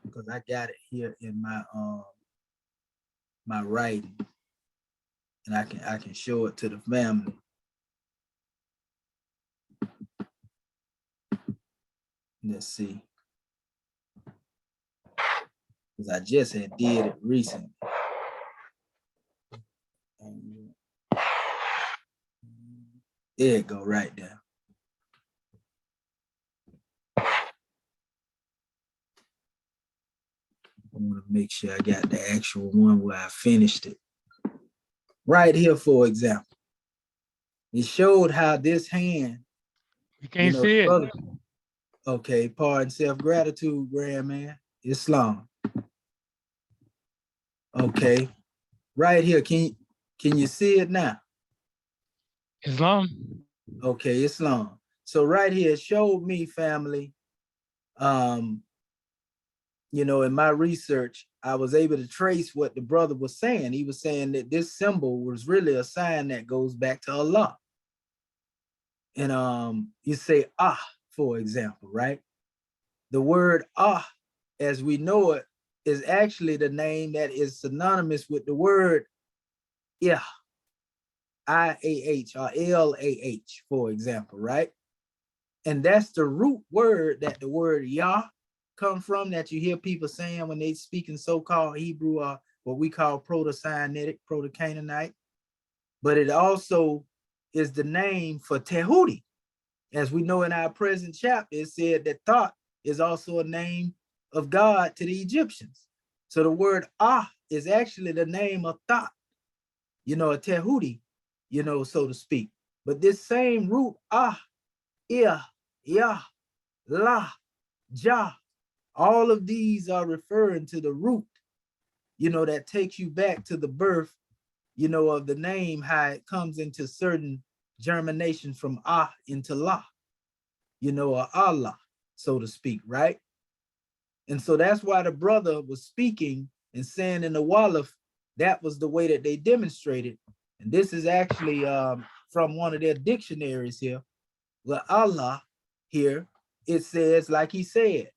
because I got it here in my my writing, and I can show it to the family. Let's see, because I just had did it recently. There it go, right there. I want to make sure I got the actual one where I finished it. Right here, for example, it showed how this hand, You can't see it. brother, okay, pardon, self-gratitude, grand man, Islam. Okay, right here, can you see it now? Islam. Okay, Islam. So right here, it showed me, family, you know, in my research, I was able to trace what the brother was saying. He was saying that this symbol was really a sign that goes back to Allah. And you say ah, for example, right? The word ah, as we know it, is actually the name that is synonymous with the word yeah, I-A-H or L-A-H, for example, right? And that's the root word that the word Yah come from, that you hear people saying when they speak in so-called Hebrew or what we call Proto-Sinaitic, Proto-Canaanite. But it also is the name for Tehuti. As we know in our present chapter, it said that Thought is also a name of God to the Egyptians. So the word Ah is actually the name of Thought, you know, a Tehuti, you know, so to speak. But this same root Ah, Yah, La, Jah. All of these are referring to the root, that takes you back to the birth, of the name, how it comes into certain germination from Ah into La, or Allah, so to speak, right? And so that's why the brother was speaking and saying in the Wallaf, that was the way that they demonstrated. And this is actually from one of their dictionaries here. Well, Allah here, it says, like he said,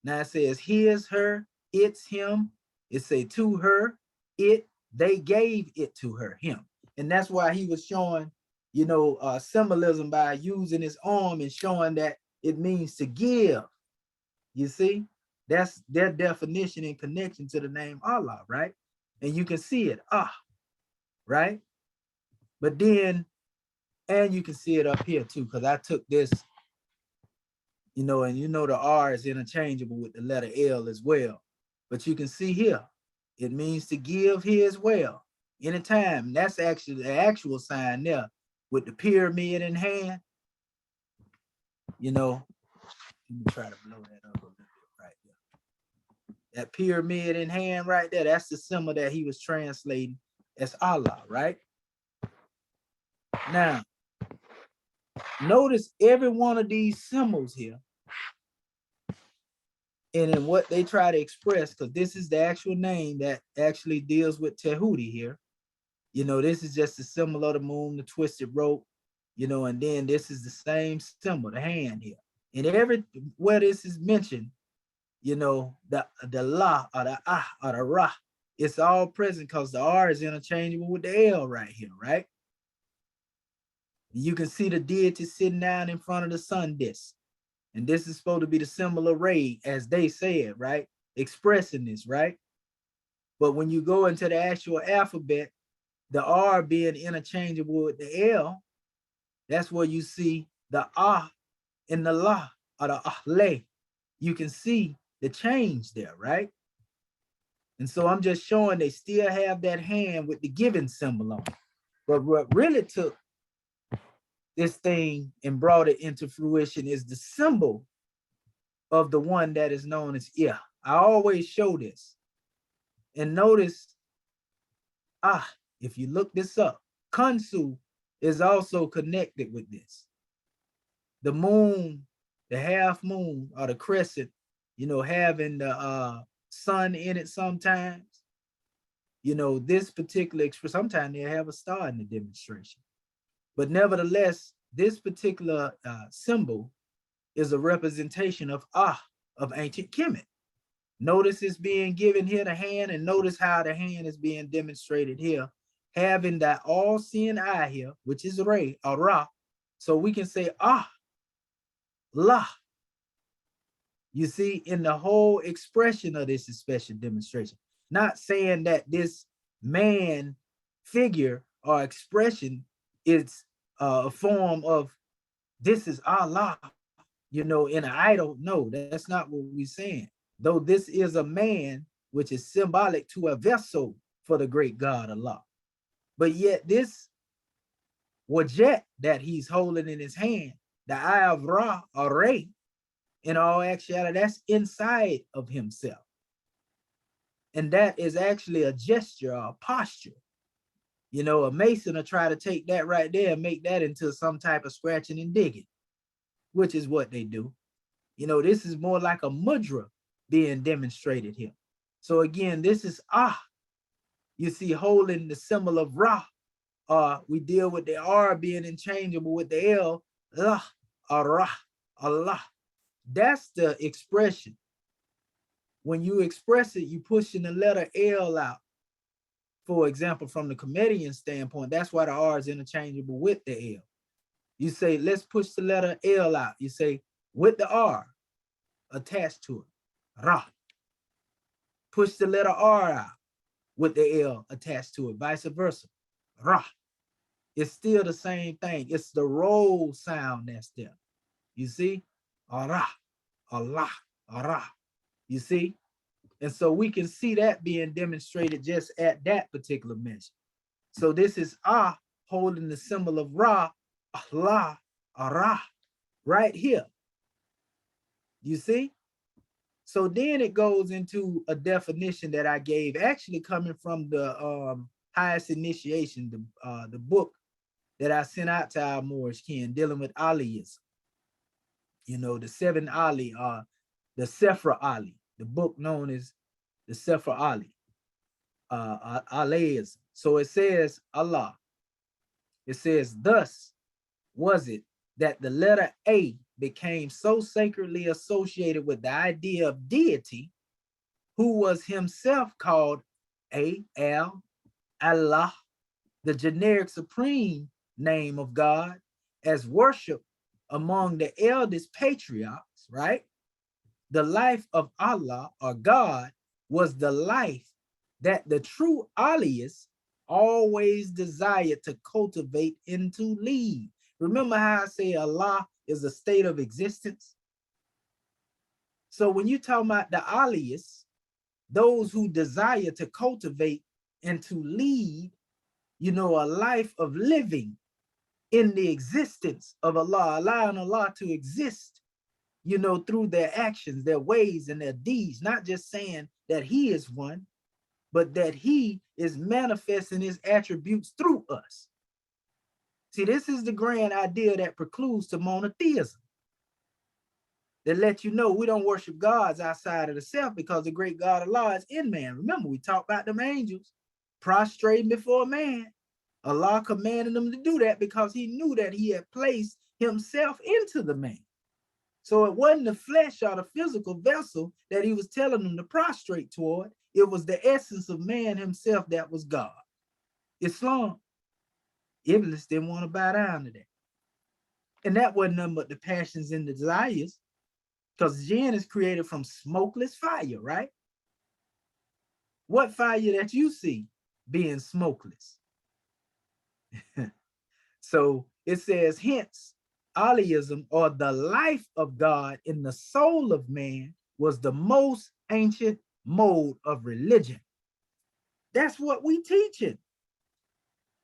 now it says, his, her, it's, him. It say to her, it, they gave it to her, him. And that's why he was showing, symbolism by using his arm and showing that it means to give. You see, that's their definition in connection to the name Allah, right? And you can see it, right? But then, and you can see it up here too, because I took this, and the R is interchangeable with the letter L as well. But you can see here, it means to give here as well. Anytime, that's actually the actual sign there with the pyramid in hand. Let me try to blow that up a little bit right there. That pyramid in hand right there, that's the symbol that he was translating as Allah, right? Now, notice every one of these symbols here, and in what they try to express, because this is the actual name that actually deals with Tehuti here. This is just the symbol of the moon, the twisted rope, and then this is the same symbol, the hand here. And everywhere this is mentioned, the La or the Ah or the Ra, it's all present because the R is interchangeable with the L right here, right? You can see the deity sitting down in front of the sun disk. And this is supposed to be the symbol of Ra, as they said, right? Expressing this, right? But when you go into the actual alphabet, the R being interchangeable with the L, that's where you see the Ah and the La or the Ahle. You can see the change there, right? And so I'm just showing they still have that hand with the giving symbol on it. But what really took this thing and brought it into fruition is the symbol of the one that is known as Iyah. I always show this. And notice, if you look this up, Kansu is also connected with this. The moon, the half moon or the crescent, having the sun in it sometimes. This particular expression, sometimes they have a star in the demonstration. But nevertheless, this particular symbol is a representation of of ancient Kemet. Notice it's being given here the hand, and notice how the hand is being demonstrated here, having that all-seeing eye here, which is Re or Ra. So we can say La. You see, in the whole expression of this special demonstration, not saying that this man figure or expression is a form of this is Allah, in an idol. No, that's not what we're saying. Though this is a man, which is symbolic to a vessel for the great God Allah. But yet this wajet that he's holding in his hand, the eye of Ra or Re, in all actuality, that's inside of himself. And that is actually a gesture or a posture. A mason will try to take that right there and make that into some type of scratching and digging, which is what they do. This is more like a mudra being demonstrated here. So again, this is you see, holding the symbol of Ra. We deal with the R being interchangeable with the L, La, Ra, Allah. That's the expression. When you express it, you pushing the letter L out. For example, from the comedian standpoint, that's why the R is interchangeable with the L. You say, let's push the letter L out. You say, with the R attached to it, Ra. Push the letter R out with the L attached to it, vice versa, Ra. It's still the same thing. It's the roll sound that's there. You see? Ra, Allah, Ra. You see? And so we can see that being demonstrated just at that particular measure. So this is holding the symbol of Ra, Allah, Ra, right here. You see? So then it goes into a definition that I gave, actually coming from the highest initiation, the book that I sent out to our Moorish kin dealing with Aliism. You know, the 7 Ali are the Sephra Ali, the book known as the Sephra Ali, Aliism. So it says Allah. It says, thus was it that the letter A became so sacredly associated with the idea of deity, who was himself called Al, Allah, the generic supreme name of God, as worship among the eldest patriarchs, right? The life of Allah or God was the life that the true Alias always desired to cultivate and to lead. Remember how I say Allah is a state of existence? So when you talk about the Alias, those who desire to cultivate and to lead, you know, a life of living in the existence of Allah, allowing Allah to exist, you know, through their actions, their ways, and their deeds, not just saying that he is one, but that he is manifesting his attributes through us. See, this is the grand idea that precludes to monotheism. That lets you know we don't worship gods outside of the self because the great God Allah is in man. Remember, we talked about them angels prostrating before man. Allah commanded them to do that because he knew that he had placed himself into the man. So it wasn't the flesh or the physical vessel that he was telling them to prostrate toward. It was the essence of man himself that was God. Islam, Iblis didn't want to bow down to that. And that wasn't nothing but the passions and the desires, because jinn is created from smokeless fire, right? What fire that you see being smokeless? So it says, hence, Aliism, or the life of God in the soul of man, was the most ancient mode of religion. That's what we teaching.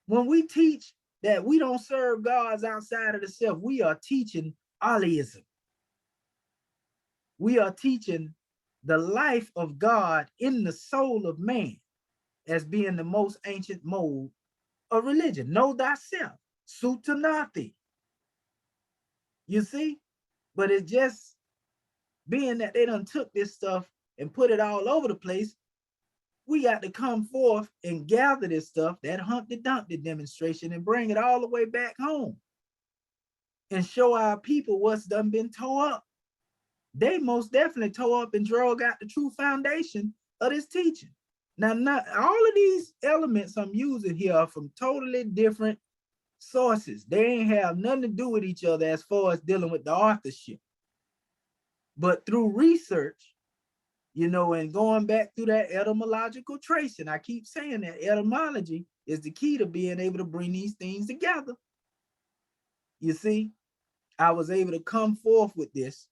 When we teach that we don't serve gods outside of the self, we are teaching Aliism. We are teaching the life of God in the soul of man as being the most ancient mode of religion. Know thyself, Sutanati. You see? But it's just being that they done took this stuff and put it all over the place, we got to come forth and gather this stuff, that Humpty Dumpty demonstration, and bring it all the way back home and show our people what's done been tore up. They most definitely tore up and drug out the true foundation of this teaching. Now, not all of these elements I'm using here are from totally different sources. They ain't have nothing to do with each other as far as dealing with the authorship. But through research, you know, and going back through that etymological tracing, I keep saying that etymology is the key to being able to bring these things together. You see, I was able to come forth with this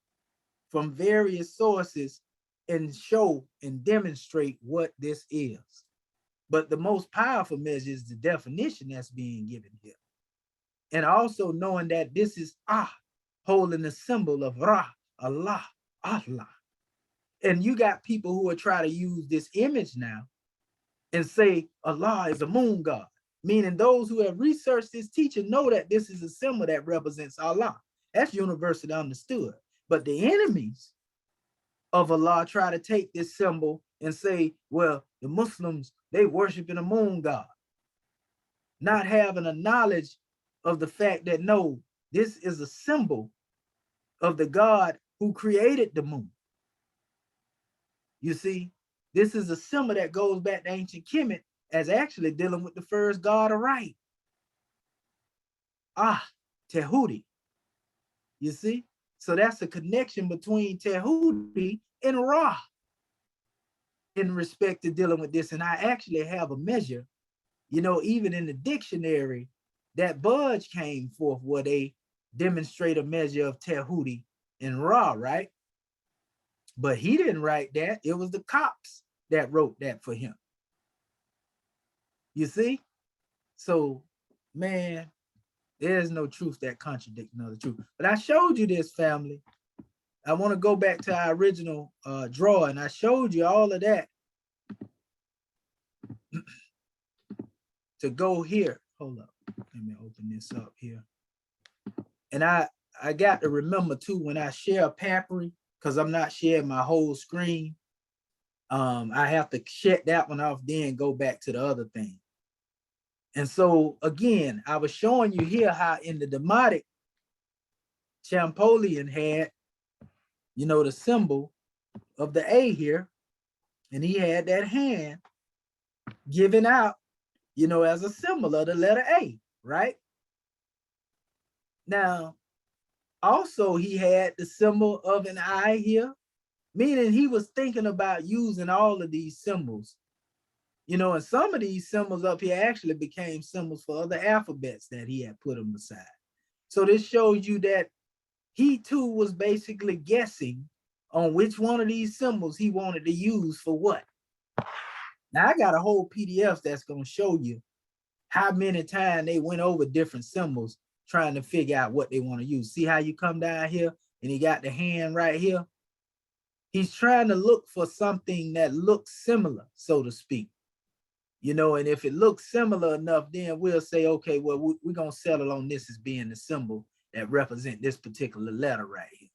from various sources and show and demonstrate what this is. But the most powerful measure is the definition that's being given here. And also knowing that this is holding the symbol of Ra, Allah, Allah. And you got people who are trying to use this image now and say Allah is a moon god, meaning those who have researched this teaching know that this is a symbol that represents Allah. That's universally understood. But the enemies of Allah try to take this symbol and say, well, the Muslims, they worshiping a moon god, not having a knowledge of the fact that no, this is a symbol of the God who created the moon. You see, this is a symbol that goes back to ancient Kemet as actually dealing with the first god of right. Tehuti. You see? So that's a connection between Tehuti and Ra in respect to dealing with this. And I actually have a measure, you know, even in the dictionary, that Budge came forth where they demonstrate a measure of Tehuti and Ra, right? But he didn't write that. It was the cops that wrote that for him. You see? So, man, there's no truth that contradicts another truth. But I showed you this, family, I want to go back to our original drawing. I showed you all of that to go here. Hold up. Let me open this up here. And I got to remember too, when I share Papyri, because I'm not sharing my whole screen, I have to shut that one off, then go back to the other thing. And so again, I was showing you here how in the Demotic, Champollion had, you know, the symbol of the A here, and he had that hand given out, you know, as a symbol of the letter A, right? Now, also he had the symbol of an I here, meaning he was thinking about using all of these symbols. You know, and some of these symbols up here actually became symbols for other alphabets that he had put them aside. So this shows you that he too was basically guessing on which one of these symbols he wanted to use for what. Now I got a whole PDF that's going to show you how many times they went over different symbols trying to figure out what they want to use. See how you come down here and he got the hand right here? He's trying to look for something that looks similar, so to speak. You know, and if it looks similar enough, then we'll say, okay, well, we're going to settle on this as being the symbol that represent this particular letter right here.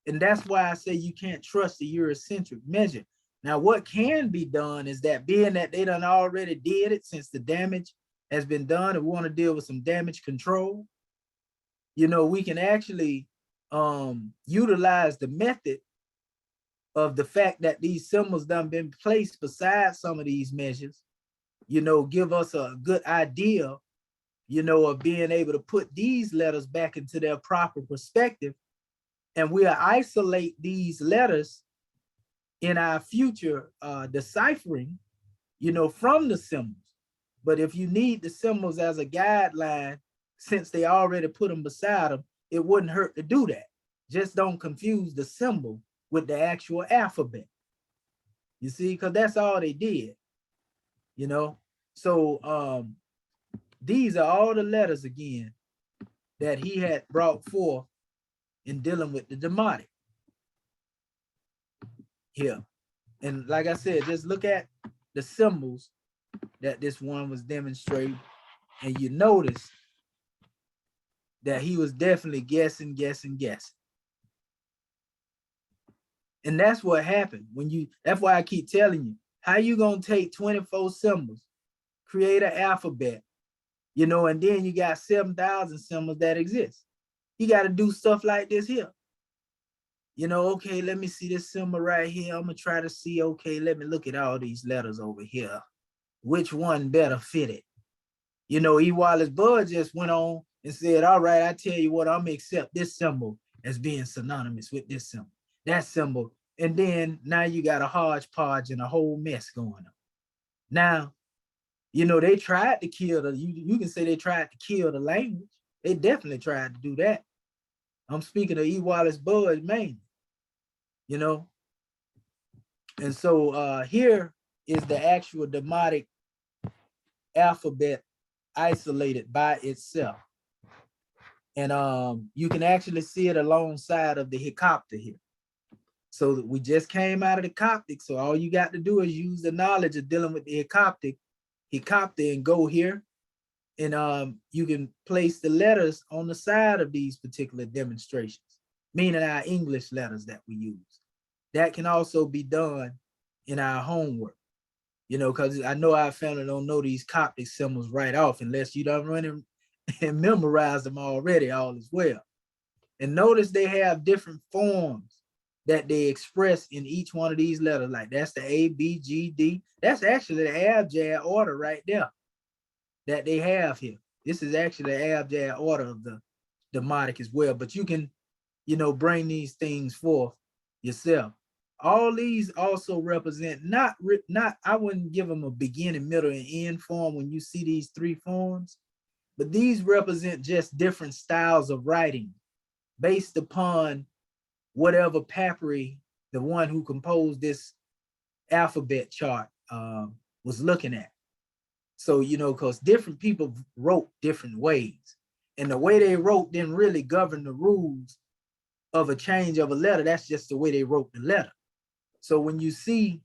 And that's why I say you can't trust the Eurocentric measure. Now, what can be done is that being that they done already did it since the damage has been done and we want to deal with some damage control, you know, we can actually utilize the method of the fact that these symbols done been placed beside some of these measures, you know, give us a good idea, you know, of being able to put these letters back into their proper perspective. And we'll isolate these letters in our future deciphering, you know, from the symbols. But if you need the symbols as a guideline, since they already put them beside them, it wouldn't hurt to do that. Just don't confuse the symbol with the actual alphabet. You see, because that's all they did, you know. So these are all the letters again that he had brought forth in dealing with the Demotic here. And like I said, just look at the symbols that this one was demonstrating, and you notice that he was definitely guessing. And that's what happened when you, that's why I keep telling you, how you gonna take 24 symbols, create an alphabet, you know, and then you got 7,000 symbols that exist. You got to do stuff like this here. You know, okay, let me see this symbol right here. I'm gonna try to see, okay, let me look at all these letters over here. Which one better fit it? You know, E. Wallace Bud just went on and said, all right, I tell you what, I'm gonna accept this symbol as being synonymous with this symbol, that symbol. And then now you got a hodgepodge and a whole mess going on. Now, you know, they tried to kill the, you can say they tried to kill the language. They definitely tried to do that. I'm speaking of E. Wallace Bud mainly, you know. And so here is the actual Demotic alphabet isolated by itself. And you can actually see it alongside of the Hecopter here. So we just came out of the Coptic. So all you got to do is use the knowledge of dealing with the Hecopter and go here. And you can place the letters on the side of these particular demonstrations, meaning our English letters that we use. That can also be done in our homework, you know, because I know our family don't know these Coptic symbols right off unless you done run and memorize them already, all is well. And notice they have different forms that they express in each one of these letters. Like that's the A, B, G, D. That's actually the abjad order right there that they have here. This is actually the abjad order of the Demotic as well. But you can, you know, bring these things forth yourself. All these also represent not I wouldn't give them a beginning, middle, and end form when you see these three forms, but these represent just different styles of writing based upon whatever Papyri, the one who composed this alphabet chart, was looking at. So, you know, because different people wrote different ways, and the way they wrote didn't really govern the rules of a change of a letter. That's just the way they wrote the letter. So when you see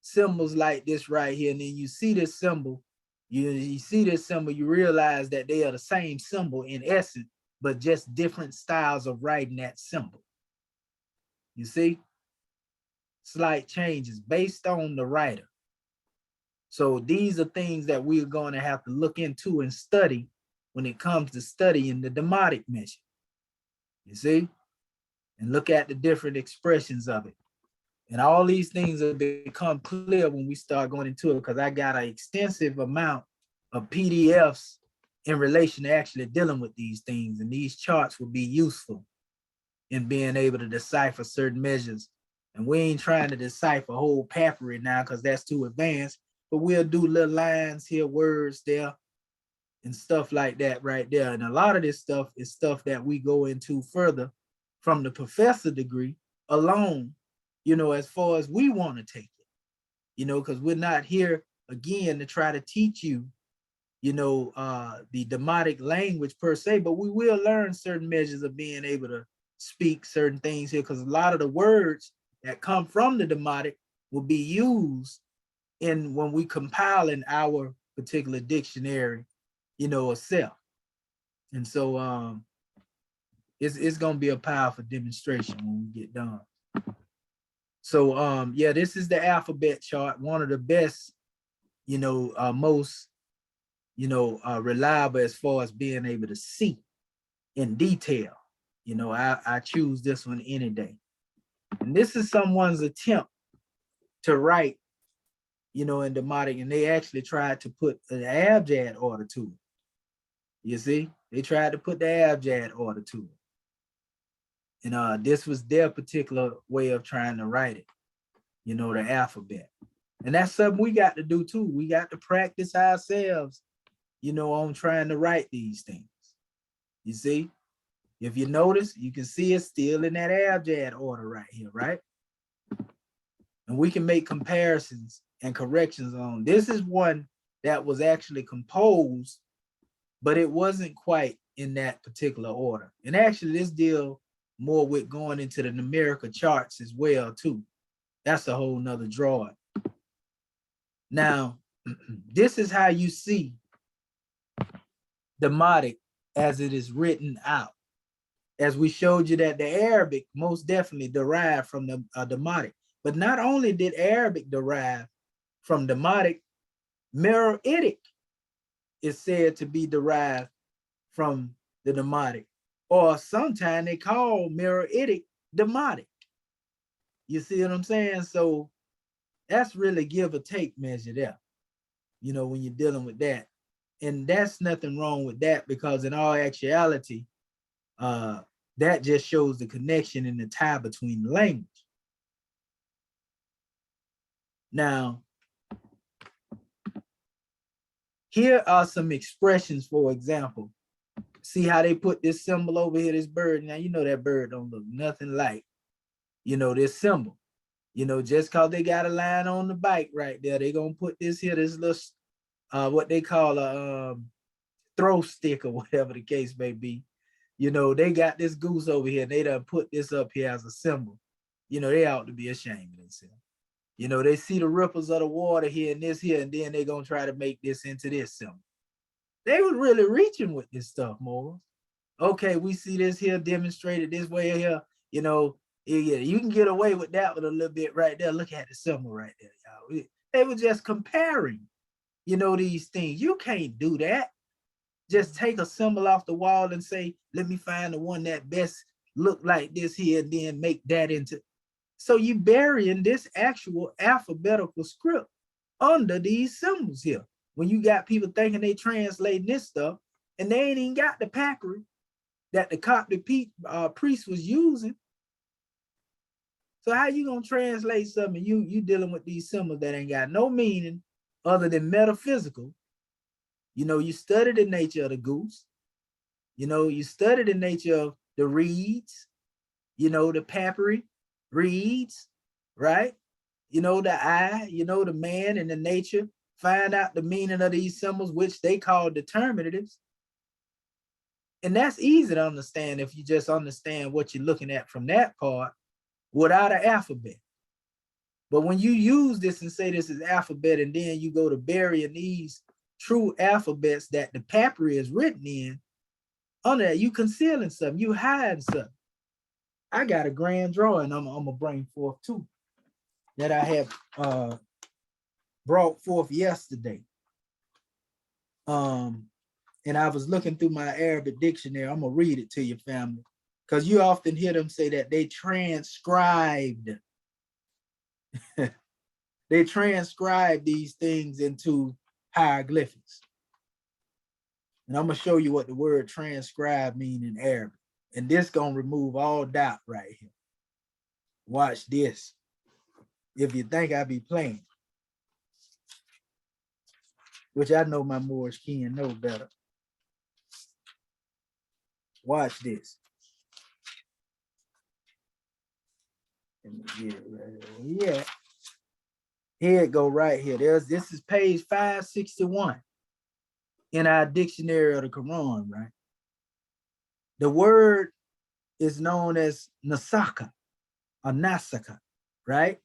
symbols like this right here, and then you see this symbol, you see this symbol, you realize that they are the same symbol in essence, but just different styles of writing that symbol. You see? Slight changes based on the writer. So these are things that we're going to have to look into and study when it comes to studying the Demotic measure. You see? And look at the different expressions of it. And all these things will become clear when we start going into it, because I got an extensive amount of PDFs in relation to actually dealing with these things. And these charts will be useful in being able to decipher certain measures. And we ain't trying to decipher whole papyri now because that's too advanced, but we'll do little lines here, words there, and stuff like that right there. And a lot of this stuff is stuff that we go into further from the professor degree alone, you know, as far as we want to take it, you know, because we're not here again to try to teach you, you know, the Demotic language per se, but we will learn certain measures of being able to speak certain things here, because a lot of the words that come from the Demotic will be used in when we compile in our particular dictionary, you know, itself. And so it's gonna be a powerful demonstration when we get done. So yeah, this is the alphabet chart, one of the best, you know, most, you know, reliable as far as being able to see in detail. You know, I choose this one any day. And this is someone's attempt to write, you know, in Demotic, and they actually tried to put an abjad order to it. You see, they tried to put the abjad order to it. And this was their particular way of trying to write it, you know, the alphabet. And that's something we got to do too. We got to practice ourselves, you know, on trying to write these things. You see, if you notice, you can see it's still in that abjad order right here, right? And we can make comparisons and corrections on. This is one that was actually composed, but it wasn't quite in that particular order. And actually this deal more with going into the numerical charts as well too. That's a whole nother drawing. Now, this is how you see Demotic as it is written out. As we showed you that the Arabic most definitely derived from the Demotic. But not only did Arabic derive from Demotic, Meroitic is said to be derived from the Demotic. Or sometimes they call Meroitic Demotic. You see what I'm saying? So that's really give or take measure there, you know, when you're dealing with that. And that's nothing wrong with that, because in all actuality, that just shows the connection and the tie between the language. Now, here are some expressions, for example. See how they put this symbol over here, this bird. Now, you know that bird don't look nothing like, you know, this symbol. You know, just because they got a line on the bike right there, they gonna put this here, this little, what they call a throw stick or whatever the case may be. You know, they got this goose over here. They done put this up here as a symbol. You know, they ought to be ashamed of themselves. You know, they see the ripples of the water here and this here, and then they gonna try to make this into this symbol. They were really reaching with this stuff, more. Okay, we see this here demonstrated this way here. You know, yeah, you can get away with that with a little bit right there. Look at the symbol right there, y'all. They were just comparing, you know, these things. You can't do that. Just take a symbol off the wall and say, let me find the one that best look like this here, and then make that into. So you burying this actual alphabetical script under these symbols here. When you got people thinking they translating this stuff, and they ain't even got the papyri that the Coptic priest was using. So how you gonna translate something? You dealing with these symbols that ain't got no meaning other than metaphysical. You know, you study the nature of the goose. You know, you study the nature of the reeds. You know, the papyri reeds, right? You know, the eye. You know, the man and the nature. Find out the meaning of these symbols, which they call determinatives. And that's easy to understand if you just understand what you're looking at from that part without an alphabet. But when you use this and say this is alphabet, and then you go to burying these true alphabets that the papyri is written in, under that, you concealing something, you hiding something. I got a grand drawing I'm gonna bring forth too, that I have brought forth yesterday. And I was looking through my Arabic dictionary. I'm gonna read it to you, family, because you often hear them say that they transcribed. They transcribe these things into hieroglyphics. And I'm gonna show you what the word transcribe mean in Arabic. And this gonna remove all doubt right here. Watch this. If you think I be playing, which I know my Moorish kin know better. Watch this. Yeah. Here it go right here. This is page 561 in our dictionary of the Quran, right? The word is known as Nasaka or Nasaka, right?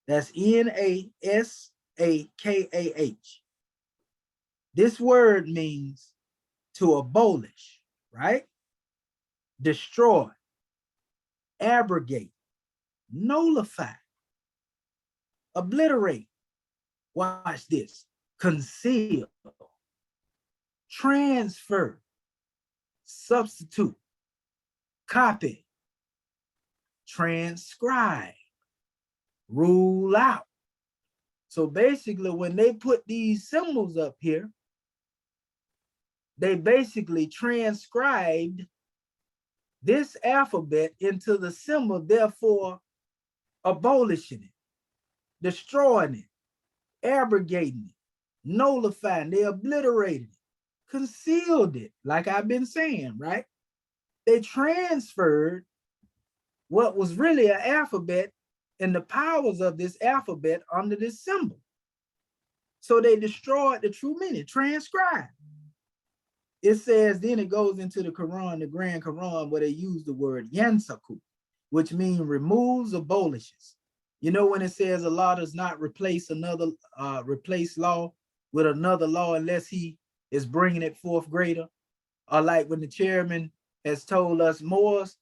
That's N-A-S-A-K-A-H. This word means to abolish, right? Destroy, abrogate, nullify, obliterate. Watch this. Conceal, transfer, substitute, copy, transcribe, rule out. So basically, when they put these symbols up here, they basically transcribed this alphabet into the symbol, therefore abolishing it, destroying it, abrogating it, nullifying, they obliterated it, concealed it, like I've been saying, right? They transferred what was really an alphabet and the powers of this alphabet under this symbol. So they destroyed the true meaning, transcribed. It says, then it goes into the Quran, the Grand Quran, where they use the word yansaku, which means removes, abolishes. You know, when it says Allah does not replace another, replace law with another law unless he is bringing it forth greater. Or like when the chairman has told us, Moors,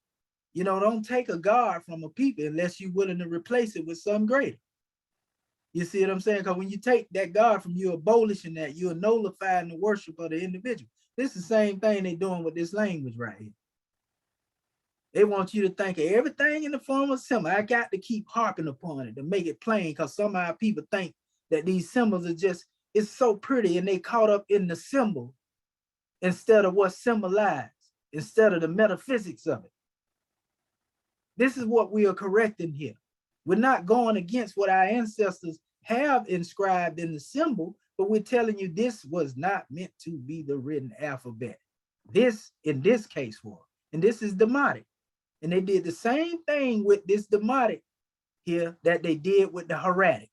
you know, don't take a God from a people unless you're willing to replace it with some greater. You see what I'm saying? Because when you take that God from you, abolishing that, you're nullifying the worship of the individual. This is the same thing they're doing with this language right here. They want you to think of everything in the form of symbol. I got to keep harping upon it to make it plain, because somehow people think that these symbols are just, it's so pretty, and they caught up in the symbol instead of what's symbolized, instead of the metaphysics of it. This is what we are correcting here. We're not going against what our ancestors have inscribed in the symbol, but we're telling you this was not meant to be the written alphabet. This, in this case, was. And this is Demotic. And they did the same thing with this Demotic here that they did with the Hieratic,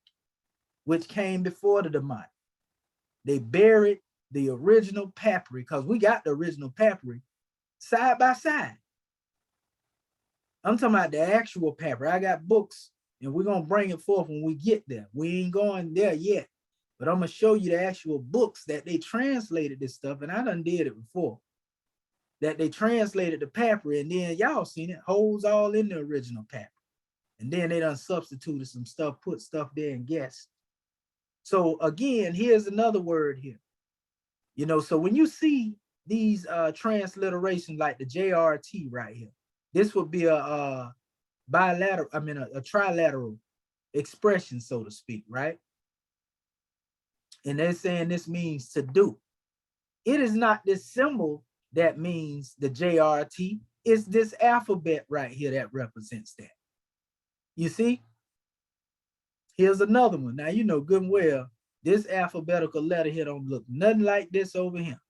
which came before the Demotic. They buried the original papyri, because we got the original papyri side by side. I'm talking about the actual papyri. I got books, and we're going to bring it forth when we get there. We ain't going there yet, but I'm going to show you the actual books that they translated this stuff, and I done did it before, that they translated the papyri, and then y'all seen it, holes all in the original papyri. And then they done substituted some stuff, put stuff there and guessed. So again, here's another word here. You know, so when you see these transliterations like the JRT right here, this would be a bilateral, I mean, a trilateral expression, so to speak, right? And they're saying this means to do. It is not this symbol that means the JRT, it's this alphabet right here that represents that. You see? Here's another one. Now, you know good and well, this alphabetical letter here don't look nothing like this over here.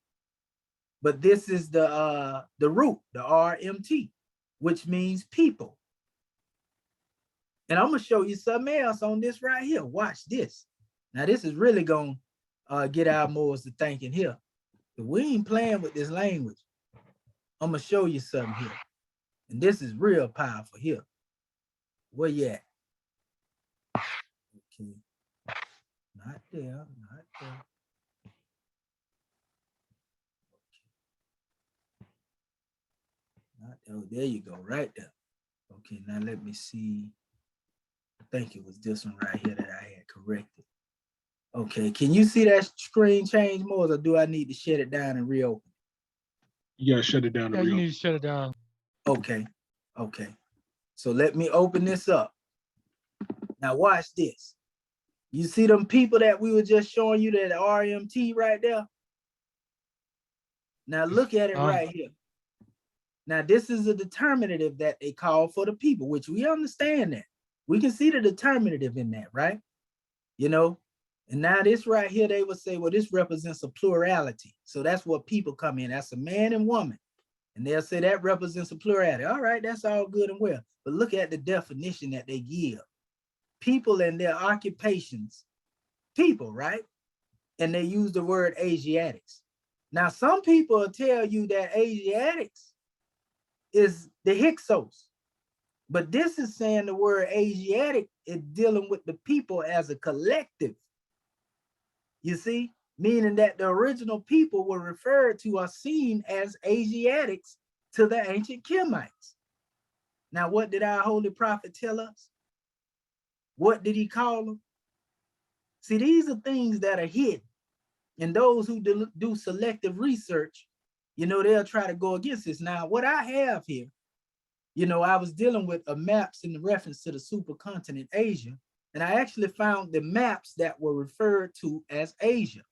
But this is the root, the RMT, which means people. And I'm gonna show you something else on this right here. Watch this. Now, this is really gonna get our Moors to thinking here. We ain't playing with this language. I'm gonna show you something here. And this is real powerful here. Where you at? Okay. Not there, not there. Not there. Oh, there you go, right there. Okay, now let me see. I think it was this one right here that I had corrected. Okay, can you see that screen change more, or do I need to shut it down and reopen? You gotta shut it down. Yeah, you need to shut it down. Okay, okay. So let me open this up. Now watch this. You see them people that we were just showing you, that RMT right there? Now look at it right here. Now this is a determinative that they call for the people, which we understand that. We can see the determinative in that, right? You know, and now this right here, they would say, well, this represents a plurality. So that's what people come in. That's a man and woman. And they'll say that represents a plurality. All right, that's all good and well. But look at the definition that they give. People and their occupations. People, right? And they use the word Asiatics. Now, some people will tell you that Asiatics is the Hyksos. But this is saying the word Asiatic is dealing with the people as a collective. You see, meaning that the original people were referred to or seen as Asiatics to the ancient Kemites. Now, what did our holy prophet tell us? What did he call them? See, these are things that are hidden. And those who do selective research, you know, they'll try to go against this. Now, what I have here, you know, I was dealing with maps in reference to the supercontinent Asia, and I actually found the maps that were referred to as Asia.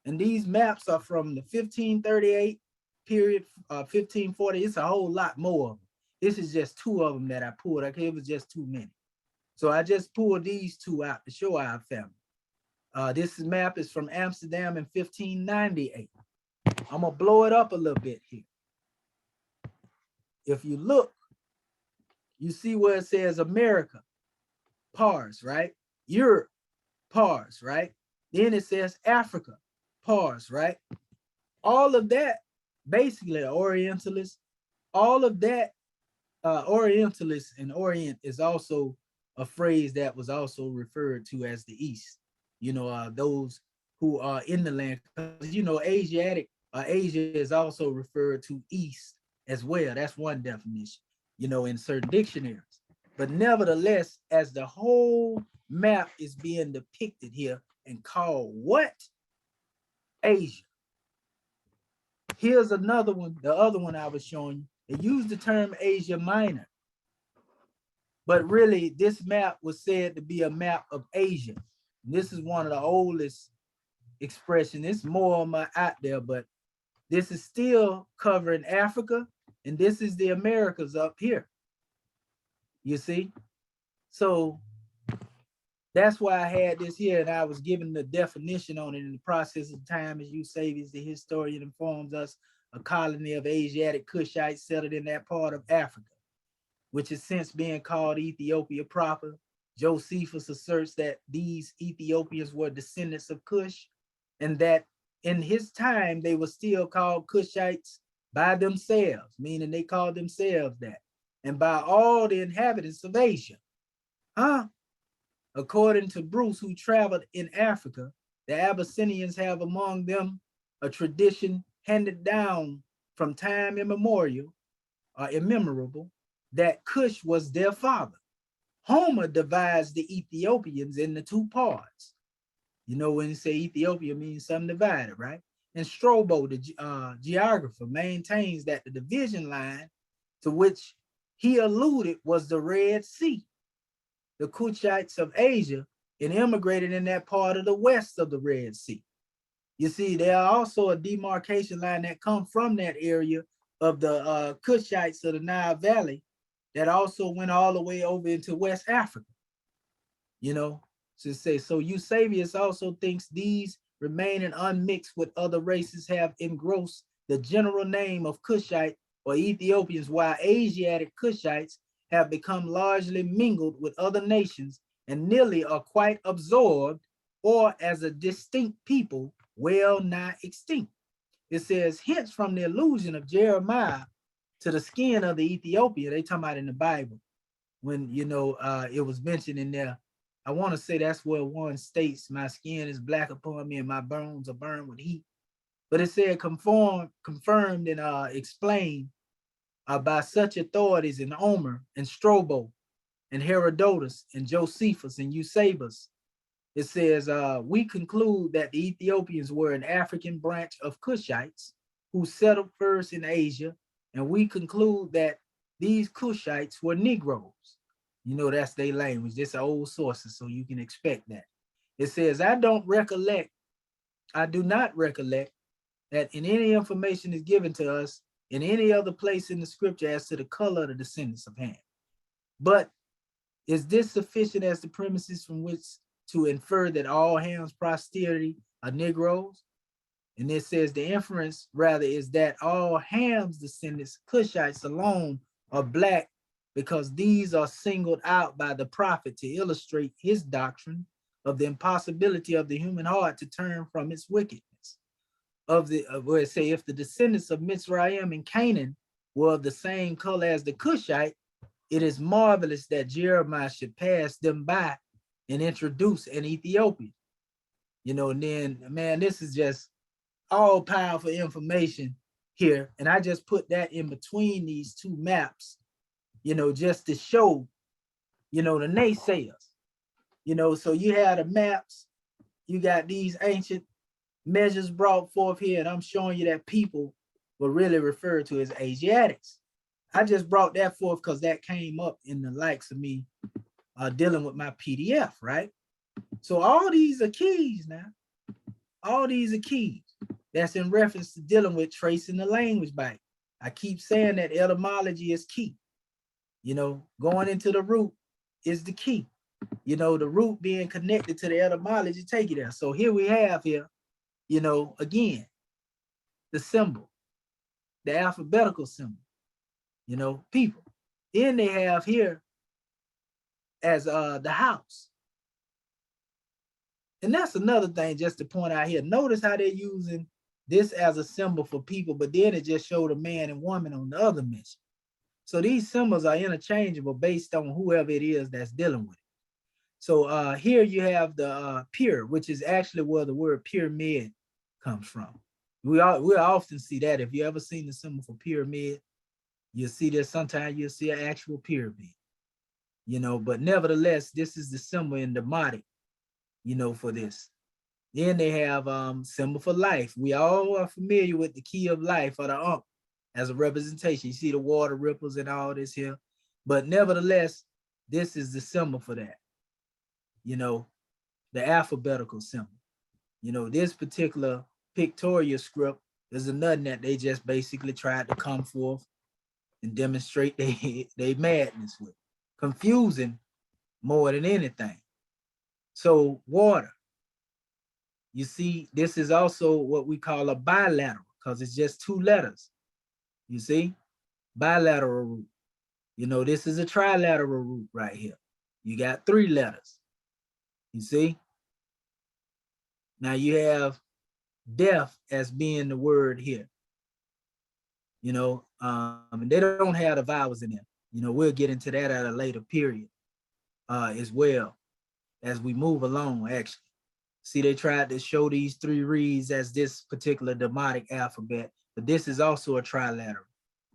And these maps are from the 1538 period, 1540. It's a whole lot more of them. This is just two of them that I pulled. Okay, it was just too many. So I just pulled these two out to show our family. This map is from Amsterdam in 1598. I'm gonna blow it up a little bit here. If you look, you see where it says America, pars, right? Europe, pars, right? Then it says Africa, pars, right? All of that, basically Orientalists, all of that, Orientalists and Orient is also a phrase that was also referred to as the East. You know, those who are in the land, because, you know, Asiatic, Asia is also referred to East as well. That's one definition, you know, in certain dictionaries. But nevertheless, as the whole map is being depicted here and called what? Asia. Here's another one, the other one I was showing you. They used the term Asia Minor. But really, this map was said to be a map of Asia. And this is one of the oldest expressions. It's more out there, but this is still covering Africa, and this is the Americas up here. You see? So that's why I had this here, and I was given the definition on it. In the process of time, as Eusebius, the historian, informs us, a colony of Asiatic Cushites settled in that part of Africa, which is since being called Ethiopia proper. Josephus asserts that these Ethiopians were descendants of Cush, and that in his time, they were still called Cushites by themselves, meaning they called themselves that, and by all the inhabitants of Asia. According to Bruce, who traveled in Africa, the Abyssinians have among them a tradition handed down from time immemorable, that Cush was their father. Homer divides the Ethiopians into two parts. You know, when you say Ethiopia means something divided, right? And Strabo, the geographer, maintains that the division line to which he alluded was the Red Sea. The Cushites of Asia and immigrated in that part of the west of the Red Sea. You see, there are also a demarcation line that comes from that area of the Cushites of the Nile Valley that also went all the way over into West Africa. You know, to say, so Eusebius also thinks these remaining unmixed with other races have engrossed the general name of Cushite or Ethiopians, while Asiatic Cushites have become largely mingled with other nations and nearly are quite absorbed, or as a distinct people, well nigh extinct. It says, hence from the illusion of Jeremiah to the skin of the Ethiopia. They talking about in the Bible when, you know, it was mentioned in there. I want to say that's where one states, my skin is black upon me and my bones are burned with heat. But it said confirmed and explained by such authorities in Omer and Strabo and Herodotus and Josephus and Eusebius. It says, we conclude that the Ethiopians were an African branch of Cushites who settled first in Asia, and we conclude that these Cushites were Negroes. You know, that's their language. This are old sources, so you can expect that. It says, I do not recollect that in any information is given to us in any other place in the scripture as to the color of the descendants of Ham. But is this sufficient as the premises from which to infer that all Ham's posterity are Negroes? And it says the inference rather is that all Ham's descendants, Cushites alone, are black, because these are singled out by the prophet to illustrate his doctrine of the impossibility of the human heart to turn from its wickedness. Where it say, if the descendants of Mizraim and Canaan were of the same color as the Cushite, it is marvelous that Jeremiah should pass them by and introduce an Ethiopian. You know, and then, man, this is just all powerful information here. And I just put that in between these two maps, you know, just to show, you know, the naysayers. You know, so you have the maps, you got these ancient measures brought forth here, and I'm showing you that people were really referred to as Asiatics. I just brought that forth because that came up in the likes of me dealing with my PDF, right? So all these are keys now. All these are keys. That's in reference to dealing with tracing the language back. I keep saying that etymology is key. You know, going into the root is the key. You know, the root being connected to the etymology, take you there. So here we have here, you know, again, the symbol, the alphabetical symbol, you know, people. Then they have here as the house. And that's another thing just to point out here. Notice how they're using this as a symbol for people, but then it just showed a man and woman on the other mission. So these symbols are interchangeable based on whoever it is that's dealing with it. So here you have the pure, which is actually where the word pyramid comes from. We often see that. If you ever seen the symbol for pyramid, you'll see this. Sometimes you'll see an actual pyramid, you know, but nevertheless, this is the symbol in Demotic, you know, for this. Then they have symbol for life. We all are familiar with the key of life, or the as a representation. You see the water ripples and all this here, but nevertheless, this is the symbol for that. You know, the alphabetical symbol. You know, this particular pictorial script is another that they just basically tried to come forth and demonstrate they madness with. Confusing more than anything. So water. You see, this is also what we call a bilateral, because it's just two letters. You see, bilateral root. You know, this is a trilateral root right here. You got three letters. You see? Now you have death as being the word here. You know, and they don't have the vowels in there. You know, we'll get into that at a later period as well as we move along, actually. See, they tried to show these three reads as this particular Demotic alphabet, but this is also a trilateral.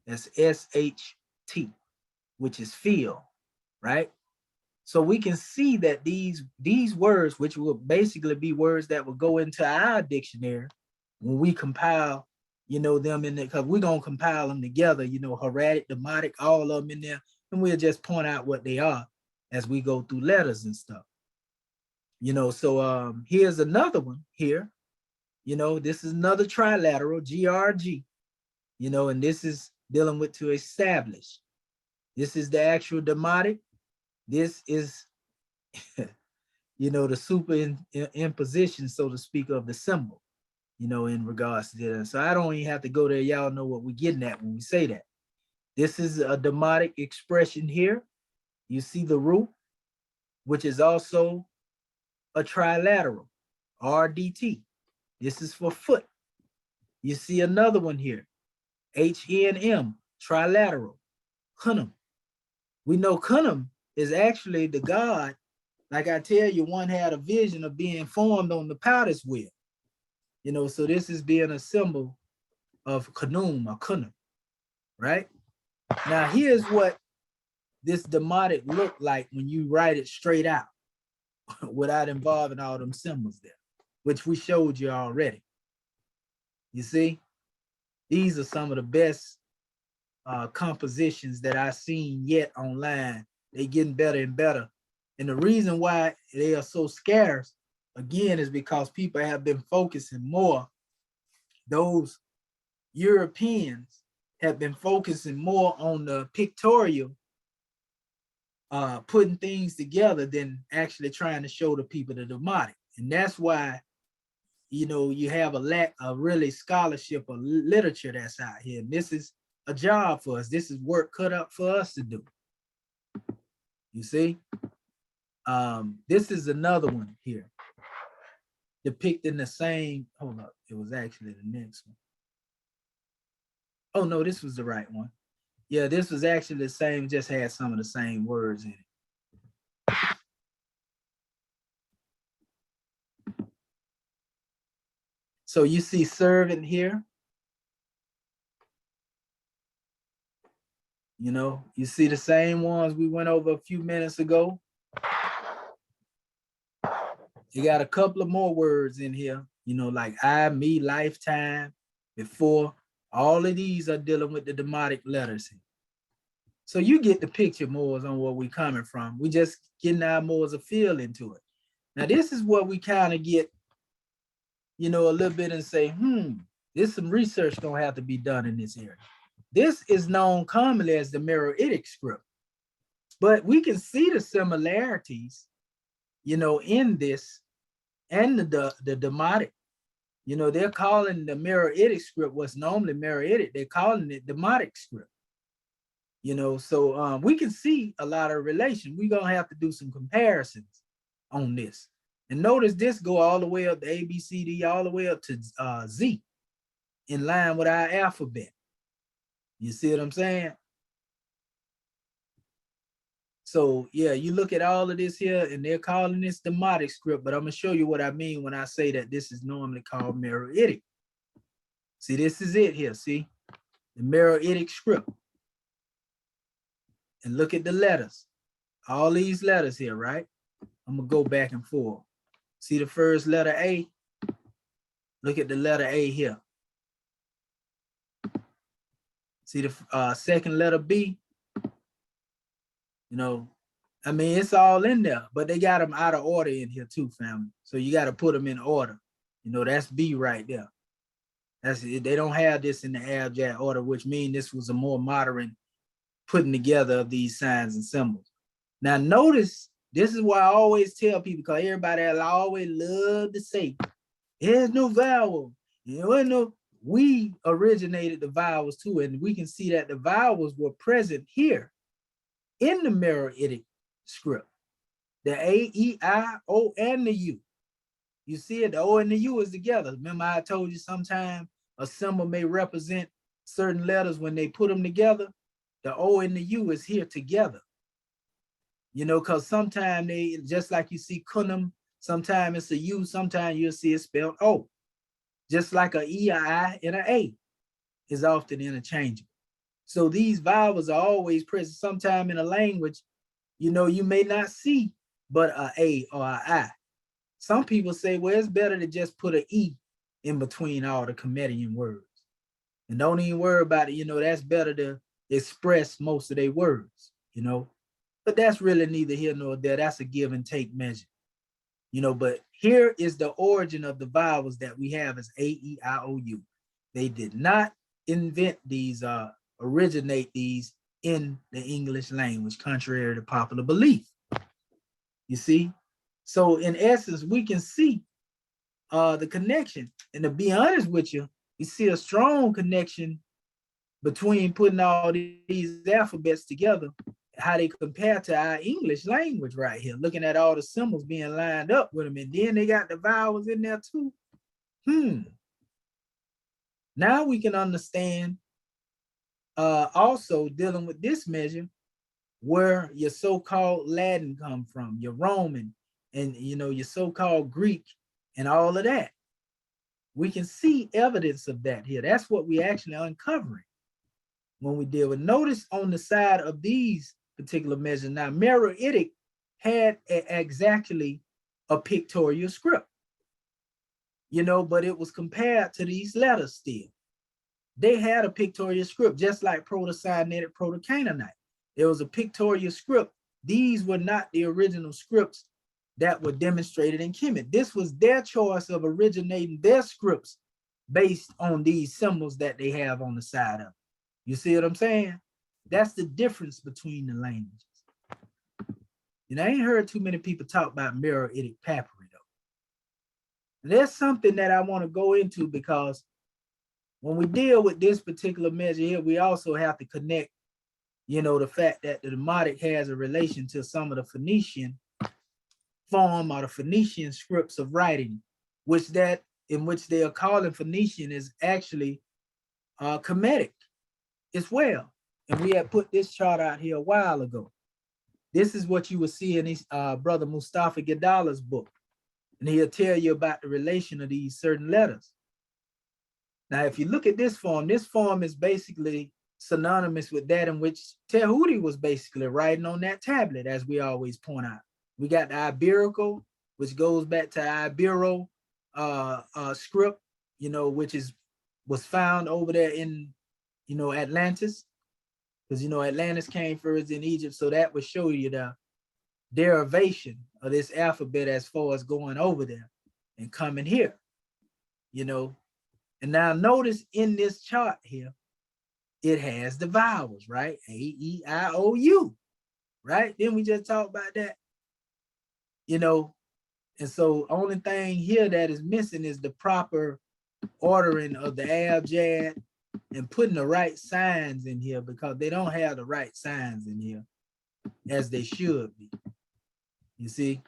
That's SHT, which is feel, right? So we can see that these words, which will basically be words that will go into our dictionary when we compile, you know, them in there, because we're going to compile them together, you know, hieratic, demotic, all of them in there, and we'll just point out what they are as we go through letters and stuff. You know, so here's another one here. You know, this is another trilateral, GRG, you know, and this is dealing with to establish. This is the actual Demotic. This is, you know, the superimposition, so to speak, of the symbol, you know, in regards to this. So I don't even have to go there. Y'all know what we're getting at when we say that. This is a Demotic expression here. You see the root, which is also a trilateral, RDT. This is for foot. You see another one here, HNM, trilateral, Kunum. We know Kunum is actually the god. Like I tell you, one had a vision of being formed on the potter's wheel. You know, so this is being a symbol of Kunum or Kunum, right? Now here's what this demotic look like when you write it straight out without involving all them symbols there, which we showed you already. You see, these are some of the best compositions that I've seen yet online. They getting better and better. And the reason why they are so scarce, again, is because people have been focusing more. Those Europeans have been focusing more on the pictorial, putting things together than actually trying to show the people the demotic. And that's why, you know, you have a lack of really scholarship or literature that's out here. And this is a job for us. This is work cut up for us to do. You see? This is another one here, depicting the same, hold up, it was actually the next one. Oh no, this was the right one. Yeah, this was actually the same, just had some of the same words in it. So you see servant here. You know, you see the same ones we went over a few minutes ago. You got a couple of more words in here, you know, like I, me, lifetime, before. All of these are dealing with the demotic letters here. So you get the picture more on where we coming from. We just getting our more as a feel into it. Now, this is what we kind of get, you know, a little bit and say, there's some research gonna have to be done in this area. This is known commonly as the Mirahitic Script, but we can see the similarities, you know, in this and the Demotic. You know, they're calling the Meroitic Script what's normally Meroitic. They're calling it Demotic Script. You know, so we can see a lot of relation. We're gonna have to do some comparisons on this. And notice this go all the way up to A, B, C, D, all the way up to Z, in line with our alphabet. You see what I'm saying? So yeah, you look at all of this here and they're calling this Demotic Script, but I'm gonna show you what I mean when I say that this is normally called Meroitic. See, this is it here, see? The Meroitic Script. And look at the letters. All these letters here, right? I'm gonna go back and forth. See the first letter A? Look at the letter A here. See the second letter B? You know, I mean, it's all in there, but they got them out of order in here too, family. So you got to put them in order. You know, that's B right there. That's it. They don't have this in the abjad order, which means this was a more modern putting together of these signs and symbols. Now, notice, this is why I always tell people, because everybody always love to say, there's no vowel. You know, no, we originated the vowels too, and we can see that the vowels were present here in the Mirahitic Script. The A, E, I, O, and the U. You see it, the O and the U is together. Remember I told you sometimes a symbol may represent certain letters when they put them together. The O and the U is here together. You know, because sometimes they, just like you see Kunum, sometimes it's a U, sometimes you'll see it spelled O. Just like a E, I, and an A is often interchangeable. So these vowels are always present. Sometime in a language, you know, you may not see but a or a I. Some people say, well, it's better to just put an E in between all the Kemetian words. And don't even worry about it, you know, that's better to express most of their words, you know. But that's really neither here nor there. That's a give and take measure. You know, but here is the origin of the vowels that we have as A, E, I, O, U. They did not invent these, originate these in the English language, contrary to popular belief. You see? So in essence, we can see the connection. And to be honest with you, you see a strong connection between putting all these alphabets together, how they compare to our English language right here, looking at all the symbols being lined up with them. And then they got the vowels in there too. Now we can understand Also dealing with this measure, where your so-called Latin come from, your Roman, and your so-called Greek, and all of that. We can see evidence of that here. That's what we actually uncovering when we deal with. Notice on the side of these particular measures. Now, Meroitic had exactly a pictorial script, but it was compared to these letters still. They had a pictorial script, just like Proto-Sinaitic, Proto-Canaanite. There was a pictorial script. These were not the original scripts that were demonstrated in KEMET. This was their choice of originating their scripts based on these symbols that they have on the side of it. You see what I'm saying? That's the difference between the languages. And I ain't heard too many people talk about Meroitic papyri though. And there's something that I want to go into, because when we deal with this particular measure here, we also have to connect, the fact that the Demotic has a relation to some of the Phoenician form or the Phoenician scripts of writing, in which they are calling Phoenician is actually KEMET as well. And we had put this chart out here a while ago. This is what you will see in his brother Mustafa Gadala's book. And he'll tell you about the relation of these certain letters. Now, if you look at this form is basically synonymous with that in which Tehuti was basically writing on that tablet, as we always point out. We got the Iberical, which goes back to Ibero script, which was found over there in, Atlantis, because, Atlantis came first in Egypt. So that would show you the derivation of this alphabet as far as going over there and coming here, And now notice in this chart here, it has the vowels, right? A, E, I, O, U, right? Then we just talked about that, And so only thing here that is missing is the proper ordering of the abjad and putting the right signs in here, because they don't have the right signs in here as they should be. You see,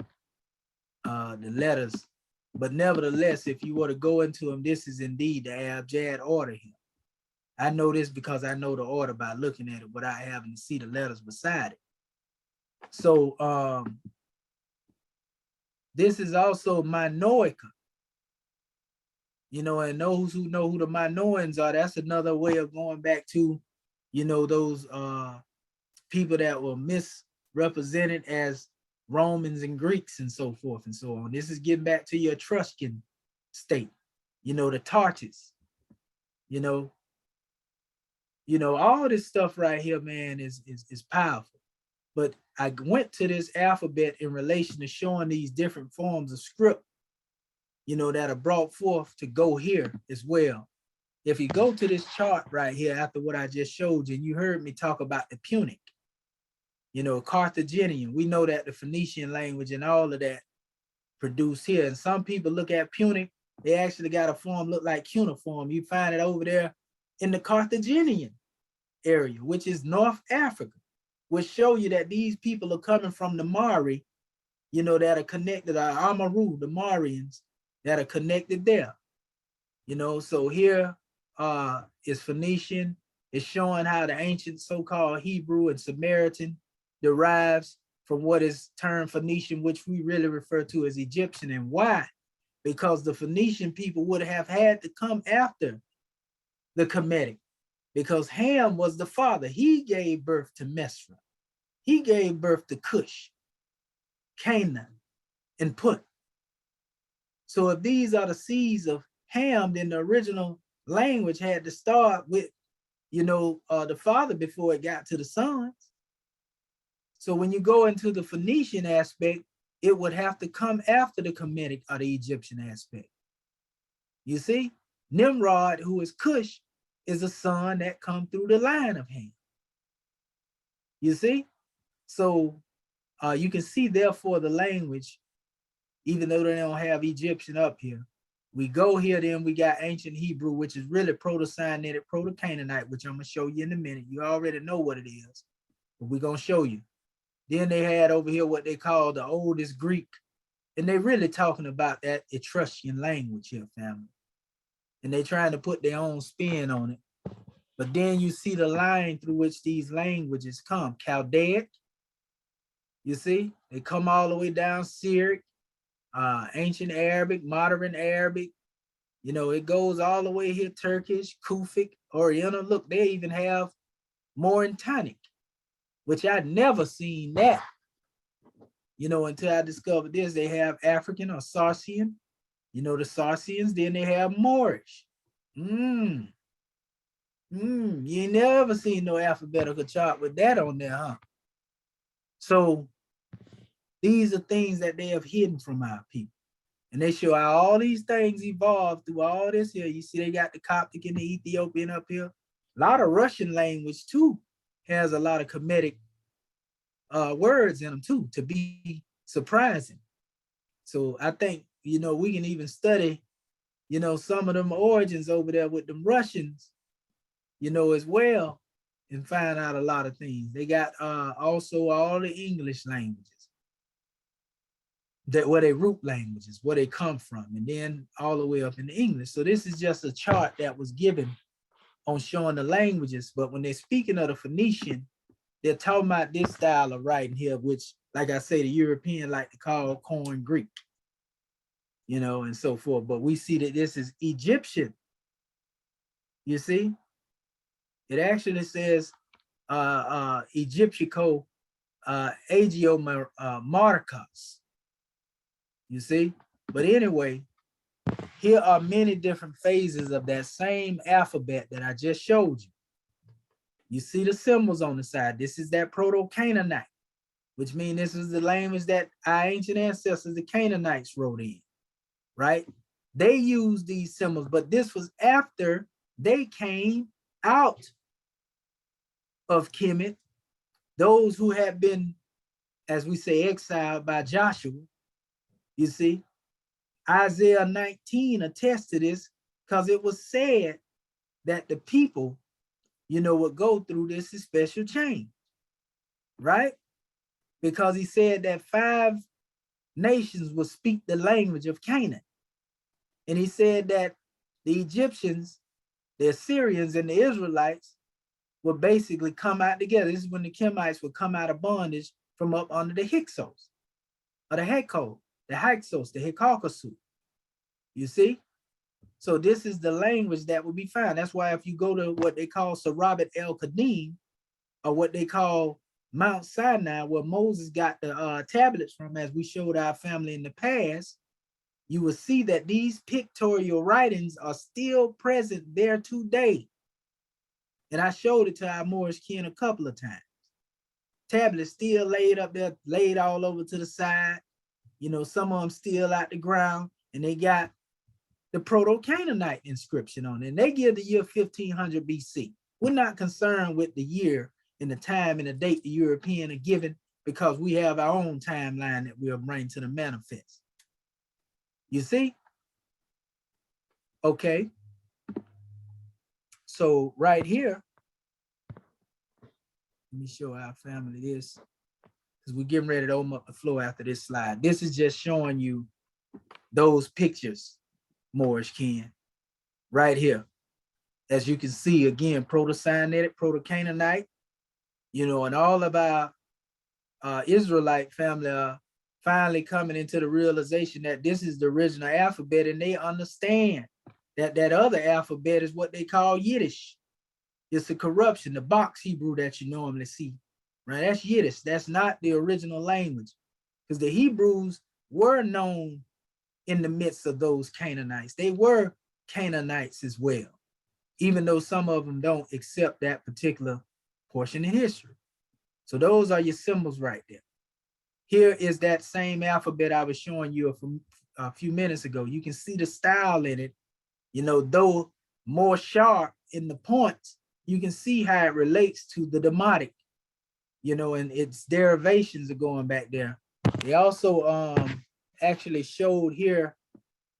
the letters. But nevertheless, if you were to go into them, this is indeed the abjad order here. I know this because I know the order by looking at it without having to see the letters beside it. So this is also Minoica. And those who know who the Minoans are, that's another way of going back to, those people that were misrepresented as Romans and Greeks and so forth and so on. This is getting back to your Etruscan state, the Tartars, all this stuff right here, man, is powerful. But I went to this alphabet in relation to showing these different forms of script, that are brought forth to go here as well. If you go to this chart right here, after what I just showed you, and you heard me talk about the Punic, Carthaginian, we know that the Phoenician language and all of that produced here. And some people look at Punic, they actually got a form look like cuneiform. You find it over there in the Carthaginian area, which is North Africa, which show you that these people are coming from the Mari, that are connected, Amaru, the Marians that are connected there. So here is Phoenician. It's showing how the ancient so-called Hebrew and Samaritan derives from what is termed Phoenician, which we really refer to as Egyptian. And why? Because the Phoenician people would have had to come after the Kemetic, because Ham was the father. He gave birth to Mesra. He gave birth to Cush, Canaan, and Put. So if these are the seeds of Ham, then the original language had to start with, the father before it got to the sons. So when you go into the Phoenician aspect, it would have to come after the Kemetic or the Egyptian aspect. You see, Nimrod, who is Cush, is a son that come through the line of Ham. You see? So you can see, therefore, the language, even though they don't have Egyptian up here. We go here, then we got ancient Hebrew, which is really Proto-Sinaitic, Proto-Canaanite, which I'm going to show you in a minute. You already know what it is, but we're going to show you. Then they had over here what they call the oldest Greek, and they're really talking about that Etruscan language here, family. And they're trying to put their own spin on it. But then you see the line through which these languages come. Chaldaic, you see, they come all the way down Syriac, ancient Arabic, modern Arabic. You know, it goes all the way here, Turkish, Kufic, Oriental. Look, they even have Mauritanic, which I'd never seen that, you know, until I discovered this. They have African or Sarsian, you know, the Sarsians, then they have Moorish. You ain't never seen no alphabetical chart with that on there, huh? So these are things that they have hidden from our people. And they show how all these things evolved through all this here. You see, they got the Coptic and the Ethiopian up here. A lot of Russian language too has a lot of Kemetic words in them too, to be surprising. So I think, you know, we can even study, you know, some of them origins over there with them Russians, you know, as well, and find out a lot of things. They got also all the English languages, that where they root languages, where they come from, and then all the way up in English. So this is just a chart that was given on showing the languages. But when they're speaking of the Phoenician, they're talking about this style of writing here, which, like I say, the European like to call Koine Greek, you know, and so forth. But we see that this is Egyptian. You see, it actually says Egyptico Agio Marcos. You see, but anyway, here are many different phases of that same alphabet that I just showed you. You see the symbols on the side. This is that Proto-Canaanite, which means this is the language that our ancient ancestors, the Canaanites, wrote in, right? They used these symbols, but this was after they came out of Kemet. Those who had been, as we say, exiled by Joshua. You see, Isaiah 19 attests to this, because it was said that the people, you know, would go through this special change, right? Because he said that 5 nations would speak the language of Canaan. And he said that the Egyptians, the Assyrians, and the Israelites would basically come out together. This is when the Kemites would come out of bondage from up under the Hyksos, or the Heko, the Hyksos, the Hikakasu. You see? So this is the language that will be found. That's why if you go to what they call Sarabat El Qadim, or what they call Mount Sinai, where Moses got the tablets from, as we showed our family in the past, you will see that these pictorial writings are still present there today. And I showed it to our Moorish kin a couple of times. Tablets still laid up there, laid all over to the side. You know, some of them still out the ground, and they got the Proto-Canaanite inscription on it. And they give the year 1500 BC. We're not concerned with the year and the time and the date the European are given, because we have our own timeline that we'll bring to the manifest. You see? Okay. So right here, let me show our family this, because we're getting ready to open up the floor after this slide. This is just showing you those pictures, Moorish kin, right here. As you can see, again, Proto-Sinaitic, Proto-Canaanite, you know, and all of our Israelite family are finally coming into the realization that this is the original alphabet, and they understand that that other alphabet is what they call Yiddish. It's a corruption, the box Hebrew that you normally see, right? That's Yiddish. That's not the original language, because the Hebrews were known in the midst of those Canaanites. They were Canaanites as well, even though some of them don't accept that particular portion in history. So those are your symbols right there. Here is that same alphabet I was showing you a few minutes ago. You can see the style in it, you know, though more sharp in the points, you can see how it relates to the Demotic, you know, and its derivations are going back there. They also actually showed here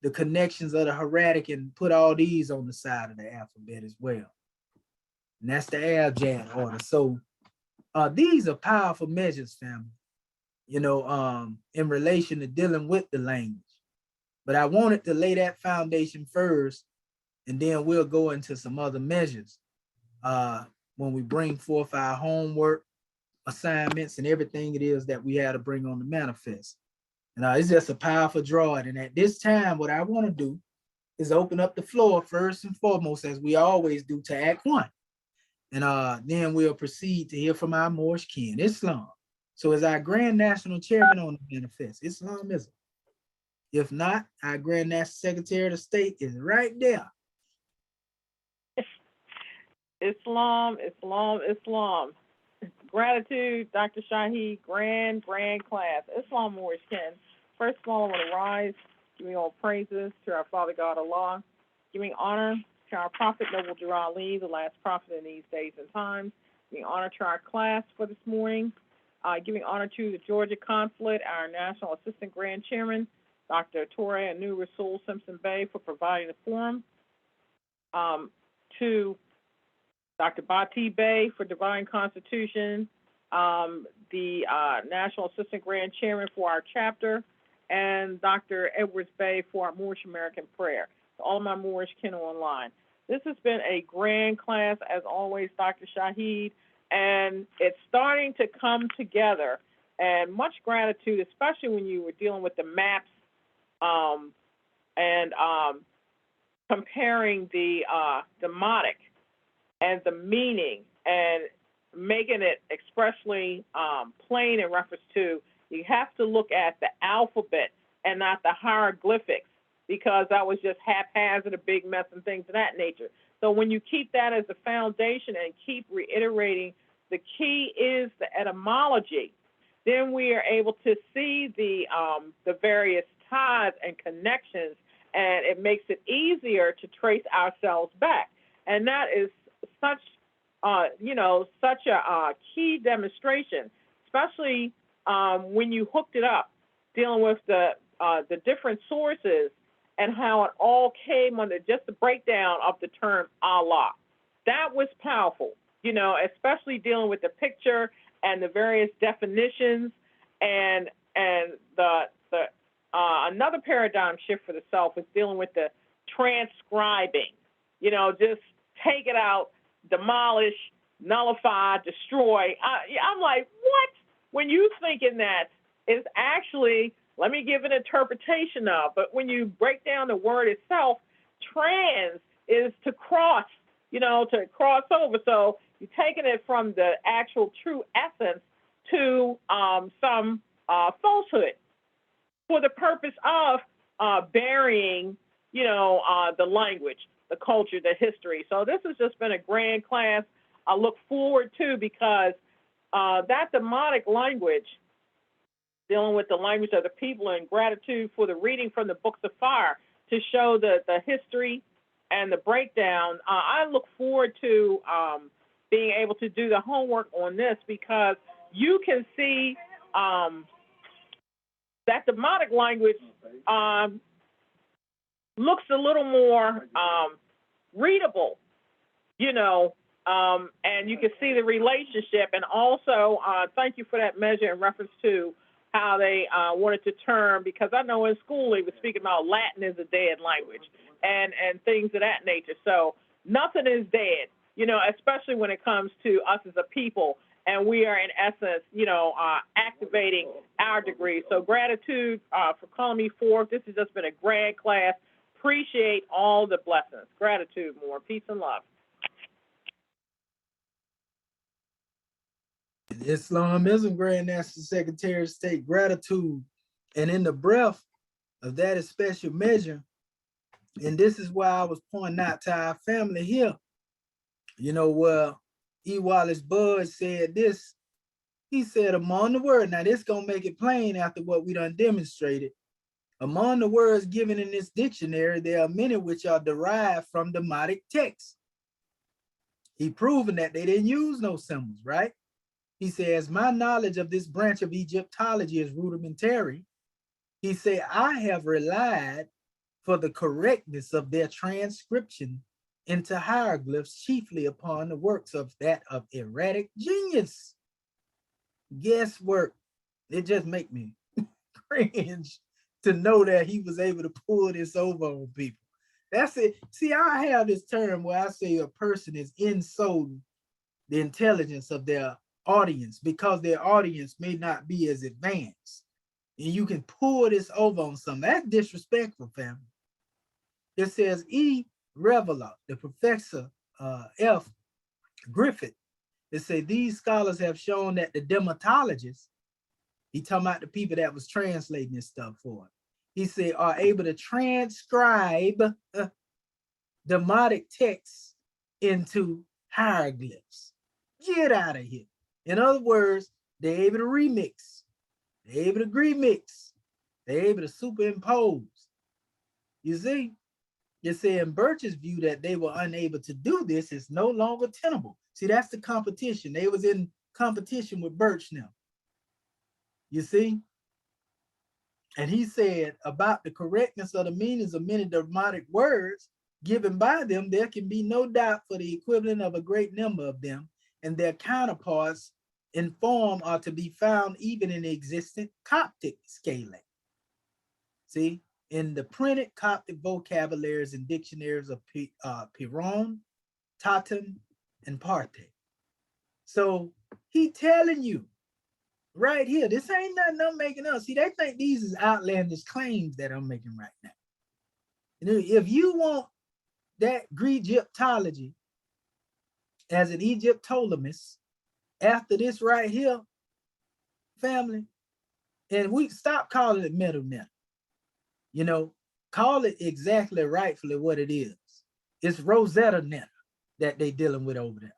the connections of the hieratic and put all these on the side of the alphabet as well. And that's the Abjad order. So these are powerful measures, family, you know, in relation to dealing with the language. But I wanted to lay that foundation first, and then we'll go into some other measures when we bring forth our homework, assignments, and everything it is that we had to bring on the manifest. And it's just a powerful drawing. And at this time, what I want to do is open up the floor first and foremost, as we always do, to Act 1. And then we'll proceed to hear from our Moorish kin, Islam. So as our Grand National Chairman on the manifest, Islamism. If not, our Grand National Secretary of the State is right there. Islam, Islam, Islam. Gratitude, Dr. Shaheed, grand class. Islam Moorish kin. First of all, I want to rise, giving all praises to our Father God Allah, giving honor to our Prophet Noble Drew Ali, the last prophet in these days and times, giving honor to our class for this morning, giving honor to the Georgia Consulate, our National Assistant Grand Chairman, Dr. Torre Anu Rasul Simpson Bey, for providing the forum, to Dr. Bati Bey for Divine Constitution, the National Assistant Grand Chairman for our chapter, and Dr. Edwards Bey for our Moorish American Prayer. To all of my Moorish kin online. This has been a grand class, as always, Dr. Shaheed, and it's starting to come together. And much gratitude, especially when you were dealing with the maps and comparing the Demotic and the meaning and making it expressly plain in reference to, you have to look at the alphabet and not the hieroglyphics, because that was just haphazard, a big mess and things of that nature. So when you keep that as the foundation and keep reiterating the key is the etymology, then we are able to see the various ties and connections, and it makes it easier to trace ourselves back. And that is such, such a key demonstration, especially when you hooked it up, dealing with the different sources and how it all came under just the breakdown of the term Allah. That was powerful, especially dealing with the picture and the various definitions, and the another paradigm shift for the self is dealing with the transcribing, just take it out, demolish, nullify, destroy. I'm like, what? When you thinking that is actually, let me give an interpretation of, but when you break down the word itself, trans is to cross, to cross over. So you're taking it from the actual true essence to some falsehood for the purpose of burying, the language, the culture, the history. So this has just been a grand class I look forward to, because that Demotic language, dealing with the language of the people, and gratitude for the reading from the books of fire to show the history and the breakdown. I look forward to being able to do the homework on this, because you can see that Demotic language looks a little more readable, and you can see the relationship. And also, thank you for that measure in reference to how they wanted to term, because I know in school they were speaking about Latin as a dead language and things of that nature. So nothing is dead, especially when it comes to us as a people. And we are, in essence, activating our degree. So gratitude for calling me forth. This has just been a grand class. Appreciate all the blessings. Gratitude, more. Peace and love. Islamism, Grand National Secretary of State, gratitude. And in the breath of that is special measure. And this is why I was pointing out to our family here, where E. Wallace Bud said this. He said, among the words, now this gonna make it plain after what we done demonstrated. Among the words given in this dictionary, there are many which are derived from Demotic texts. He proven that they didn't use no symbols, right? He says, my knowledge of this branch of Egyptology is rudimentary. He said, I have relied for the correctness of their transcription into hieroglyphs, chiefly upon the works of that of erratic genius. Guesswork. It just make me cringe to know that he was able to pull this over on people. That's it. See, I have this term where I say a person is insulting the intelligence of their audience because their audience may not be as advanced. And you can pull this over on something. That's disrespectful, family. It says E. Reveler, the professor F. Griffith, it say these scholars have shown that the demonologists, he talking about the people that was translating this stuff for it, he said are able to transcribe demotic texts into hieroglyphs. Get out of here. In other words, they're able to remix, they're able to remix, they're able to superimpose. You see? You say in Birch's view that they were unable to do this is no longer tenable. See, that's the competition. They was in competition with Birch now. You see? And he said about the correctness of the meanings of many demotic words given by them, there can be no doubt for the equivalent of a great number of them, and their counterparts in form are to be found even in the existing Coptic scaling. See? In the printed Coptic vocabularies and dictionaries of Piron, Tatum, and Parte. So he telling you right here, this ain't nothing I'm making up. See, they think these is outlandish claims that I'm making right now. You know, if you want that Egyptology as an Egyptologist after this right here, family, and we stop calling it middle. You know, call it exactly rightfully what it is. It's Rosetta Netta that they dealing with over there.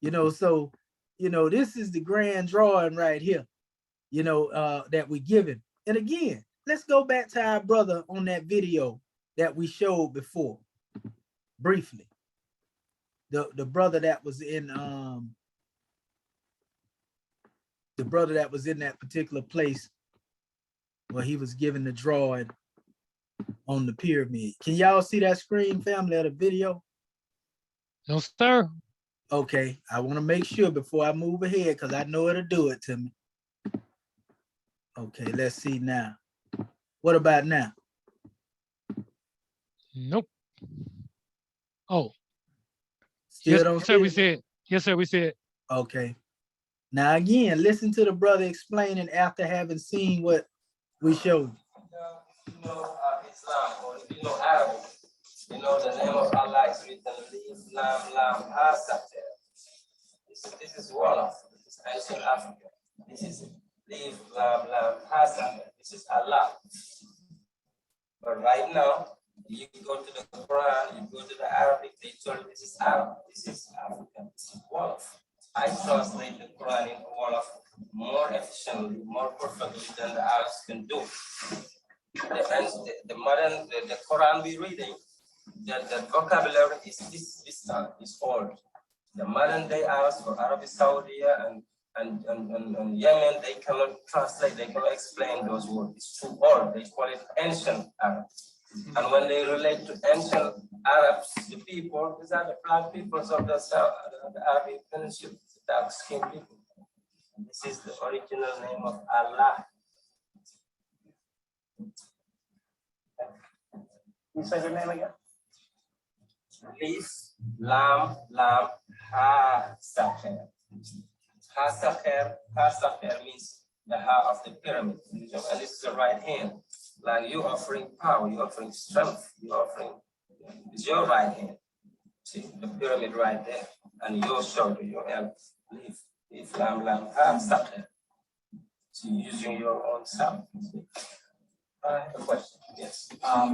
You know, so, you know, this is the grand drawing right here, you know, that we given. And again, let's go back to our brother on that video that we showed before, briefly. The brother that was in that particular place where he was given the drawing on the pyramid. Can y'all see that screen, family, of the video? No, sir. Okay, I want to make sure before I move ahead because I know it'll do it to me. Okay, let's see now. What about now? Nope. Oh. Still Yes, don't sir, see we it? said. Yes, sir, we said. Okay. Now again, listen to the brother explaining after having seen what we showed you. You know Islam, or if you know Arabic, you know the name of Allah is written Leaf, Lam, Ha-Sater. This is Wolof. This is ancient Africa. This is Leaf, Lam, Ha-Sater. This is Allah. But right now, you go to the Quran, you go to the Arabic, they told you this is Arab, this is African, this is Wolof. I translate the Quran in Wolof more efficiently, more perfectly than the Arabs can do. The modern, the Quran we reading, the vocabulary is this time, is old. The modern day Arabs for Arabic Saudi and Yemen, they cannot translate, they cannot explain those words. It's too old. They call it ancient Arab. And when they relate to ancient Arabs, the people, these are the black peoples of the South, the Arabic Peninsula, the dark-skinned people. And this is the original name of Allah. You say your name again? Leaf, Lam, Ha-Sater. Ha-Sater means the Ha of the pyramid. And this is the right hand. Like you offering power, you offering strength, you offering, it's your right hand. See, the pyramid right there. And your shoulder, your elbow. Leaf, Lam, Ha-Sater. So you're using your own sound. I have a question. Yes.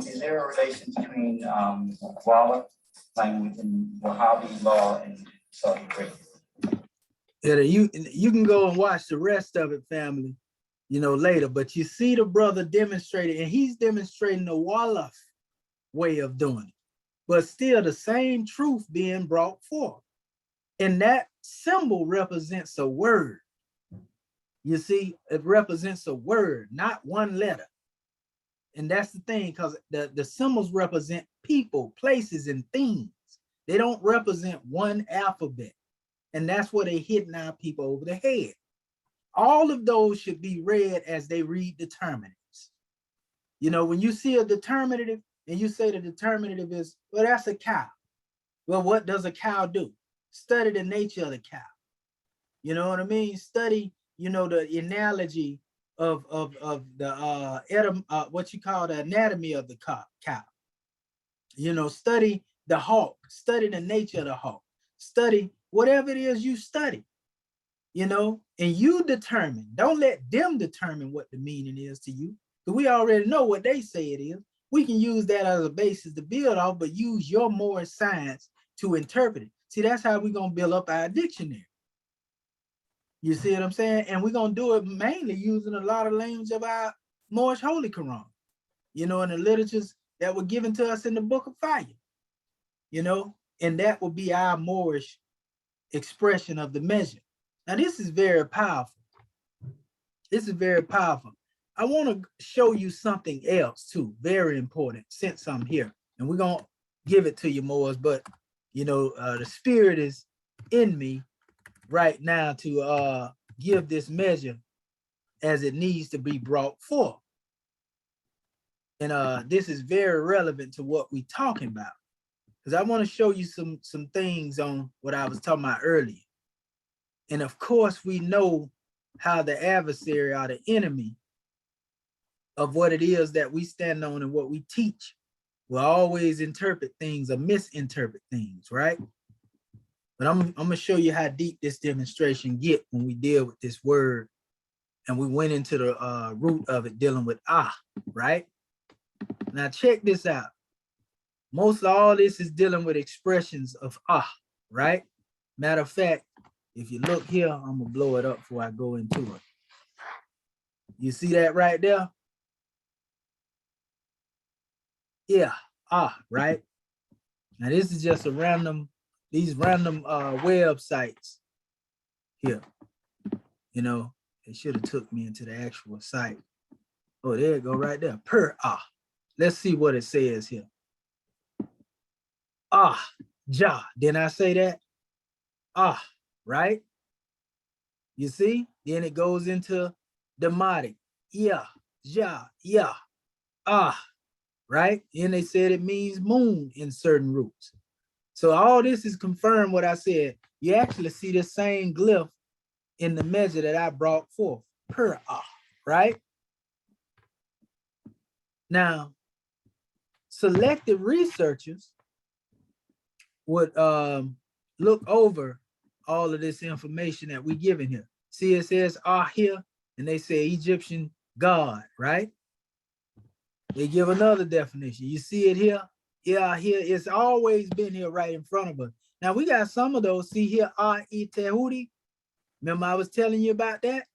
Is there a relation between Walla language and Wahhabi law and Saudi Arabia? Yeah, you can go and watch the rest of it, family, you know, later. But you see the brother demonstrating, and he's demonstrating the Wolof way of doing it, but still the same truth being brought forth. And that symbol represents a word. You see, it represents a word, not one letter. And that's the thing, because the symbols represent people, places, and things. They don't represent one alphabet. And that's where they're hitting our people over the head. All of those should be read as they read determinatives. You know, when you see a determinative, and you say the determinative is, well, that's a cow. Well, what does a cow do? Study the nature of the cow. You know what I mean? Study, the analogy of the what you call the anatomy of the cow. Study the hawk, study the nature of the hawk, study whatever it is you study, and you determine. Don't let them determine what the meaning is to you, because we already know what they say it is. We can use that as a basis to build off, but use your more science to interpret it. See, that's how we're going to build up our dictionary. You see what I'm saying? And we're going to do it mainly using a lot of language of our Moorish Holy Quran, and the literatures that were given to us in the Book of Fire, and that will be our Moorish expression of the measure. Now, this is very powerful. This is very powerful. I want to show you something else too, very important, since I'm here. And we're going to give it to you, Moors, but, the spirit is in me right now to give this measure as it needs to be brought forth. And this is very relevant to what we're talking about, because I want to show you some things on what I was talking about earlier. And of course, we know how the adversary or the enemy of what it is that we stand on and what we teach will always interpret things or misinterpret things, right? But I'm going to show you how deep this demonstration get when we deal with this word. And we went into the root of it, dealing with right? Now check this out. Most of all this is dealing with expressions of right? Matter of fact, if you look here, I'm going to blow it up before I go into it. You see that right there? Yeah, right? Now this is just these random websites here. It should have took me into the actual site. Oh, there you go, right there. Per Let's see what it says here. Didn't I say that? Right? You see? Then it goes into Demotic. Right? And they said it means moon in certain roots. So all this is confirmed what I said. You actually see the same glyph in the measure that I brought forth, per right? Now, selected researchers would look over all of this information that we given here. See, it says here, and they say Egyptian god, right? They give another definition. You see it here? Yeah, here. It's always been here right in front of us. Now, we got some of those. See here, Tehudi. Remember I was telling you about that?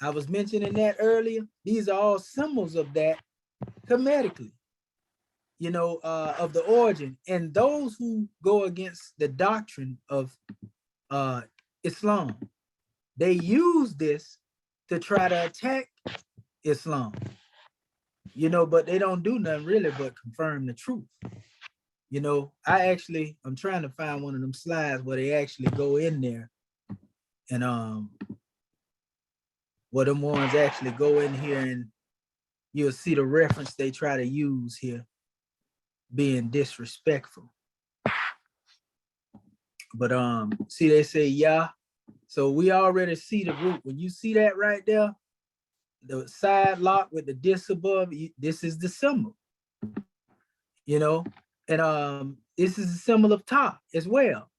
I was mentioning that earlier. These are all symbols of that kemetically, of the origin. And those who go against the doctrine of Islam, they use this to try to attack Islam, but they don't do nothing really but confirm the truth. I'm trying to find one of them slides where they actually go in there and where them ones actually go in here, and you'll see the reference they try to use here being disrespectful. But see, they say so we already see the root. When you see that right there, the side lock with the dis above, this is the symbol, and this is a symbol of Ta as well.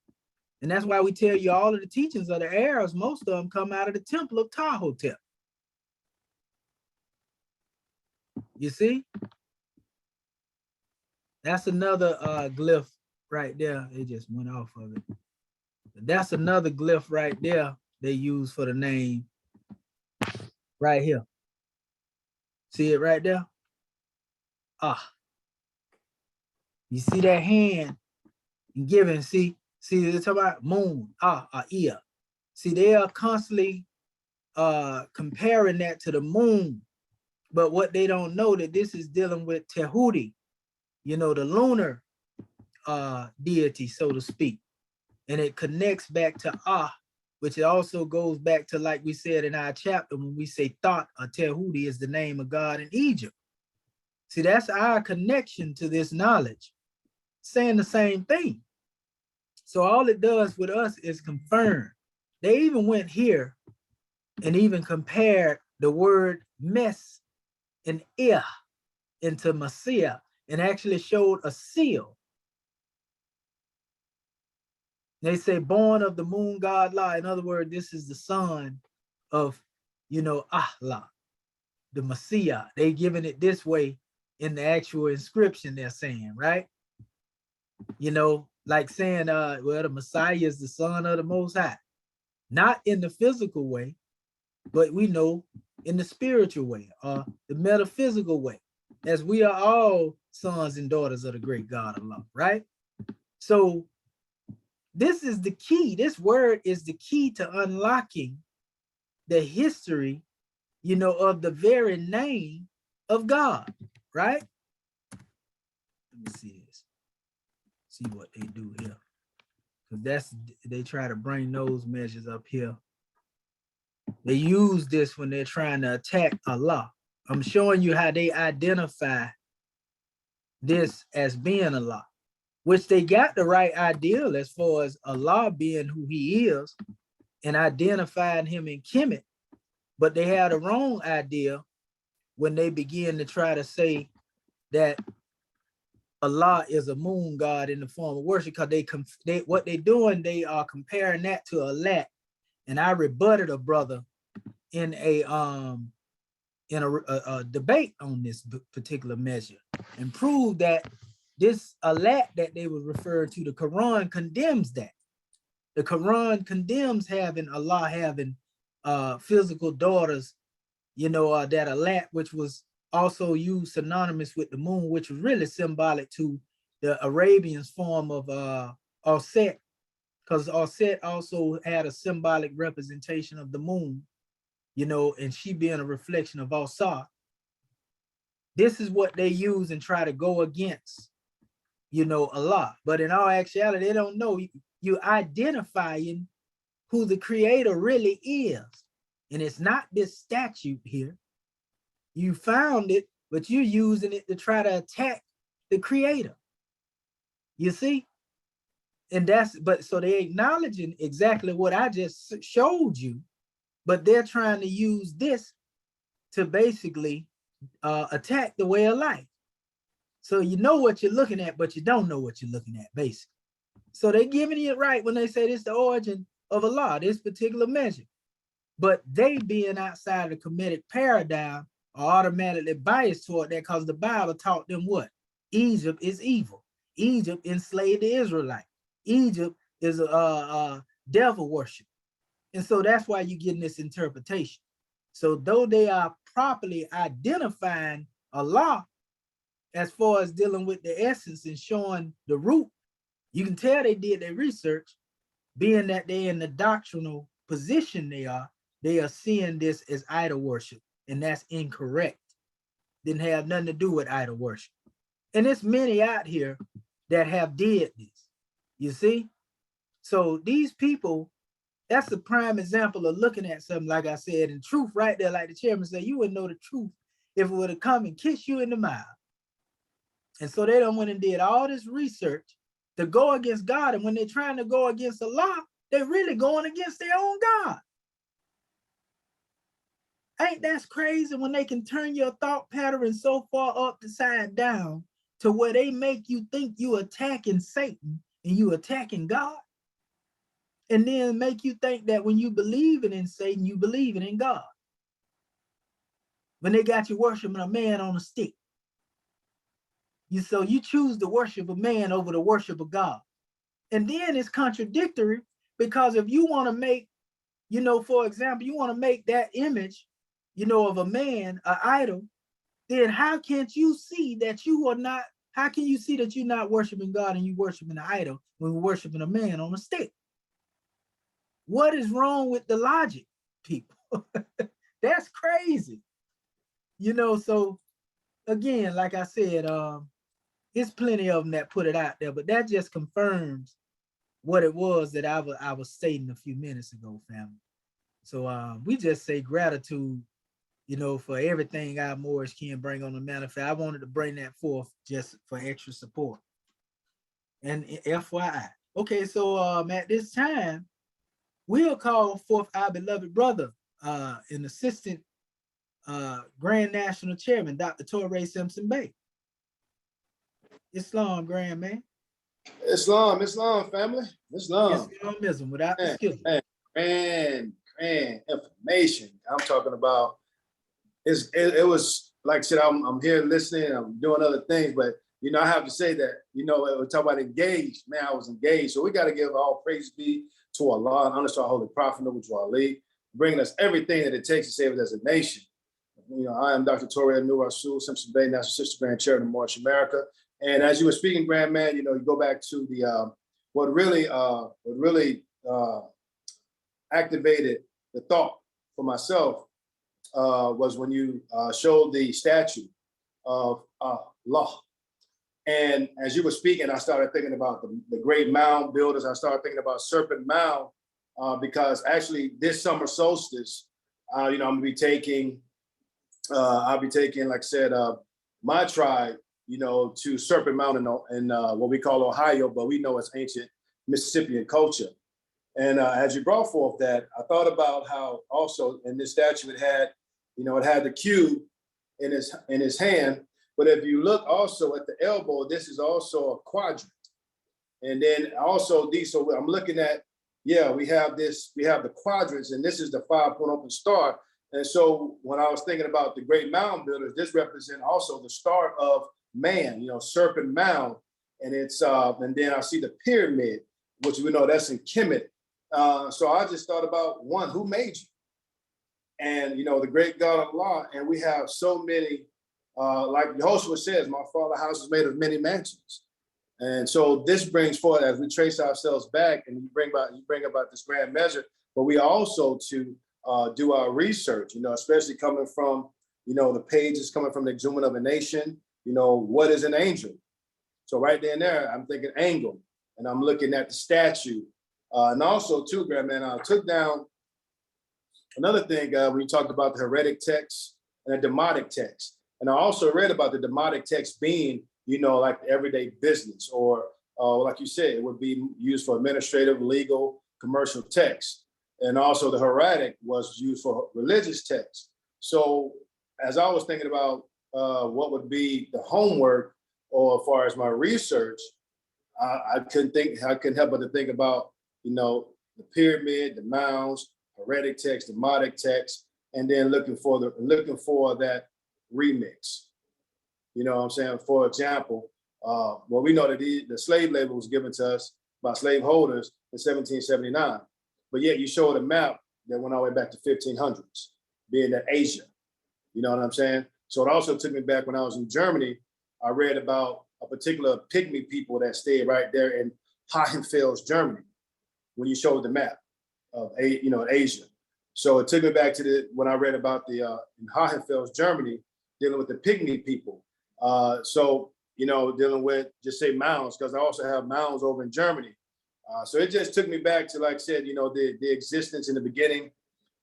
And that's why we tell you all of the teachings of the Arabs, most of them come out of the temple of Ptahhotep. You see? That's another glyph right there. It just went off of it. But that's another glyph right there they use for the name right here. See it right there? You see that hand and giving, see they're talking about moon, Ia. See, they are constantly comparing that to the moon. But what they don't know that this is dealing with Tehudi, the lunar deity, so to speak. And it connects back to which it also goes back to, like we said in our chapter, when we say Thought or Tehudi is the name of God in Egypt. See, that's our connection to this knowledge, saying the same thing. So all it does with us is confirm. They even went here and even compared the word mess and into Messiah and actually showed a seal. They say born of the moon god La. In other words, this is the son of, Allah, the Messiah. They giving it this way in the actual inscription they're saying, right? Like saying, well, the Messiah is the son of the Most High. Not in the physical way, but we know in the spiritual way, or the metaphysical way, as we are all sons and daughters of the great God Allah, right? So this is the key. This word is the key to unlocking the history, of the very name of God, right? Let me see this. See what they do here. Because they try to bring those measures up here. They use this when they're trying to attack Allah. I'm showing you how they identify this as being Allah, which they got the right ideal as far as Allah being who he is and identifying him in KEMET. But they had a wrong idea when they begin to try to say that Allah is a moon god in the form of worship, because what they doing, they are comparing that to Allah. And I rebutted a brother in a debate on this particular measure and proved that this Allah that they were referring to, the Quran condemns that. The Quran condemns having Allah having physical daughters, that Allah, which was also used synonymous with the moon, which was really symbolic to the Arabians' form of Shat, because Shat also had a symbolic representation of the moon, and she being a reflection of Sa. This is what they use and try to go against, Allah. But in all actuality, they don't know. You identifying who the creator really is. And it's not this statue here. You found it, but you're using it to try to attack the creator. You see? And so they're acknowledging exactly what I just showed you, but they're trying to use this to basically attack the way of life. So you know what you're looking at, but you don't know what you're looking at, basically. So they're giving you it right when they say this is the origin of Allah, this particular measure. But they being outside the Kemetic paradigm are automatically biased toward that because the Bible taught them what? Egypt is evil. Egypt enslaved the Israelites. Egypt is a devil worship. And so that's why you're getting this interpretation. So though they are properly identifying Allah as far as dealing with the essence and showing the root, you can tell they did their research, being that they're in the doctrinal position they are seeing this as idol worship, and that's incorrect. Didn't have nothing to do with idol worship. And there's many out here that have did this, you see? So these people, that's a prime example of looking at something, like I said, in truth right there, like the chairman said, you wouldn't know the truth if it would have come and kissed you in the mouth. And so they done went and did all this research to go against God. And when they're trying to go against Allah, they're really going against their own God. Ain't that crazy when they can turn your thought pattern so far upside down to where they make you think you attacking Satan and you attacking God? And then make you think that when you believe in Satan, you believe in God. When they got you worshiping a man on a stick. So you choose to worship a man over the worship of God. And then it's contradictory, because if you want to make, for example, you want to make that image, of a man, an idol, then how can't you see that you are not, how can you see that you're not worshiping God and you worshiping an idol when you're worshiping a man on a stick? What is wrong with the logic, people? That's crazy. So again, like I said, it's plenty of them that put it out there, but that just confirms what it was that I was stating a few minutes ago, family. So we just say gratitude you know, for everything our Moorish kin bring on the manifest. I wanted to bring that forth just for extra support. And FYI. Okay, so at this time, we'll call forth our beloved brother, and assistant Grand National Chairman, Dr. Torrey Simpson Bey. Islam, Grand Man. Islam, family. Islam. Islamism without the skill. Grand information. I'm talking about. It was like I said. I'm here listening. I'm doing other things, but you know, I have to say that, you know, we talk about engaged. Man, I was engaged. So we got to give all praise be to Allah and honor to our holy prophet, Ali, bringing us everything that it takes to save us as a nation. You know, I am Dr. Torrey Rasul Simpson Bey, National Sister Grand Chair of the Moorish America. And as you were speaking, Grand Man, you know, you go back to the what really activated the thought for myself was when you showed the statue of Allah. And as you were speaking, I started thinking about the great mound builders. I started thinking about Serpent Mound because actually this summer solstice, you know, I'll be taking, like I said, my tribe, you know, to Serpent Mound in what we call Ohio, but we know it's ancient Mississippian culture. And as you brought forth that, I thought about how also in this statue it had, you know, it had the cube in his hand. But if you look also at the elbow, this is also a quadrant. And then also these, so I'm looking at, yeah, we have the quadrants, and this is the 5-point open star. And so when I was thinking about the great mound builders, this represents also the start of man, you know, Serpent Mound. And it's, and then I see the pyramid, which we know that's in KEMET. So I just thought about one, who made you? And, you know, the great God of Allah, and we have so many, like Yehoshua says, my father's house is made of many mansions. And so this brings forth, as we trace ourselves back, and you bring about this grand measure, but we also to do our research, you know, especially coming from, you know, the pages coming from the exhument of a nation, you know, what is an angel? So right there, I'm thinking angle, and I'm looking at the statue. And also too, Grandman, I took down another thing when you talked about the heretic text and the demotic text. And I also read about the demotic text being, you know, like everyday business, or like you said, it would be used for administrative, legal, commercial text. And also the heretic was used for religious text. So as I was thinking about what would be the homework, or as far as my research, I couldn't help but to think about, you know, the pyramid, the mounds, heretic text, demotic text, and then looking for that remix. You know what I'm saying? For example, well, we know that the slave labor was given to us by slaveholders in 1779, but yet you showed a map that went all the way back to 1500s, being that Asia. You know what I'm saying? So it also took me back when I was in Germany. I read about a particular pygmy people that stayed right there in Hohenfels, Germany, when you showed the map of Asia. So it took me back to when I read about the in Hohenfels, Germany, dealing with the pygmy people. So, you know, dealing with just say mounds, because I also have mounds over in Germany. So it just took me back to, like I said, you know, the existence in the beginning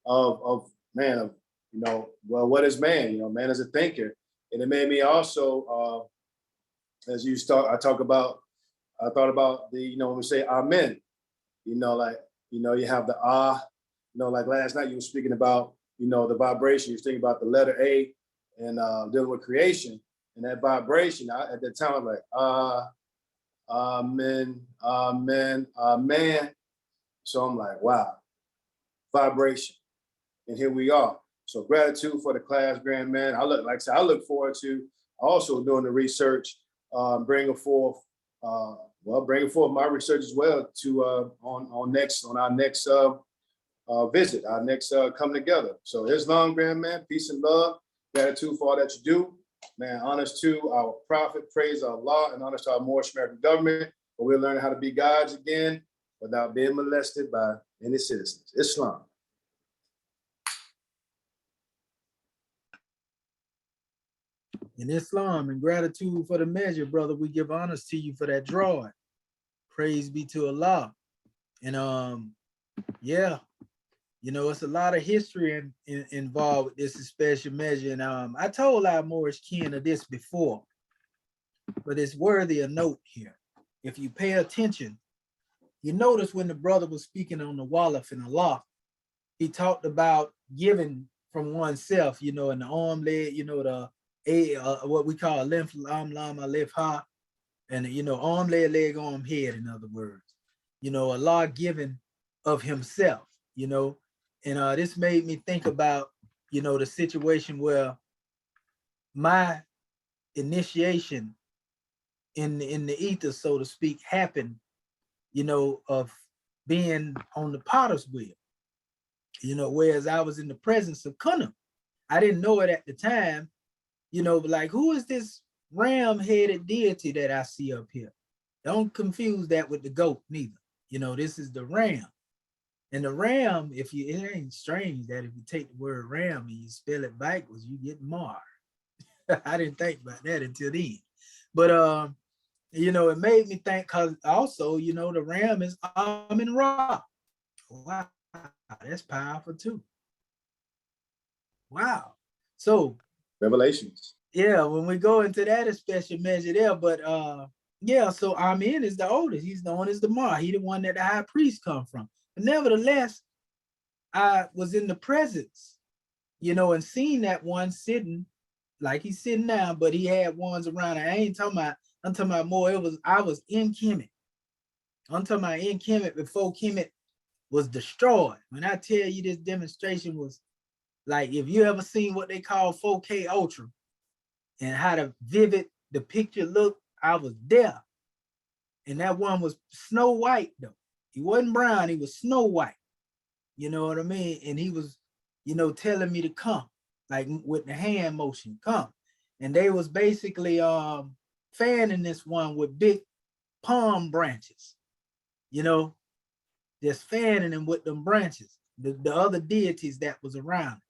of man, of, you know, well, what is man? You know, man is a thinker. And it made me also, as you start, I thought about the, you know, when we say amen, you know, like, you know, you have the you know, like last night you were speaking about, you know, the vibration, you were thinking about the letter A and dealing with creation. And that vibration, at that time, I'm like, amen, amen, amen. So I'm like, wow, vibration. And here we are. So gratitude for the class, Grand Man. I look forward to also doing the research, bringing forth my research as well to on our next visit, our next come together. So Islam, Grand Man, peace and love, gratitude for all that you do. Man, honors to our prophet, praise Allah, and honors to our Moorish American government. But we're learning how to be gods again without being molested by any citizens. Islam. In Islam, and gratitude for the measure, brother, we give honors to you for that drawing. Praise be to Allah. And yeah, You know, it's a lot of history involved with this special measure. And I told our Moorish kin of this before, but it's worthy of note here. If you pay attention, you notice when the brother was speaking on the Wallaf in Allah, he talked about giving from oneself, you know, in the arm, leg, you know, what we call lymph, lam, left ha, and, you know, arm, leg, arm, head, in other words. You know, Allah giving of himself, you know, and this made me think about, you know, the situation where my initiation in the ether, so to speak, happened, you know, of being on the potter's wheel, you know, whereas I was in the presence of Kunam. I didn't know it at the time, you know, but like, who is this ram-headed deity that I see up here? Don't confuse that with the goat neither. You know, this is the ram. And the ram, it ain't strange that if you take the word ram and you spell it backwards, you get mar. I didn't think about that until then. But you know, it made me think, because also, you know, the ram is Amin Ra. Wow, that's powerful too. Wow. So Revelations. yeah, when we go into that, a special measure there. But yeah, so Amin is the oldest. He's known as the Mar. He the one that the high priest come from. But nevertheless, I was in the presence, you know, and seeing that one sitting, like he's sitting now, but he had ones around. I ain't talking about, I'm talking about more. I was in KEMET. I'm talking about in KEMET before KEMET was destroyed. When I tell you this demonstration was like, if you ever seen what they call 4K Ultra and how the vivid the picture looked, I was there. And that one was snow white though. He wasn't brown, he was snow white. You know what I mean? And he was, you know, telling me to come, like with the hand motion, come. And they was basically fanning this one with big palm branches, you know, just fanning him with them branches, the other deities that was around.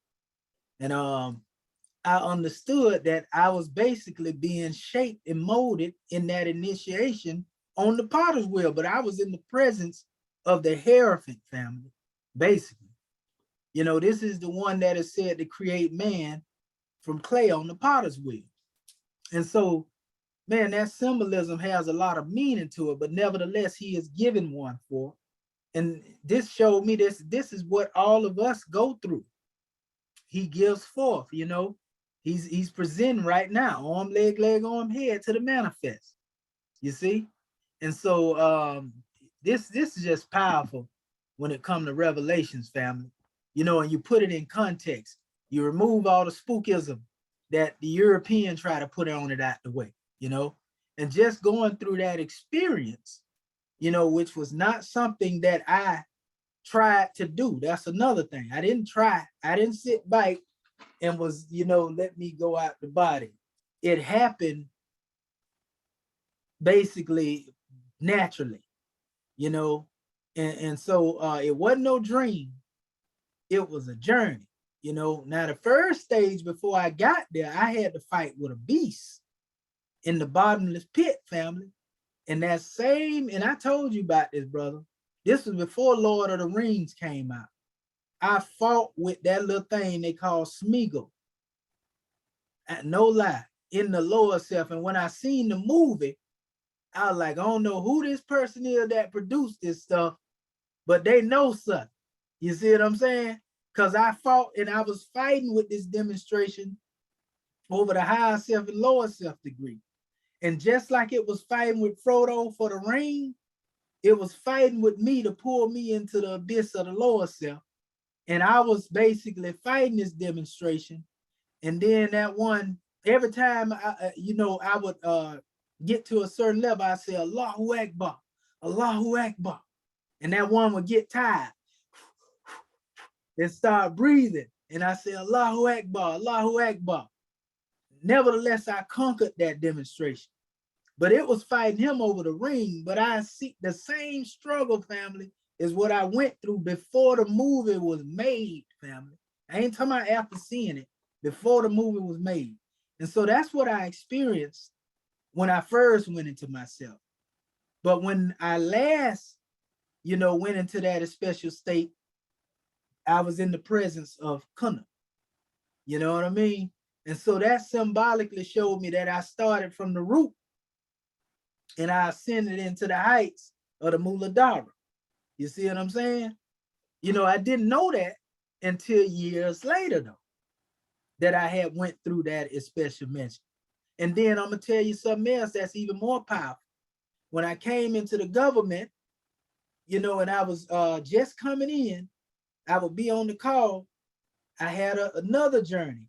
And I understood that I was basically being shaped and molded in that initiation on the potter's wheel, but I was in the presence of the Hierophant family, basically. You know, this is the one that is said to create man from clay on the potter's wheel. And so, man, that symbolism has a lot of meaning to it, but nevertheless, he is given one for. And this showed me this is what all of us go through. He gives forth, you know, he's presenting right now, arm, leg, arm, head to the manifest, you see? And so this is just powerful when it comes to Revelations, family, you know, and you put it in context. You remove all the spookism that the European try to put on it out the way, you know, and just going through that experience, you know, which was not something that I tried to do. That's another thing. I didn't sit back and was, you know, let me go out the body. It happened basically naturally, you know, and so it wasn't no dream. It was a journey, you know. Now the first stage before I got there, I had to fight with a beast in the bottomless pit, family. And that same, and I told you about this, brother. This was before Lord of the Rings came out. I fought with that little thing they call Smeagol. No lie, in the lower self. And when I seen the movie, I was like, I don't know who this person is that produced this stuff, but they know something. You see what I'm saying? Because I fought and I was fighting with this demonstration over the higher self and lower self degree. And just like it was fighting with Frodo for the ring, it was fighting with me to pull me into the abyss of the lower self. And I was basically fighting this demonstration. And then that one, every time I would get to a certain level, I say, Allahu Akbar, Allahu Akbar. And that one would get tired and start breathing. And I say, Allahu Akbar, Allahu Akbar. Nevertheless, I conquered that demonstration. But it was fighting him over the ring. But I see the same struggle, family, is what I went through before the movie was made, family. I ain't talking about after seeing it, before the movie was made. And so that's what I experienced when I first went into myself. But when I last, went into that special state, I was in the presence of Kunna. You know what I mean? And so that symbolically showed me that I started from the root and I ascended into the heights of the Muladhara. You see what I'm saying? You know, I didn't know that until years later, though, that I had went through that special mention. And then I'm gonna tell you something else that's even more powerful. When I came into the government, you know, and I was just coming in, I would be on the call. I had another journey.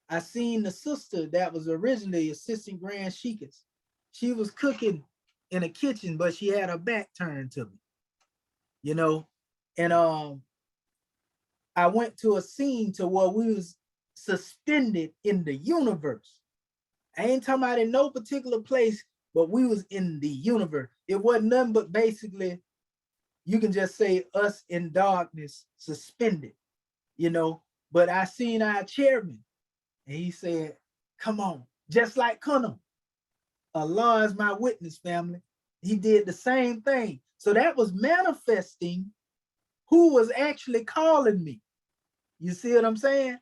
I seen the sister that was originally Assistant Grand Sheikahs. She was cooking in a kitchen, but she had her back turned to me, you know. And I went to a scene to where we was suspended in the universe. I ain't talking about in no particular place, but we was in the universe. It wasn't nothing but basically, you can just say us in darkness, suspended, you know. But I seen our chairman, and he said, come on, just like Kunna. Allah is my witness, family. He did the same thing. So that was manifesting who was actually calling me. You see what I'm saying?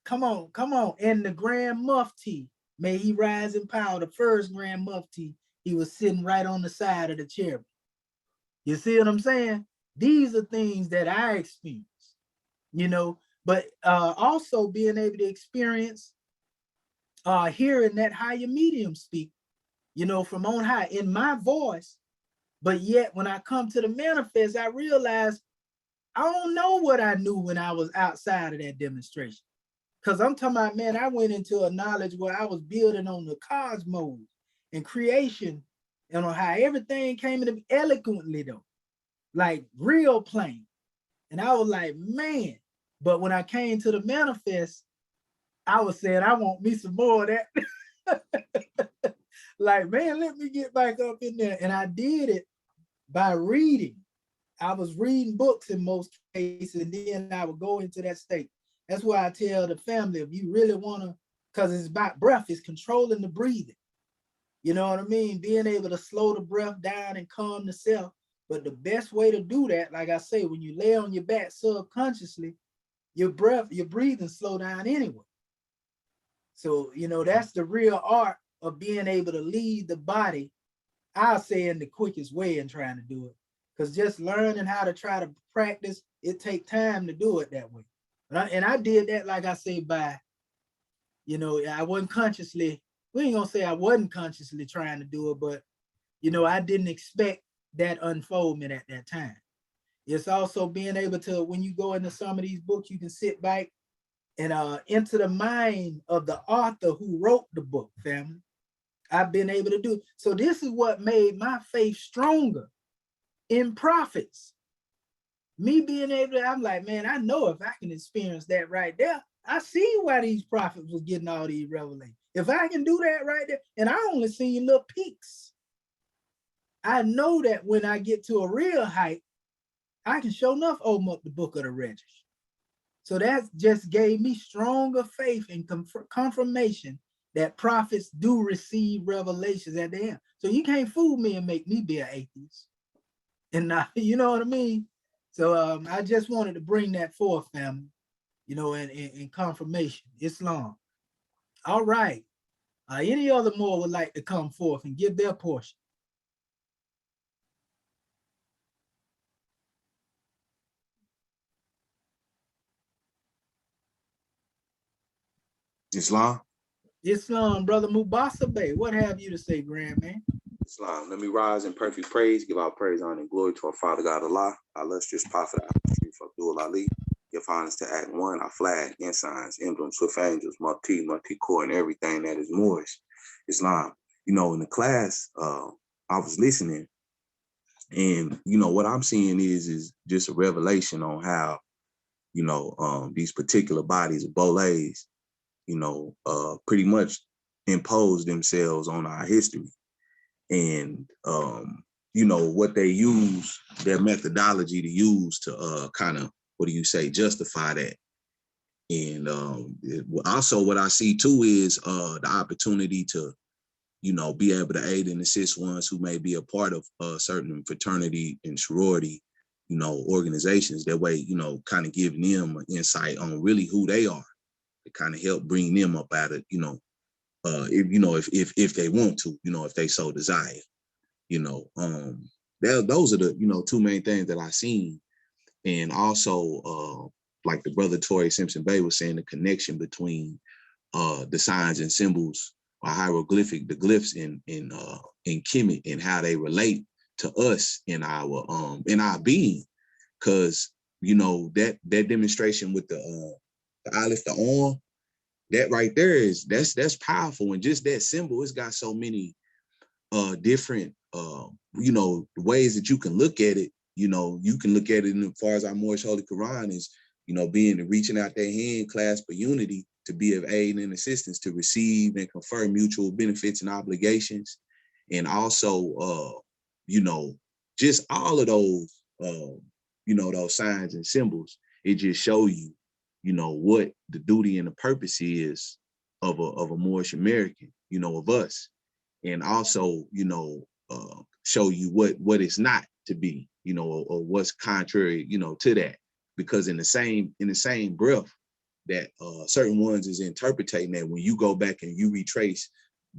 Come on, come on. And the Grand Mufti, may he rise in power, the first Grand Mufti, he was sitting right on the side of the chairman. You see what I'm saying? These are things that I experienced, you know, but also being able to experience hearing that higher medium speak, you know, from on high in my voice. But yet when I come to the manifest, I realize I don't know what I knew when I was outside of that demonstration. Because I'm talking about, man, I went into a knowledge where I was building on the cosmos and creation and on how everything came into me eloquently, though, like real plain. And I was like, man, but when I came to the manifest, I was saying, I want me some more of that. Like, man, let me get back up in there. And I did it by reading. I was reading books in most cases, and then I would go into that state. That's why I tell the family, if you really want to, because it's about breath, it's controlling the breathing. You know what I mean? Being able to slow the breath down and calm the self. But the best way to do that, like I say, when you lay on your back subconsciously, your breath, your breathing slow down anyway. So, you know, that's the real art of being able to lead the body, I'll say, in the quickest way in trying to do it. Because just learning how to try to practice, it takes time to do it that way. And I did that, like I say, by, you know, I wasn't consciously, we ain't gonna say I wasn't consciously trying to do it, but, you know, I didn't expect that unfoldment at that time. It's also being able to, when you go into some of these books, you can sit back and enter the mind of the author who wrote the book, family. I've been able to do. So this is what made my faith stronger in prophets. Me being able to, I'm like, man, I know if I can experience that right there, I see why these prophets was getting all these revelations. If I can do that right there, and I only seen little peaks, I know that when I get to a real height, I can sure enough open up the book of the register. So that just gave me stronger faith and confirmation that prophets do receive revelations at the end. So you can't fool me and make me be an atheist. And you know what I mean? So I just wanted to bring that forth, family, you know, in confirmation. Islam. All right. Any other more would like to come forth and give their portion? Islam? Islam, Brother Mubasa Bey, what have you to say, Grand Man? Islam. Let me rise in perfect praise, give our praise, honor, and glory to our Father God Allah, our illustrious prophet, our Abdul Ali. Give honors to Act 1, our flag, ensigns, emblems, swift angels, Mufti core, and everything that is Moorish. Islam. You know, in the class, I was listening, and you know what I'm seeing is just a revelation on how, you know, these particular bodies of Boles, you know, pretty much impose themselves on our history. And, you know, what they use, their methodology to use to kind of, what do you say, justify that. And also what I see too is the opportunity to, you know, be able to aid and assist ones who may be a part of a certain fraternity and sorority organizations. That way, kind of giving them an insight on really who they are, to kind of help bring them up out of, if they want to, if they so desire, those are the, two main things that I seen. And also, like the brother Torrey Simpson Bay was saying, the connection between the signs and symbols or hieroglyphic, the glyphs in KEMET, and how they relate to us in our being. Because that demonstration with the aleph, the arm, that right there that's powerful. And just that symbol, it's got so many different ways that you can look at it. You can look at it as far as our Moorish Holy Quran is, being reaching out their hand, clasp of unity, to be of aid and assistance, to receive and confer mutual benefits and obligations. And also, just all of those, those signs and symbols, it just show you, what the duty and the purpose is of a Moorish American, of us. And also, show you what it's not to be, or what's contrary, to that. Because in the same breath that certain ones is interpreting that, when you go back and you retrace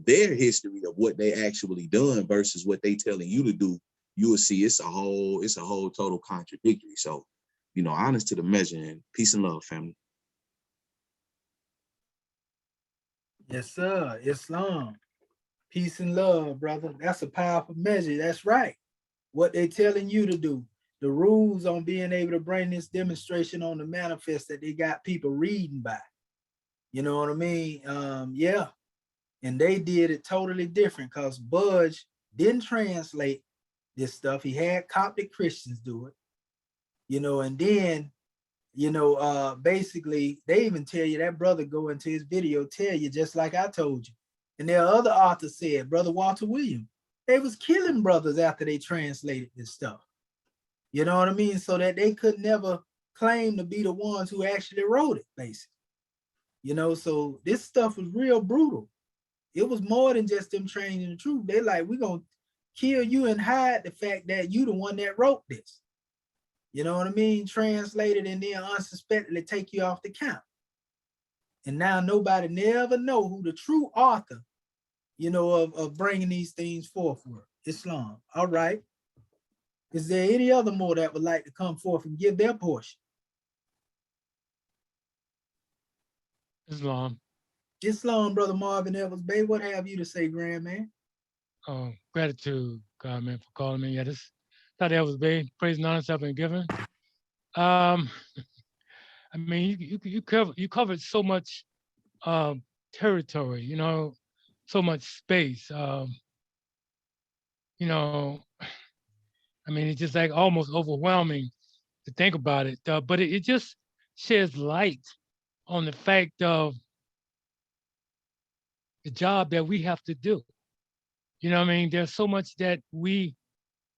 their history of what they actually done versus what they telling you to do, you will see it's a whole total contradictory. So, honest to the measure, and peace and love, family. Yes, sir. Islam. Peace and love, brother. That's a powerful measure. That's right. What they telling you to do. The rules on being able to bring this demonstration on the manifest that they got people reading by. You know what I mean? Yeah. And they did it totally different, because Budge didn't translate this stuff. He had Coptic Christians do it, and then, basically they even tell you, that brother go into his video, tell you, just like I told you. And there are other authors said, Brother Walter Williams, they was killing brothers after they translated this stuff. You know what I mean? So that they could never claim to be the ones who actually wrote it, basically. So this stuff was real brutal. It was more than just them changing the truth. They like, we're going to kill you and hide the fact that you the one that wrote this. You know what I mean? Translated, and then unsuspectedly take you off the count. And now nobody never know who the true author, of bringing these things forth were. Islam. All right. Is there any other more that would like to come forth and give their portion? Islam. Islam, Brother Marvin Evans Bay. What have you to say, Grand Man? Gratitude, God, man, for calling me. Yeah, this thought Evans Bay, praise and honor have been given. I mean, you covered so much territory, so much space. I mean, it's just like almost overwhelming to think about it, but it just sheds light on the fact of the job that we have to do. You know what I mean? There's so much that we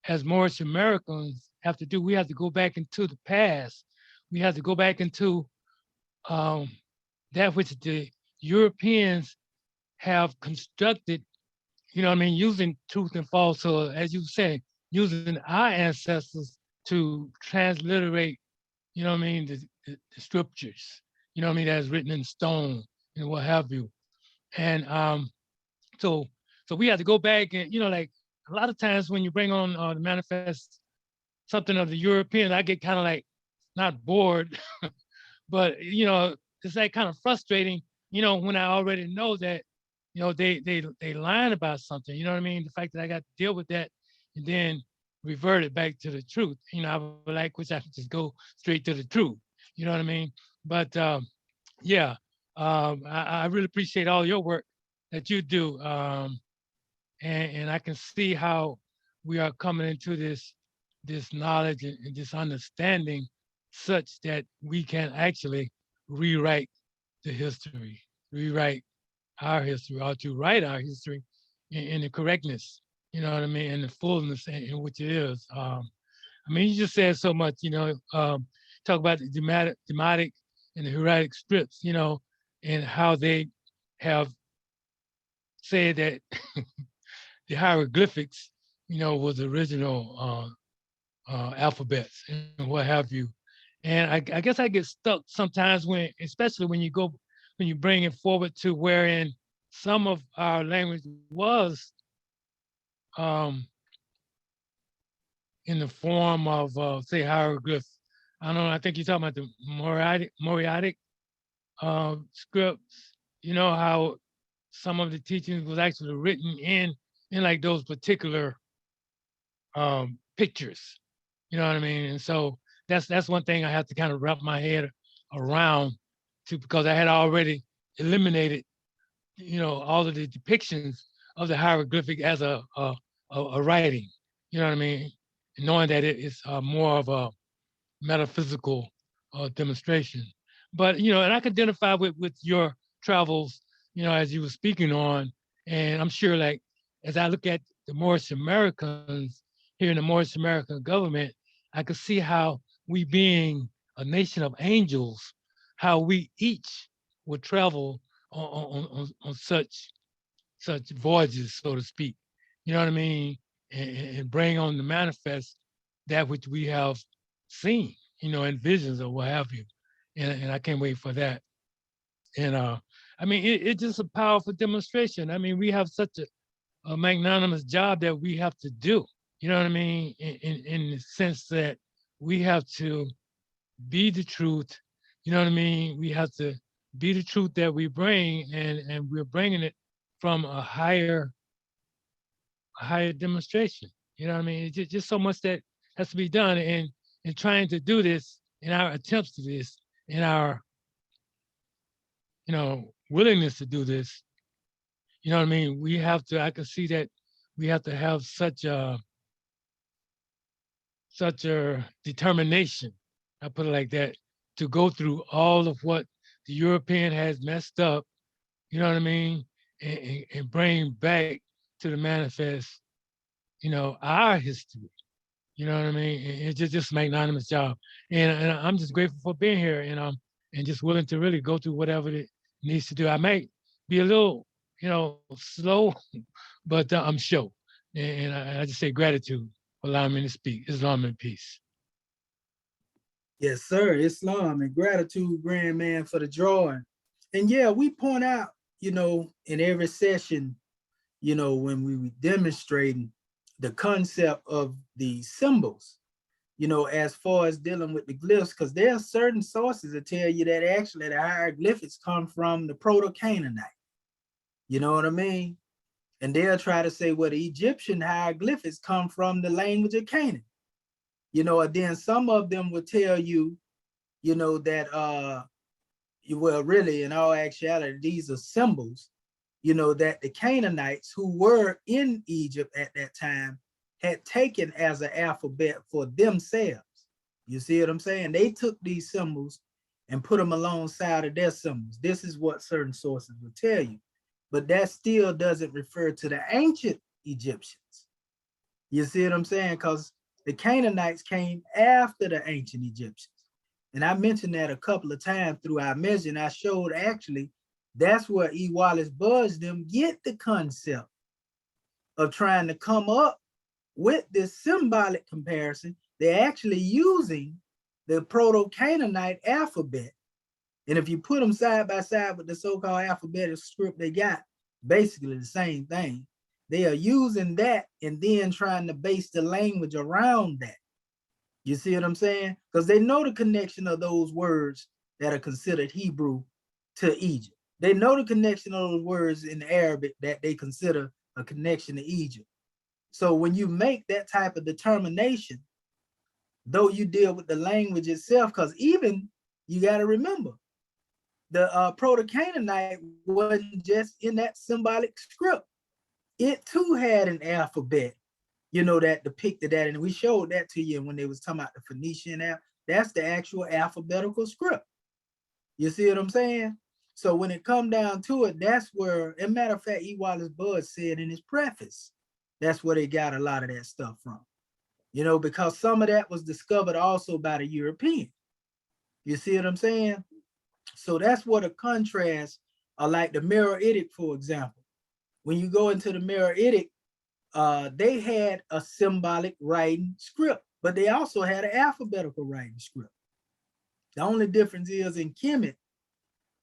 as Moorish Americans have to do. We have to go back into the past. We have to go back into that which the Europeans have constructed, using truth and falsehood, as you say, using our ancestors to transliterate, the scriptures, that's written in stone and what have you. And so we have to go back and, like a lot of times when you bring on the manifest something of the European, I get kind of like not bored, but it's like kind of frustrating, when I already know that, they lying about something. You know what I mean? The fact that I got to deal with that and then revert it back to the truth. I would like, which I could just go straight to the truth. You know what I mean? But yeah, I really appreciate all your work that you do. And I can see how we are coming into this knowledge and this understanding such that we can actually rewrite the history, rewrite our history, or to write our history in the correctness, you know what I mean, and the fullness in which it is. I mean, you just said so much, talk about the Demotic and the Mirahitic Scripts, and how they have said that the hieroglyphics, was the original alphabets and what have you. And I guess I get stuck sometimes when, especially when you bring it forward to wherein some of our language was um, in the form of, say, hieroglyphs. I don't know, I think you're talking about the Mirahitic scripts, you know, how some of the teachings was actually written in like those particular pictures, you know what I mean? And so that's one thing I have to kind of wrap my head around to, because I had already eliminated, you know, all of the depictions of the hieroglyphic as a writing, you know what I mean? Knowing that it's more of a metaphysical demonstration. But, you know, and I can identify with your travels, you know, as you were speaking on, and I'm sure like, as I look at the Moorish Americans here in the Moorish American government, I could see how we being a nation of angels, how we each would travel on such voyages, so to speak. You know what I mean? And bring on the manifest that which we have seen, you know, in visions or what have you. And I can't wait for that. And I mean, it's just a powerful demonstration. I mean, we have such a magnanimous job that we have to do. You know what I mean? In the sense that we have to be the truth. You know what I mean? We have to be the truth that we bring, and we're bringing it from a higher demonstration. You know what I mean? It's just so much that has to be done, and in trying to do this, in our attempts to this, in our, you know, willingness to do this. You know what I mean? We have to. I can see that we have to have such a determination. I put it like that, to go through all of what the European has messed up. You know what I mean? And bring back to the manifest, you know, our history. You know what I mean? It's just a magnanimous job. And I'm just grateful for being here, and just willing to really go through whatever it needs to do. I might be a little, you know, slow, but I'm sure. And I just say gratitude for allowing me to speak. Islam and peace. Yes, sir. Islam and gratitude, grand man, for the drawing. And yeah, we point out, you know, in every session, you know, when we were demonstrating the concept of the symbols, you know, as far as dealing with the glyphs, because there are certain sources that tell you that actually the hieroglyphics come from the Proto-Canaanite. You know what I mean? And they'll try to say, well, the Egyptian hieroglyphics come from the language of Canaan. You know, and then some of them will tell you, you know, that, well, really, in all actuality, these are symbols, you know, that the Canaanites who were in Egypt at that time had taken as an alphabet for themselves. You see what I'm saying? They took these symbols and put them alongside of their symbols. This is what certain sources will tell you. But that still doesn't refer to the ancient Egyptians. You see what I'm saying? Because the Canaanites came after the ancient Egyptians. And I mentioned that a couple of times through our measure, and I showed actually that's where E. Wallace Budge them get the concept of trying to come up with this symbolic comparison. They're actually using the Proto-Canaanite alphabet. And if you put them side by side with the so-called alphabetic script they got, basically the same thing. They are using that and then trying to base the language around that. You see what I'm saying? Because they know the connection of those words that are considered Hebrew to Egypt. They know the connection of those words in Arabic that they consider a connection to Egypt. So when you make that type of determination, though you deal with the language itself, because even you got to remember, the Proto-Canaanite wasn't just in that symbolic script. It too had an alphabet, you know, that depicted that. And we showed that to you when they was talking about the Phoenician app. That's the actual alphabetical script. You see what I'm saying? So when it come down to it, that's where, as a matter of fact, E. Wallace Budge said in his preface, that's where they got a lot of that stuff from. You know, because some of that was discovered also by the European. You see what I'm saying? So that's what a contrast, like the Meroitic, for example. When you go into the Meroitic, they had a symbolic writing script. but they also had an alphabetical writing script. The only difference is in Kemet,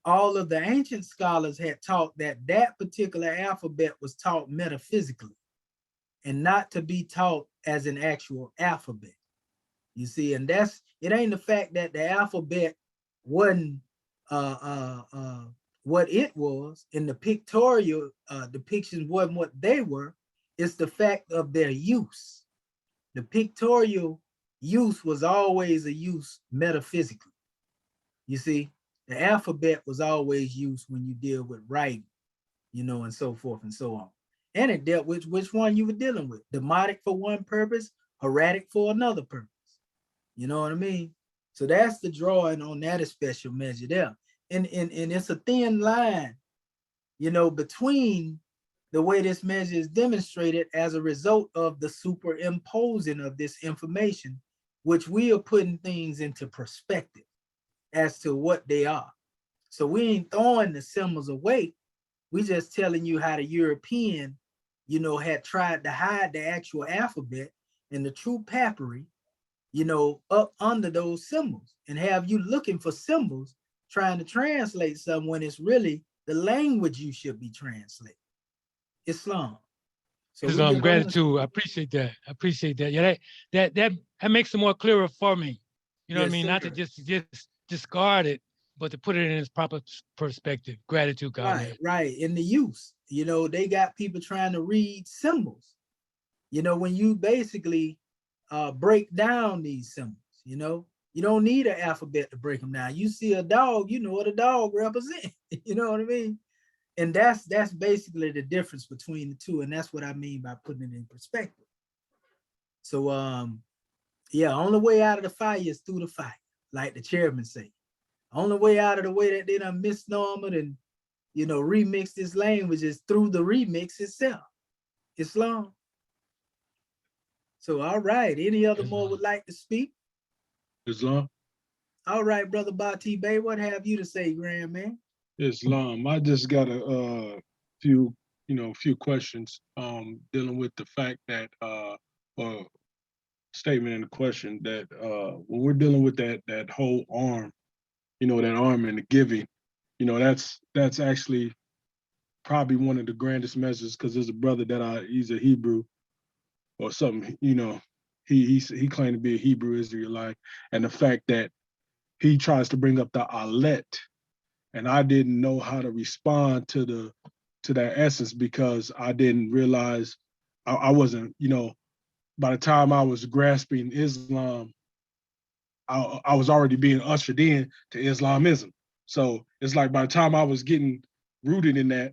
all of the ancient scholars had taught that that particular alphabet was taught metaphysically and not to be taught as an actual alphabet. You see, and that's, it ain't the fact that the alphabet wasn't what it was, and the pictorial depictions wasn't what they were. It's the fact of their use. The pictorial use was always a use metaphysically. You see, the alphabet was always used when you deal with writing, you know, and so forth and so on. And it dealt with which one you were dealing with. Demotic for one purpose, hieratic for another purpose. You know what I mean? So that's the drawing on that special measure there. And it's a thin line, you know, between the way this measure is demonstrated as a result of the superimposing of this information, which we are putting things into perspective as to what they are. So we ain't throwing the symbols away. We just telling you how the European, you know, had tried to hide the actual alphabet and the true papyri, you know, up under those symbols, and have you looking for symbols trying to translate something when it's really the language you should be translating, Islam. So gratitude. I appreciate that. I appreciate that. Yeah, that makes it more clearer for me. You know what I mean? Not to just discard it, but to put it in its proper perspective. Gratitude, God. Right. In the use, you know, they got people trying to read symbols. You know, when you basically break down these symbols, you know, you don't need an alphabet to break them down. You see a dog, you know what a dog represents. You know what I mean? And that's basically the difference between the two. And that's what I mean by putting it in perspective. So yeah, only way out of the fire is through the fire, like the chairman say. Only way out of the way that they done misnomered and, you know, remix this language is through the remix itself, Islam. So, all right, any other more would like to speak? Islam. All right, Brother Bati Bey, what have you to say, grand man? Islam. I just got a few questions dealing with the fact that or statement in the question that when we're dealing with that whole arm, you know, that arm and the giving, you know, that's actually probably one of the grandest measures, because there's a brother that he's a Hebrew or something, you know, he claimed to be a Hebrew Israelite, and the fact that he tries to bring up the alet, and I didn't know how to respond to that essence, because I didn't realize I wasn't, you know, by the time I was grasping Islam, I was already being ushered in to Islamism. So it's like by the time I was getting rooted in that,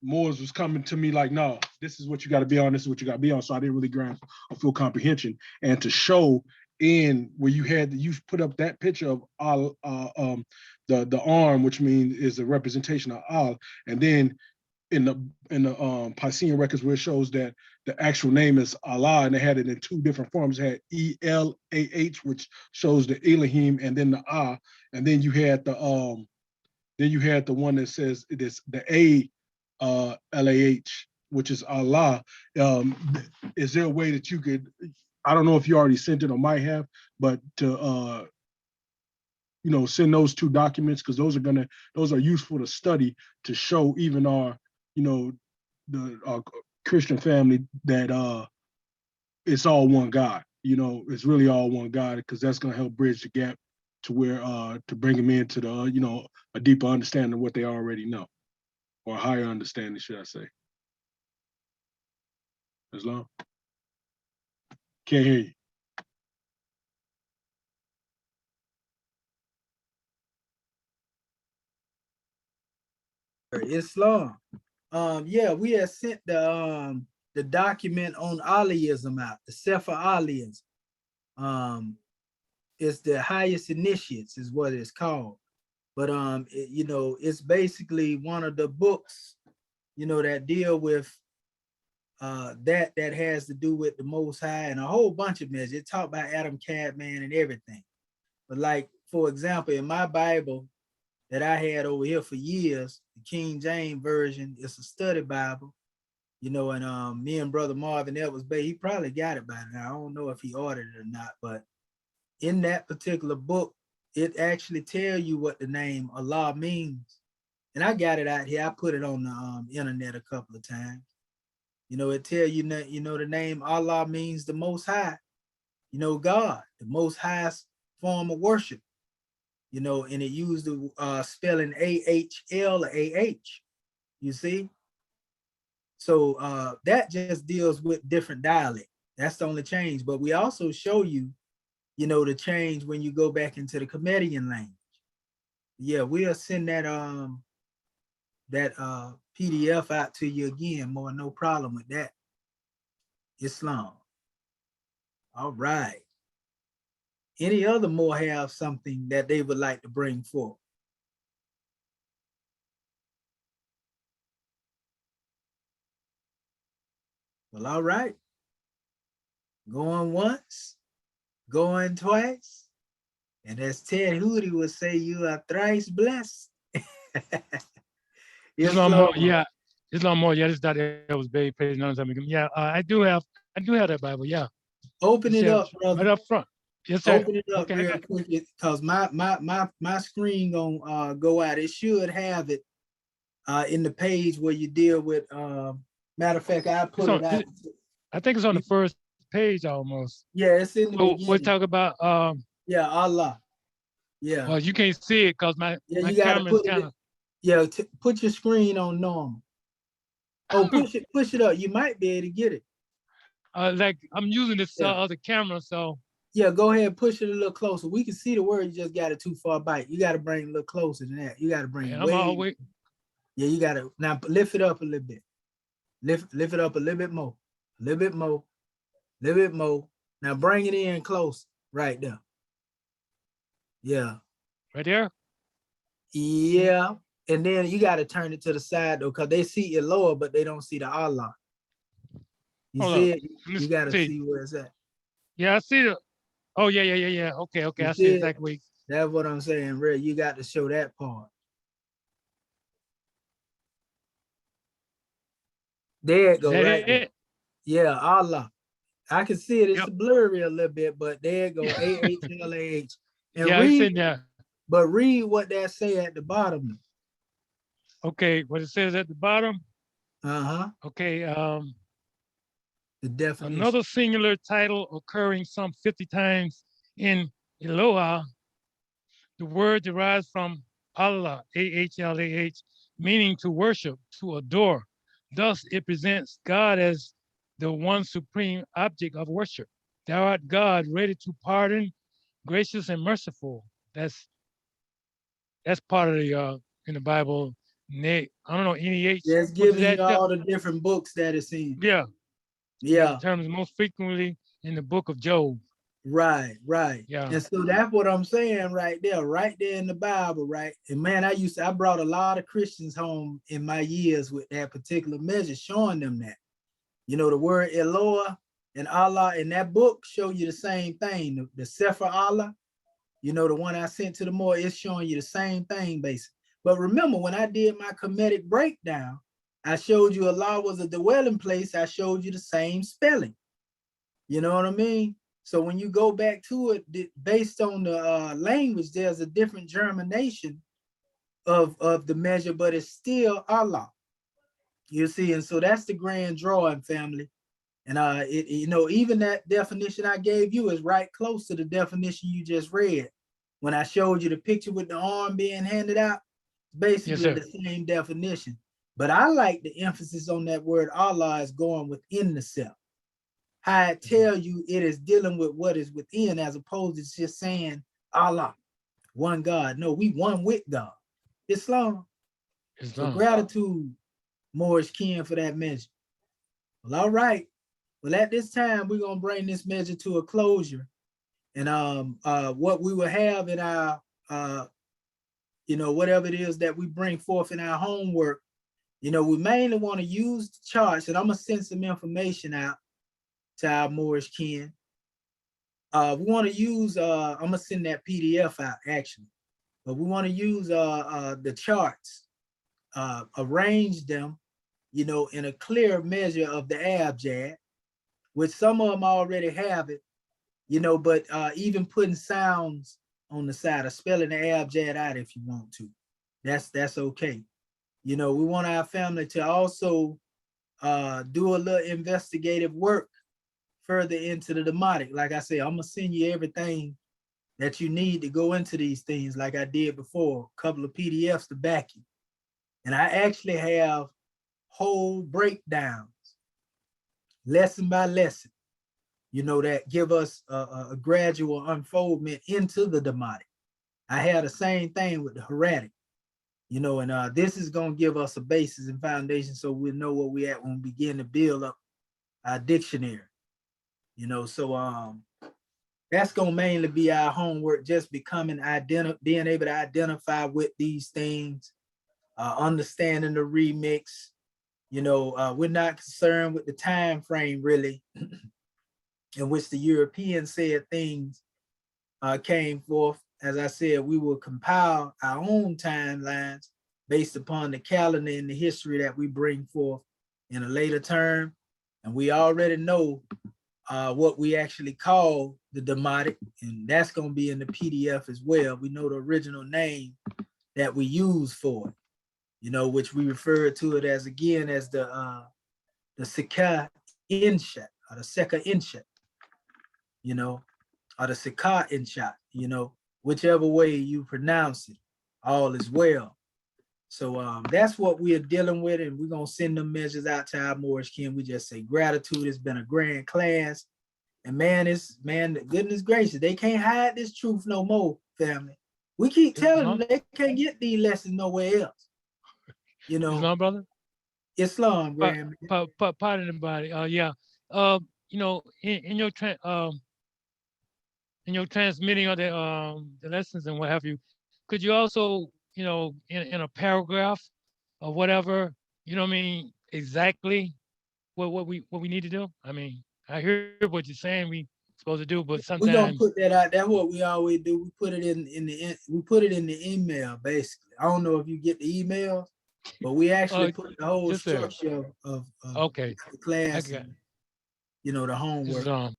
Moors was coming to me like, no, this is what you got to be on, this is what you got to be on. So I didn't really grasp a full comprehension. And to show in where you put up that picture of the arm, which means is a representation of Al, and then in the Piscean records where it shows that the actual name is Allah, and they had it in two different forms. It had E-L-A-H, which shows the Elohim, and then the Ah, and then you had the one that says it is the A-L-A-H, which is Allah. Is there a way that you could, I don't know if you already sent it or might have, but to you know, send those two documents, because those are useful to study, to show even our, you know, the Christian family that it's all one God. You know, it's really all one God, because that's going to help bridge the gap to where to bring them into the you know, a deeper understanding of what they already know, or a higher understanding, should I say? Islam? Can't hear you. Islam. Yeah, we had sent the document on Aliism out, the Sefer Aliism. It's the highest initiates is what it's called. But you know, it's basically one of the books, you know, that deal with that has to do with the Most High and a whole bunch of measures. It talk about Adam, Cadman, and everything. But like, for example, in my Bible that I had over here for years, the King James version, it's a study Bible. You know, and me and Brother Marvin Edwards Bay, he probably got it by now. I don't know if he ordered it or not, but in that particular book, it actually tell you what the name Allah means. And I got it out here. I put it on the internet a couple of times. You know, it tell you that, you know, the name Allah means the Most High, you know, God, the most highest form of worship, you know, and it used the spelling AHL or AH, you see? So that just deals with different dialect. That's the only change. But we also show you, you know, the change when you go back into the Comedian language. Yeah, we'll send that PDF out to you again, more no problem with that. Islam. All right. Any other more have something that they would like to bring forth? Well, all right. Going once, going twice. And as Ted Hootie would say, you are thrice blessed. Islam more, yeah. Islam more, yeah. This that it was very praise. Yeah, I do have that Bible, yeah. Open it up, brother. Right up front. Yes, sir. Open it up real quick, because my screen gonna go out. It should have it in the page where you deal with. Matter of fact, I put it out. I think it's on the first page almost. Yeah, it's in the beginning. We'll talk about yeah, Allah. Yeah. Well, you can't see it because my camera is kind of. Yeah, put your screen on normal. Oh, push it up. You might be able to get it. Like I'm using this other camera, so. Yeah, go ahead and push it a little closer. We can see the word. You just got it too far back. You got to bring it a little closer than that. You got to bring it way. Yeah, you got to now lift it up a little bit. Lift it up a little bit more. A little bit more. A little bit more. Now bring it in close. Right there. Yeah. Right there? Yeah. And then you got to turn it to the side though, because they see it lower, but they don't see the Allah. You see it? You got to see where it's at. Yeah, I see the. Oh, yeah. Okay. I see exactly. That's what I'm saying, Red. You got to show that part. There it goes, right there. Yeah, Allah. I can see it. It's blurry a little bit, but there it goes. AHLAH. And yeah, it's in there. But read what that say at the bottom. Okay, what it says at the bottom. Okay. The definition. Another singular title occurring some 50 times in Eloah. The word derives from Allah, AHLAH, meaning to worship, to adore. Thus, it presents God as the one supreme object of worship. Thou art God, ready to pardon, gracious and merciful. That's part of the in the Bible. I don't know, NEH. Yeah, it's giving you all the different books that it's in. Yeah. Yeah. The term is most frequently in the book of Job. Right. Yeah. And so that's what I'm saying right there in the Bible, right? And man, I brought a lot of Christians home in my years with that particular measure, showing them that. You know, the word Eloah and Allah in that book show you the same thing. The Sefer Allah, you know, the one I sent to the more, it's showing you the same thing, basically. But remember, when I did my KEMET breakdown, I showed you Allah was a dwelling place. I showed you the same spelling. You know what I mean? So when you go back to it, based on the language, there's a different germination of the measure, but it's still Allah. You see, and so that's the grand drawing, family. And you know, even that definition I gave you is right close to the definition you just read. When I showed you the picture with the arm being handed out, basically the same definition. But I like the emphasis on that word Allah is going within the self. How I tell you it is dealing with what is within, as opposed to just saying Allah, one God. No, we one with God. Islam. So gratitude, Moorish kin, for that measure. Well, all right. Well, at this time, we're gonna bring this measure to a closure. And what we will have in our you know, whatever it is that we bring forth in our homework, you know, we mainly want to use the charts, and I'm gonna send some information out to our Moorish kin. We want to use I'm gonna send that PDF out actually, but we want to use the charts, arrange them you know, in a clear measure of the abjad, which some of them already have it, you know, but even putting sounds on the side, or spelling the abjad out if you want to, that's okay. You know, we want our family to also do a little investigative work further into the Demotic. Like I say, I'm gonna send you everything that you need to go into these things, like I did before, a couple of PDFs to back you. And I actually have whole breakdowns, lesson by lesson, you know, that give us a gradual unfoldment into the Demotic. I had the same thing with the Heretic, you know, and this is gonna give us a basis and foundation so we'll know where we at when we begin to build up our dictionary, you know. So that's gonna mainly be our homework, just becoming being able to identify with these things, understanding the remix. You know, we're not concerned with the time frame really in which the Europeans said things came forth. As I said, we will compile our own timelines based upon the calendar and the history that we bring forth in a later term. And we already know what we actually call the Demotic, and that's going to be in the PDF as well. We know the original name that we use for it, you know, which we refer to it as, again, as the Sekha Shat, or the Sekha Shat, you know, or the Sekha Shat, you know, whichever way you pronounce it, all is well. So that's what we are dealing with, and we're going to send them measures out to our Moorish kin. We just say gratitude. It's been a grand class. And man, goodness gracious, they can't hide this truth no more, family. We keep telling them they can't get these lessons nowhere else. You know, Islam, brother. Islam, grand. Pardon the body. Yeah. You know, in your transmitting of the lessons and what have you, could you also, you know, in a paragraph or whatever, you know what I mean, exactly what we need to do? I mean, I hear what you're saying we supposed to do, but sometimes we're gonna put that out. That's what we always do. We put it in the email, basically. I don't know if you get the emails, but we actually put the whole structure of okay, the class and, you know, the homework.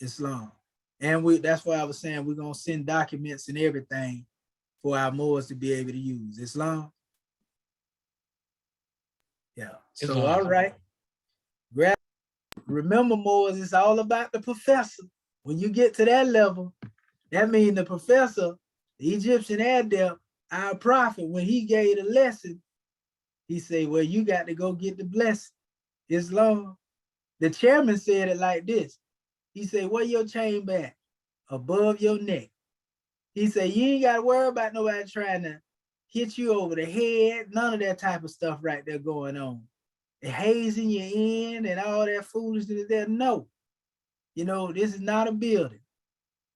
Islam. And that's why I was saying we're gonna send documents and everything for our Moors to be able to use. Islam. Yeah. So Islam. All right. Remember, Moors, it's all about the professor. When you get to that level, that means the professor, the Egyptian adept, our prophet, when he gave the lesson, he said, well, you got to go get the blessing. Islam. The chairman said it like this. He said, where your chain back? Above your neck. He said, you ain't got to worry about nobody trying to hit you over the head. None of that type of stuff right there going on. The hazing you in and all that foolishness there. No. You know, this is not a building.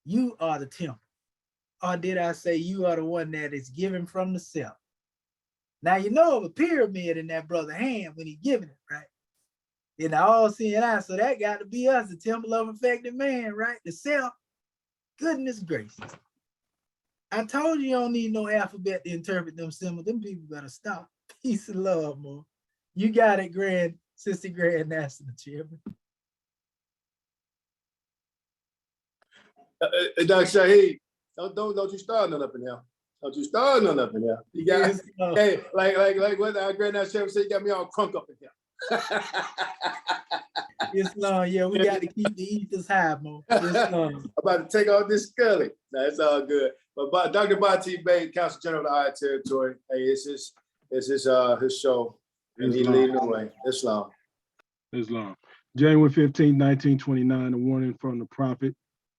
You are the temple. Or did I say you are the one that is given from the self? Now, you know of a pyramid in that brother's hand when he's giving it, right? In the all-seeing eye, so that got to be us, the temple of affected man, right? The self. Goodness gracious. I told you don't need no alphabet to interpret them symbols. Them people better stop. Peace and love, man. You got it, Sister Grand National Chairman. Dr. Shaheed, don't you start none up in here. Don't you start none up in here. You got, hey, like what our Grand National Chairman said, you got me all crunk up in here. Islam, yeah, we got to keep the ethers high, man. I'm about to take off this Scully. That's all good. But Dr. Bati Bey, Council General of the High Territory, hey, it's his show, and he leading the way. Islam. January 15, 1929, a warning from the prophet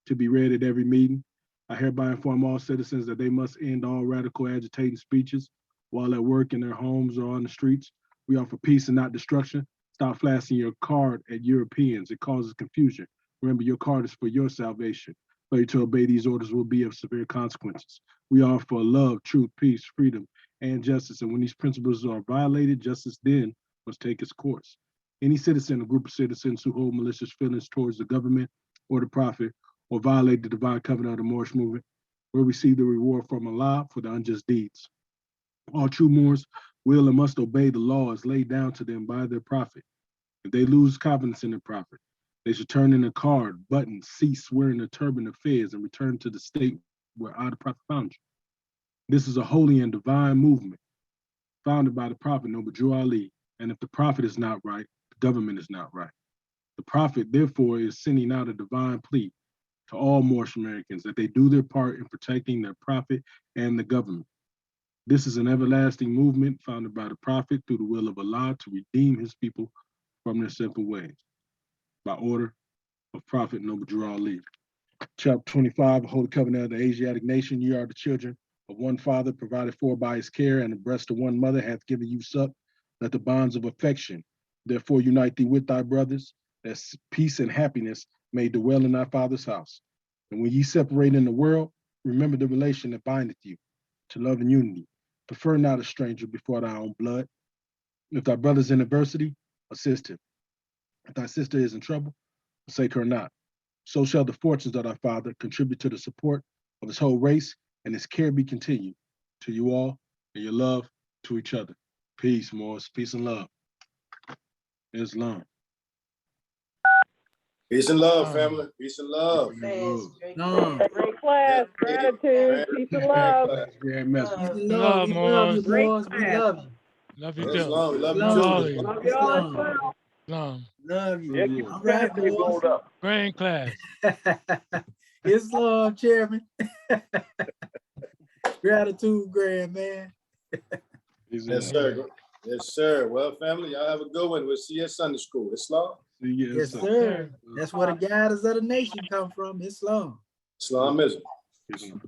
to be read at every meeting. I hereby inform all citizens that they must end all radical agitating speeches while at work, in their homes, or on the streets. We offer peace and not destruction. Stop flashing your card at Europeans. It causes confusion. Remember, your card is for your salvation. Failure to obey these orders will be of severe consequences. We offer love, truth, peace, freedom, and justice. And when these principles are violated, justice then must take its course. Any citizen or group of citizens who hold malicious feelings towards the government or the prophet or violate the divine covenant of the Moorish movement will receive the reward from Allah for the unjust deeds. All true Moors will and must obey the laws laid down to them by their prophet. If they lose confidence in their prophet, they should turn in a card, button, cease wearing a turban of fez, and return to the state where I, the prophet, found you. This is a holy and divine movement founded by the prophet Noble Drew Ali. And if the prophet is not right, the government is not right. The prophet, therefore, is sending out a divine plea to all Moorish Americans that they do their part in protecting their prophet and the government. This is an everlasting movement founded by the prophet through the will of Allah to redeem his people from their sinful ways. By order of Prophet Noble Drew Ali. Chapter 25, a holy covenant of the Asiatic nation. You are the children of one father, provided for by his care, and the breast of one mother hath given you suck. Let the bonds of affection therefore unite thee with thy brothers, that peace and happiness may dwell in thy father's house. And when ye separate in the world, remember the relation that bindeth you to love and unity. Prefer not a stranger before thy own blood. If thy brother is in adversity, assist him. If thy sister is in trouble, forsake her not. So shall the fortunes of thy father contribute to the support of his whole race, and his care be continued to you all, and your love to each other. Peace, Moors. Peace and love. Islam. Peace and love, family. Peace and love. Great class. Gratitude. Peace and love. Great message. Peace and Love, love. We love you, Great boys. We class. love you. Love you Yes, too. long. We love you Islam. too. Love y'all as well. Islam. Love you. Yes, you All right, said they boys. rolled up. Great class. Islam, Chairman. Gratitude, grand man. Yes, sir. Yes, sir. Well, family, y'all have a good one. We'll see you at Sunday school. Islam. Yes, sir. That's where the guiders of the nation come from. Islam. Islamism. Islam.